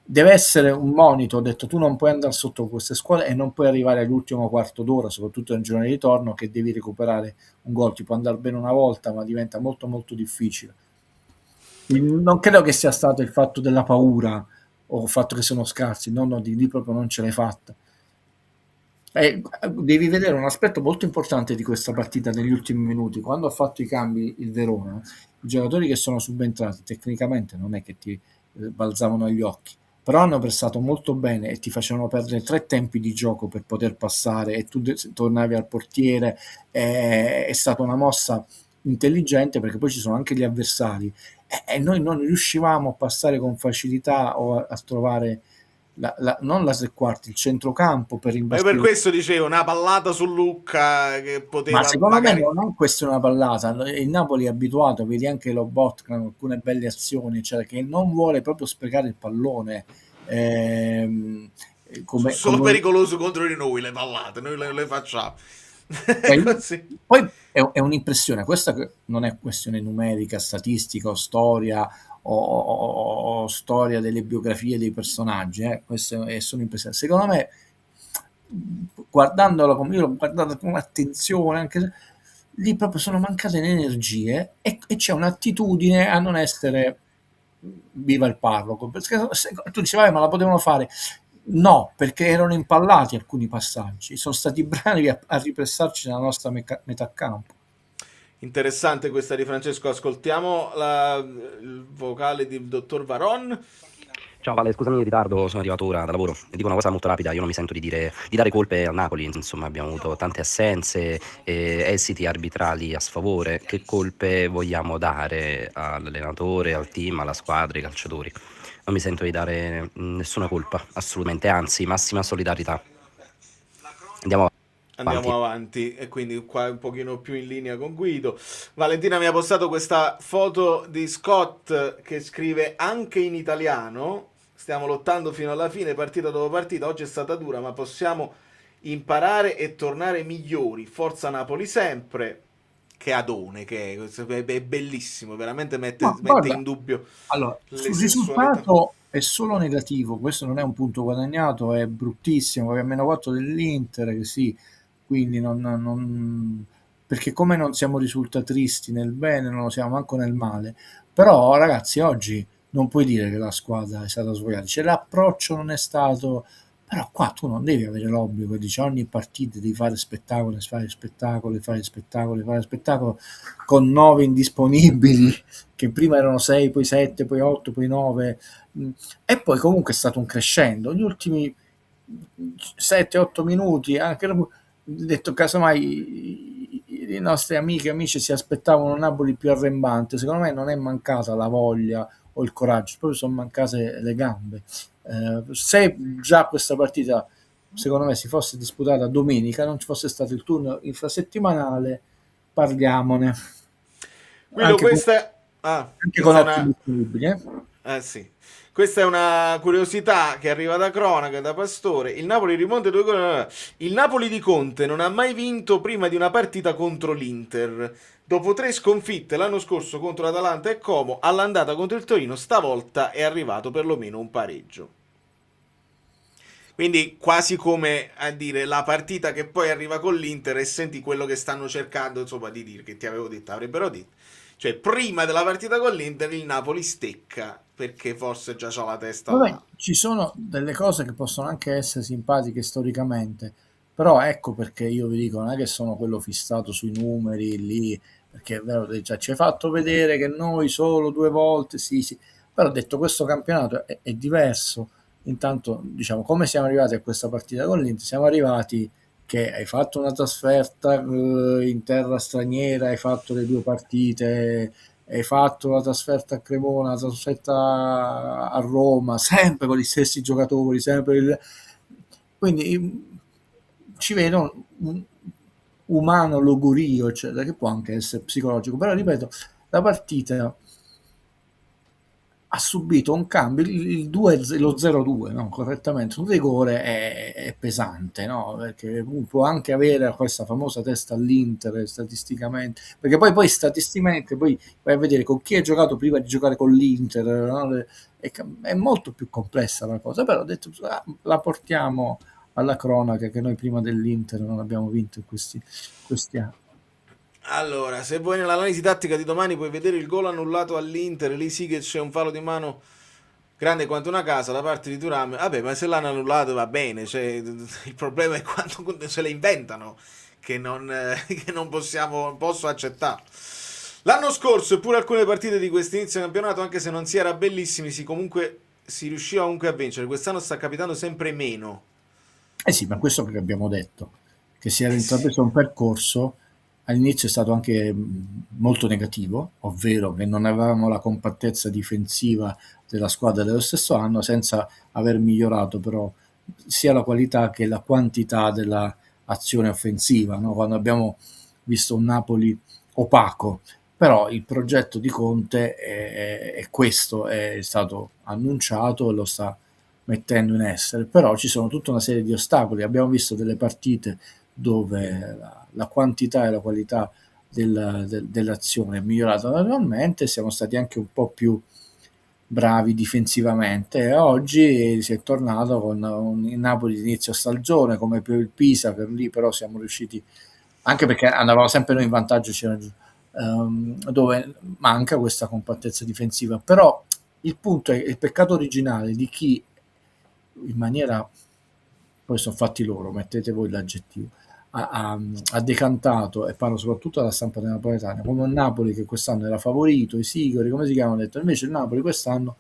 Deve essere un monito, ho detto, tu non puoi andare sotto queste scuole e non puoi arrivare all'ultimo quarto d'ora, soprattutto nel giorno di ritorno, che devi recuperare un gol. Ti può andare bene una volta, ma diventa molto molto difficile. Non credo che sia stato il fatto della paura o il fatto che sono scarsi, no, di lì proprio non ce l'hai fatta. Devi vedere un aspetto molto importante di questa partita negli ultimi minuti. Quando ha fatto i cambi il Verona, i giocatori che sono subentrati tecnicamente non è che ti balzavano agli occhi, però hanno prestato molto bene e ti facevano perdere 3 tempi di gioco per poter passare, e tu tornavi al portiere. È stata una mossa intelligente, perché poi ci sono anche gli avversari, e noi non riuscivamo a passare con facilità o a trovare non la tre quarti, il centrocampo per Ma io imbastire. per questo dicevo, una pallata su Lucca che poteva Ma secondo magari. me non è questa una pallata. Il Napoli è abituato, vedi anche Lobotka con alcune belle azioni, cioè che non vuole proprio sprecare il pallone. Sono pericoloso contro di noi le pallate, noi le facciamo. Poi è un'impressione, questa non è questione numerica, statistica o storia o storia delle biografie dei personaggi, queste sono impressioni. Secondo me, guardandolo come io l'ho guardato con attenzione, anche se lì proprio sono mancate le energie, e c'è un'attitudine a non essere viva il parroco, perché tu dici ma la potevano fare. No, perché erano impallati alcuni passaggi, sono stati bravi a ripressarci nella nostra metà campo. Interessante questa di Francesco, ascoltiamo il vocale del dottor Varon. Ciao Vale, scusami il ritardo, sono arrivato ora da lavoro. Ti dico una cosa molto rapida, io non mi sento di dare colpe al Napoli, insomma abbiamo avuto tante assenze, esiti arbitrali a sfavore. Che colpe vogliamo dare all'allenatore, al team, alla squadra, ai calciatori? Non mi sento di dare nessuna colpa, assolutamente, anzi massima solidarietà. Andiamo avanti, e quindi qua un pochino più in linea con Guido. Valentina mi ha postato questa foto di Scott che scrive anche in italiano: stiamo lottando fino alla fine, partita dopo partita, oggi è stata dura ma possiamo imparare e tornare migliori, forza Napoli sempre. Che adone che è bellissimo, veramente mette in dubbio. Allora, sul risultato è solo negativo, questo non è un punto guadagnato, è bruttissimo, perché a -4 dell'Inter, che sì, quindi perché come non siamo risultatisti nel bene, non lo siamo manco nel male. Però ragazzi, oggi non puoi dire che la squadra è stata sbagliata, cioè l'approccio non è stato. Però qua tu non devi avere l'obbligo, dice ogni partita devi fare spettacolo, con 9 indisponibili, che prima erano 6, poi 7, poi 8, poi 9, e poi comunque è stato un crescendo. Gli ultimi 7-8 minuti, anche detto casomai i nostri amiche e amici si aspettavano un Napoli più arrembante. Secondo me non è mancata la voglia o il coraggio, proprio sono mancate le gambe. Se già questa partita secondo me si fosse disputata domenica, non ci fosse stato il turno infrasettimanale, parliamone. Quello Anche questa anche con occhi disponibili, sì. Questa è una curiosità che arriva da cronaca, da Pastore. Il Napoli rimonta 2 gol. Il Napoli di Conte non ha mai vinto prima di una partita contro l'Inter. Dopo 3 sconfitte l'anno scorso contro l'Atalanta e Como, all'andata contro il Torino stavolta è arrivato perlomeno un pareggio. Quindi quasi come a dire la partita che poi arriva con l'Inter, e senti quello che stanno cercando, insomma, di dire, che ti avevo detto, avrebbero detto. Cioè, prima della partita con l'Inter il Napoli stecca perché forse già c'ha la testa Vabbè, là. ci sono delle cose che possono anche essere simpatiche storicamente, però ecco perché io vi dico, non è che sono quello fissato sui numeri lì, perché è vero, già ci hai fatto vedere che noi solo 2 volte, sì, sì, però ho detto questo campionato è diverso. Intanto, diciamo, come siamo arrivati a questa partita con l'Inter? Siamo arrivati che hai fatto una trasferta in terra straniera, hai fatto le 2 partite, hai fatto la trasferta a Cremona, la trasferta a Roma, sempre con gli stessi giocatori, quindi ci vedo un umano logorio, eccetera, che può anche essere psicologico, però ripeto, la partita ha subito un cambio, il 2, lo 0-2, no? Correttamente, un rigore è pesante, no? Perché può anche avere questa famosa testa all'Inter statisticamente, perché poi statisticamente poi vai a vedere con chi hai giocato prima di giocare con l'Inter, no? È molto più complessa la cosa, però ho detto la portiamo alla cronaca che noi prima dell'Inter non abbiamo vinto in questi anni. Allora, se vuoi nell'analisi tattica di domani puoi vedere il gol annullato all'Inter, lì sì che c'è un fallo di mano grande quanto una casa da parte di Thuram. Vabbè, ma se l'hanno annullato va bene, cioè, il problema è quando se le inventano, che non posso accettare. L'anno scorso, eppure alcune partite di questo inizio campionato, anche se non si era bellissimi, si riusciva comunque a vincere. Quest'anno sta capitando sempre meno. Eh sì, ma questo che abbiamo detto, che si era Eh sì. intrapreso un percorso, all'inizio è stato anche molto negativo, ovvero che non avevamo la compattezza difensiva della squadra dello stesso anno, senza aver migliorato però sia la qualità che la quantità dell'azione offensiva, no? Quando abbiamo visto un Napoli opaco, però il progetto di Conte è questo, è stato annunciato e lo sta mettendo in essere, però ci sono tutta una serie di ostacoli. Abbiamo visto delle partite dove la quantità e la qualità dell'azione è migliorata naturalmente, siamo stati anche un po' più bravi difensivamente e oggi si è tornato con il Napoli di inizio stagione come per il Pisa, per lì però siamo riusciti, anche perché andavamo sempre noi in vantaggio, dove manca questa compattezza difensiva, però il punto è il peccato originale di chi in maniera, poi sono fatti loro, mettete voi l'aggettivo, ha decantato, e parlo soprattutto della stampa della napoletana, come un Napoli che quest'anno era favorito, i Sigori, come si chiamano, hanno detto invece il Napoli quest'anno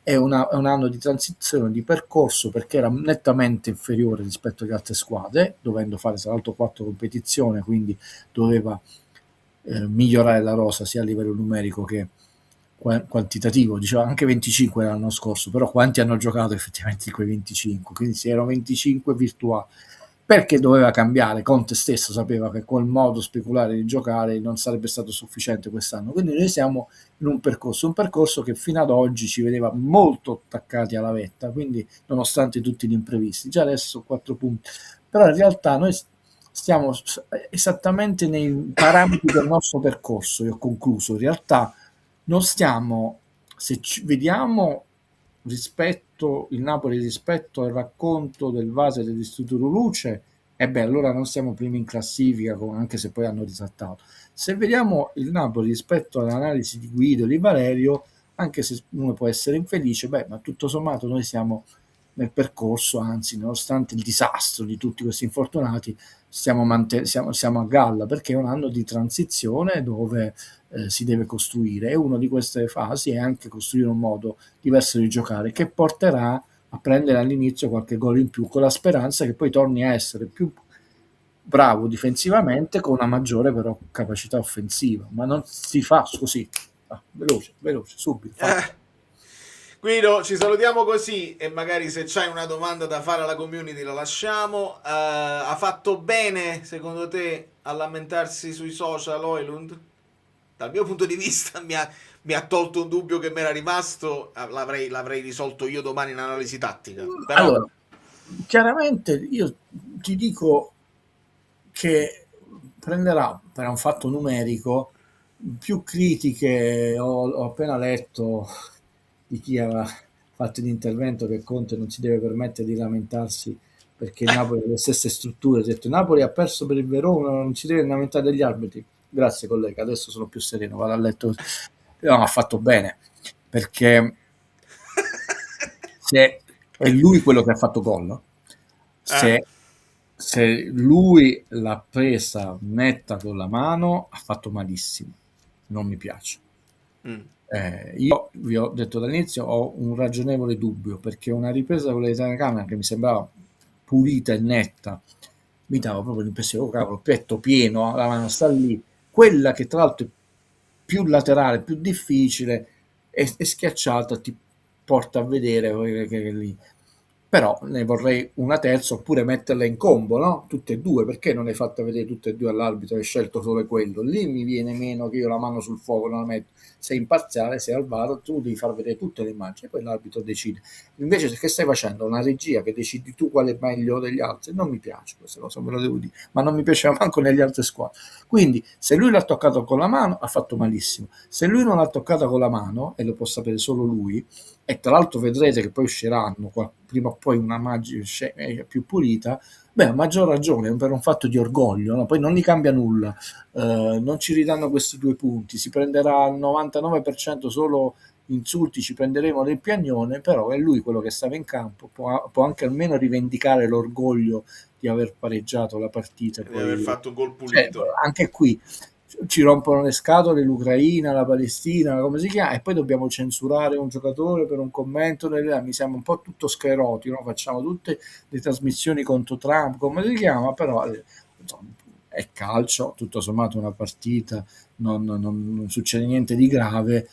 è un anno di transizione, di percorso, perché era nettamente inferiore rispetto alle altre squadre, dovendo fare tra l'altro 4 competizioni, quindi doveva migliorare la rosa sia a livello numerico che quantitativo, diceva anche 25 l'anno scorso, però quanti hanno giocato effettivamente quei 25? Quindi se erano 25 virtuali, perché doveva cambiare? Conte stesso sapeva che col modo speculare di giocare non sarebbe stato sufficiente quest'anno, quindi noi siamo in un percorso che fino ad oggi ci vedeva molto attaccati alla vetta, quindi nonostante tutti gli imprevisti, già adesso 4 punti, però in realtà noi stiamo esattamente nei parametri del nostro percorso, io ho concluso, in realtà non stiamo, se vediamo rispetto il Napoli rispetto al racconto del Vase dell'Istituto Luce, e beh, allora non siamo primi in classifica, anche se poi hanno risaltato. Se vediamo il Napoli rispetto all'analisi di Guido e di Valerio, anche se uno può essere infelice, beh, ma tutto sommato noi siamo nel percorso, anzi, nonostante il disastro di tutti questi infortunati, siamo a galla, perché è un anno di transizione dove si deve costruire, e una di queste fasi è anche costruire un modo diverso di giocare che porterà a prendere all'inizio qualche gol in più, con la speranza che poi torni a essere più bravo difensivamente con una maggiore però capacità offensiva, ma non si fa così. Veloce, subito. Guido, ci salutiamo così e magari se c'hai una domanda da fare alla community la lasciamo. Ha fatto bene, secondo te, a lamentarsi sui social Højlund? Dal mio punto di vista mi ha tolto un dubbio che mi era rimasto, l'avrei risolto io domani in analisi tattica. Però... Allora, chiaramente io ti dico che prenderà per un fatto numerico più critiche, ho appena letto di chi aveva fatto l'intervento che Conte non si deve permettere di lamentarsi perché il Napoli ha le stesse strutture, ha detto Napoli ha perso per il Verona, non si deve lamentare degli arbitri. Grazie collega, adesso sono più sereno, vado a letto. No, ha fatto bene, perché se è lui quello che ha fatto gol, no? Se, se lui l'ha presa netta con la mano, ha fatto malissimo, non mi piace. Io vi ho detto dall'inizio, ho un ragionevole dubbio, perché una ripresa con le telecamere che mi sembrava pulita e netta mi dava proprio l'impressione, oh cavolo, petto pieno, la mano sta lì, quella che tra l'altro è più laterale, più difficile, è schiacciata, ti porta a vedere che è lì. Però ne vorrei una terza, oppure metterla in combo, no? Tutte e due, perché non hai fatta vedere tutte e due all'arbitro e hai scelto solo quello? Lì mi viene meno che io la mano sul fuoco non la metto. Sei imparziale, sei al VAR, tu devi far vedere tutte le immagini e poi l'arbitro decide. Invece che stai facendo? Una regia che decidi tu quale è meglio degli altri? Non mi piace questa cosa, ve lo devo dire, ma non mi piaceva manco negli altri squadre. Quindi se lui l'ha toccato con la mano ha fatto malissimo. Se lui non l'ha toccata con la mano, e lo può sapere solo lui, e tra l'altro vedrete che poi usciranno prima o poi una immagine più pulita, beh, a maggior ragione per un fatto di orgoglio, no? Poi non gli cambia nulla, non ci ridanno questi 2 punti, si prenderà al 99% solo insulti, ci prenderemo del piagnone, però è lui quello che stava in campo, può anche almeno rivendicare l'orgoglio di aver pareggiato la partita. Di aver fatto un gol Cioè, pulito. anche qui ci rompono le scatole l'Ucraina, la Palestina, come si chiama, e poi dobbiamo censurare un giocatore per un commento, mi sembra un po' tutto scleroti, no? Facciamo tutte le trasmissioni contro Trump, come si chiama, però insomma, è calcio, tutto sommato una partita, non succede niente di grave.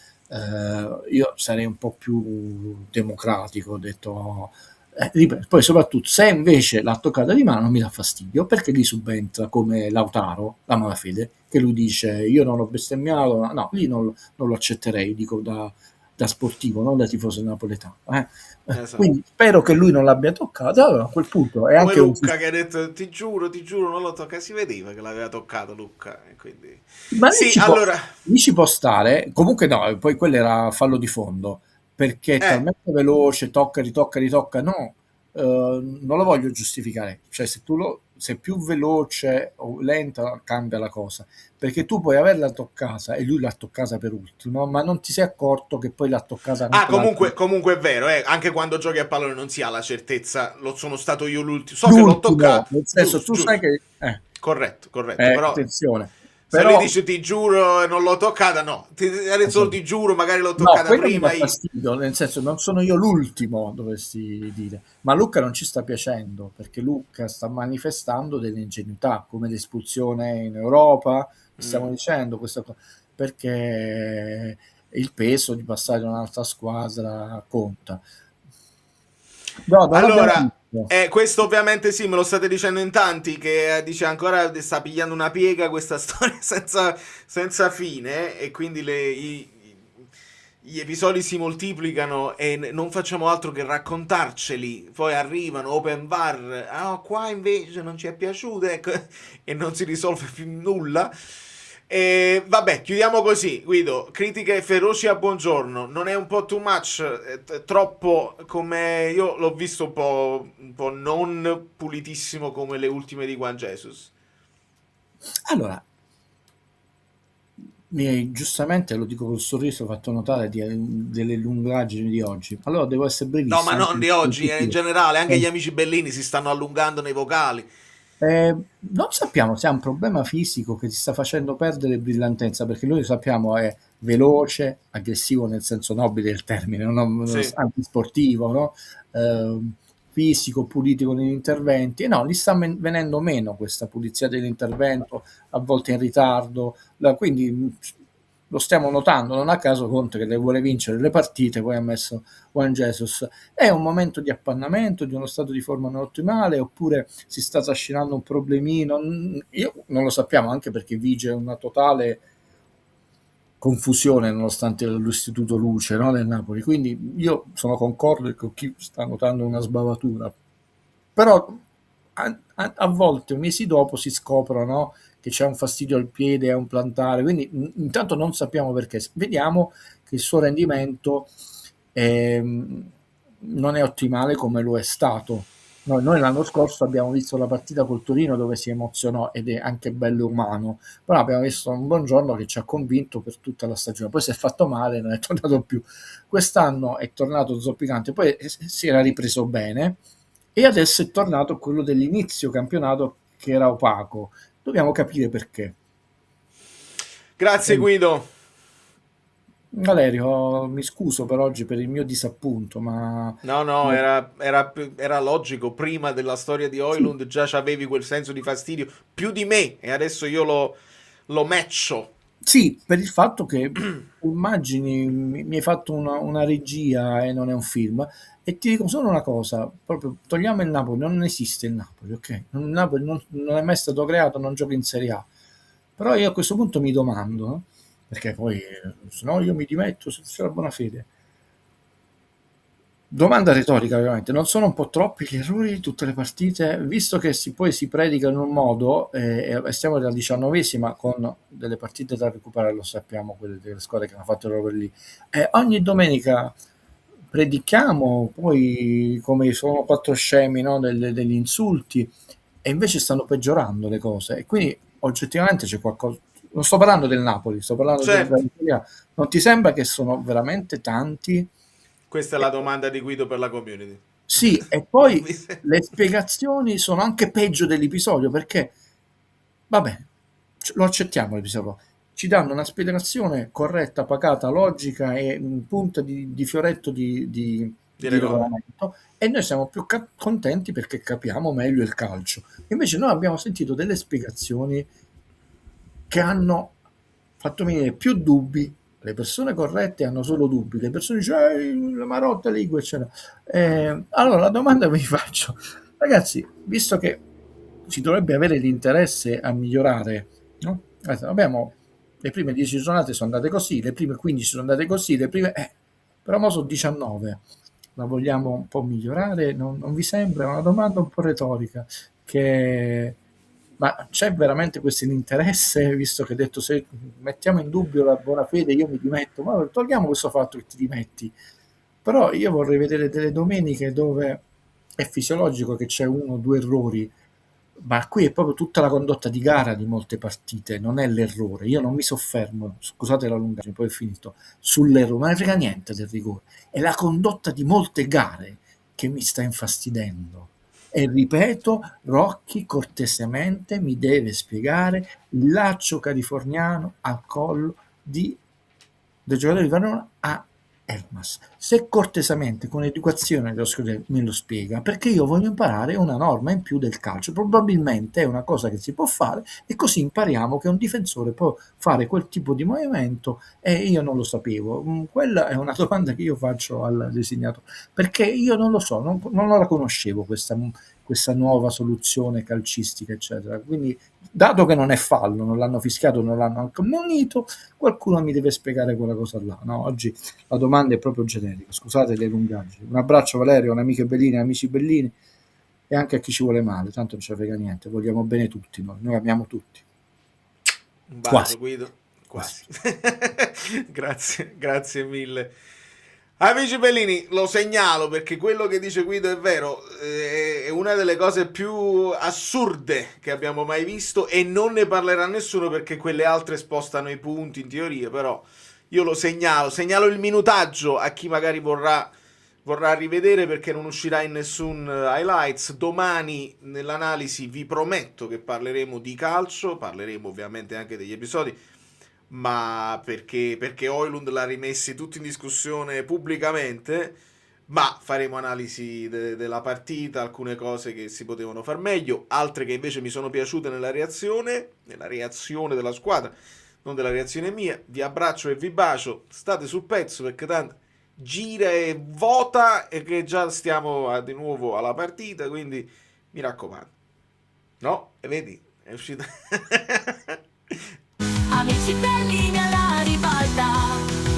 Io sarei un po' più democratico, ho detto. Ripeto, poi soprattutto se invece l'ha toccata di mano mi dà fastidio, perché lì subentra come Lautaro, la malafede, che lui dice io non l'ho bestemmiato, no, lì non lo accetterei, dico da sportivo, non da tifoso napoletano. Esatto. Quindi spero che lui non l'abbia toccata, allora a quel punto è Come anche Lucca che ha detto ti giuro, non lo tocca, si vedeva che l'aveva toccato Lucca, e quindi... Ma Sì, allora... lì ci può stare, comunque no, poi quello era fallo di fondo, perché è talmente veloce, tocca, ritocca, no, non lo voglio giustificare, cioè se sei più veloce o lenta cambia la cosa, perché tu puoi averla toccata e lui l'ha toccata per ultimo, ma non ti sei accorto che poi l'ha toccata anche comunque è vero, anche quando giochi a pallone non si ha la certezza, lo sono stato io l'ultimo, so che l'ho toccato, nel senso giusto, tu sai che corretto, però attenzione, se però lui dice ti giuro e non l'ho toccata, no, adesso ti giuro magari l'ho no, toccata quello mi prima dà io. fastidio, nel senso non sono io l'ultimo, dovresti dire, ma Lucca non ci sta piacendo, perché Lucca sta manifestando dell'ingenuità, come l'espulsione in Europa, stiamo dicendo questa cosa, perché il peso di passare da un'altra squadra conta. No, non l'abbiamo Allora, visto. questo ovviamente sì, me lo state dicendo in tanti, che dice ancora sta pigliando una piega questa storia senza fine, e quindi gli episodi si moltiplicano e non facciamo altro che raccontarceli, poi arrivano open bar, qua invece non ci è piaciuto, ecco, e non si risolve più nulla. E vabbè, chiudiamo così. Guido, critiche feroci a buongiorno. Non è un po' too much? Troppo, come io l'ho visto un po' non pulitissimo come le ultime di Juan Jesus. Allora, giustamente lo dico col sorriso, ho fatto notare delle lungaggini di oggi. Allora devo essere brevissimo. No, ma non di oggi, in generale, anche gli amici bellini si stanno allungando nei vocali. Non sappiamo se ha un problema fisico che ti sta facendo perdere brillantezza, perché lui sappiamo è veloce, aggressivo nel senso nobile del termine, antisportivo, no? Fisico, pulito negli interventi, e no, gli sta venendo meno questa pulizia dell'intervento, a volte in ritardo, quindi lo stiamo notando, non a caso Conte che le vuole vincere le partite, poi ha messo Juan Jesus. È un momento di appannamento, di uno stato di forma non ottimale, oppure si sta trascinando un problemino? Io non lo sappiamo, anche perché vige una totale confusione nonostante l'istituto luce, no, del Napoli, quindi io sono concorde con chi sta notando una sbavatura, però a volte mesi dopo si scoprono che c'è un fastidio al piede, è un plantare, quindi intanto non sappiamo perché, vediamo che il suo rendimento non è ottimale come lo è stato Noi l'anno scorso abbiamo visto la partita col Torino dove si emozionò ed è anche bello umano, però abbiamo visto un Buongiorno che ci ha convinto per tutta la stagione, poi si è fatto male, non è tornato più. Quest'anno è tornato zoppicante, poi si era ripreso bene e adesso è tornato quello dell'inizio campionato che era opaco. Dobbiamo capire perché. Grazie Guido. Valerio, mi scuso per oggi per il mio disappunto, ma No, era logico. Prima della storia di Højlund già avevi quel senso di fastidio più di me e adesso io lo matcho. sì, per il fatto che immagini, mi hai fatto una regia e non è un film, e ti dico solo una cosa, proprio togliamo il Napoli, non esiste il Napoli, ok? Il Napoli non è mai stato creato, non gioca in Serie A. Però io a questo punto mi domando, perché poi se no io mi dimetto se c'è la buona fede. Domanda retorica, ovviamente, non sono un po' troppi gli errori di tutte le partite, visto che poi si predica in un modo, e stiamo alla 19ª con delle partite da recuperare, lo sappiamo, quelle delle squadre che hanno fatto il lavoro lì. Ogni domenica predichiamo, poi come sono 4 scemi, no, degli insulti, e invece stanno peggiorando le cose, e quindi oggettivamente c'è qualcosa. Non sto parlando del Napoli, sto parlando Certo. dell'Italia. Non ti sembra che sono veramente tanti? Questa è la domanda di Guido per la community. Sì, e poi le spiegazioni sono anche peggio dell'episodio, perché, vabbè, lo accettiamo l'episodio, ci danno una spiegazione corretta, pacata, logica e punta di fioretto di regolamento, e noi siamo più contenti perché capiamo meglio il calcio. Invece noi abbiamo sentito delle spiegazioni che hanno fatto venire più dubbi. Le persone corrette hanno solo dubbi, le persone dicono la Marotta Ligue, eccetera. Allora la domanda che vi faccio, ragazzi, visto che si dovrebbe avere l'interesse a migliorare, no? Abbiamo le prime 10 giornate sono andate così, le prime 15 sono andate così, le prime però mo sono 19. La vogliamo un po' migliorare? Non vi sembra? È una domanda un po' retorica, ma c'è veramente questo interesse, visto che hai detto se mettiamo in dubbio la buona fede io mi dimetto, ma togliamo questo fatto che ti dimetti, però io vorrei vedere delle domeniche dove è fisiologico che c'è 1 o 2 errori, ma qui è proprio tutta la condotta di gara di molte partite, non è l'errore. Io non mi soffermo, scusate la lungaggine, poi è finito, sull'errore, ma ne frega niente del rigore. È la condotta di molte gare che mi sta infastidendo. E ripeto, Rocchi cortesemente mi deve spiegare il laccio californiano al collo del giocatore di Verona a Elmas. Se cortesemente, con educazione me lo spiega, perché io voglio imparare una norma in più del calcio. Probabilmente è una cosa che si può fare e così impariamo che un difensore può fare quel tipo di movimento e io non lo sapevo. Quella è una domanda che io faccio al designato, perché io non lo so, non la conoscevo questa nuova soluzione calcistica, eccetera. Quindi, dato che non è fallo, non l'hanno fischiato, non l'hanno anche ammonito, qualcuno mi deve spiegare quella cosa là. No, oggi la domanda è proprio generica, scusate le lungaggini. Un abbraccio Valerio, amiche belline, amici bellini, e anche a chi ci vuole male, tanto non ci frega niente, vogliamo bene tutti, noi amiamo tutti. Un bacio, Guido. Quasi. Grazie mille. Amici bellini, lo segnalo perché quello che dice Guido è vero, è una delle cose più assurde che abbiamo mai visto e non ne parlerà nessuno perché quelle altre spostano i punti in teoria, però io lo segnalo il minutaggio a chi magari vorrà rivedere perché non uscirà in nessun highlights. Domani nell'analisi vi prometto che parleremo di calcio, parleremo ovviamente anche degli episodi, ma perché Højlund l'ha rimessi tutti in discussione pubblicamente, ma faremo analisi della partita, alcune cose che si potevano far meglio, altre che invece mi sono piaciute nella reazione della squadra, non della reazione mia. Vi abbraccio e vi bacio, state sul pezzo perché tanto gira e vota e che già stiamo di nuovo alla partita, quindi mi raccomando. No? E vedi? È uscita... Amici bellini alla ribalta,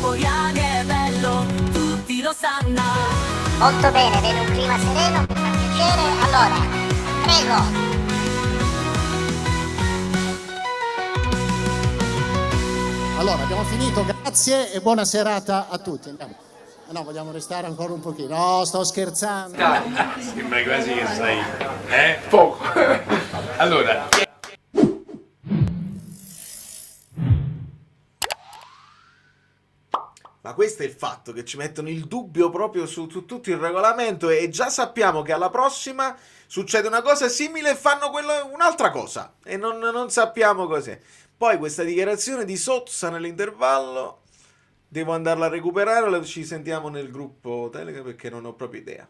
Poriani è bello, tutti lo sanno. Molto bene, vedo un clima sereno, mi fa piacere. Allora, prego. Allora, abbiamo finito, grazie e buona serata a tutti. Andiamo. No, vogliamo restare ancora un pochino. No, sto scherzando. Sembra quasi che sei... Poco. Allora... Ma questo è il fatto, che ci mettono il dubbio proprio su tutto il regolamento, e già sappiamo che alla prossima succede una cosa simile e fanno un'altra cosa, e non sappiamo cos'è. Poi questa dichiarazione di Sozza nell'intervallo, devo andarla a recuperare, o ci sentiamo nel gruppo Telegram perché non ho proprio idea.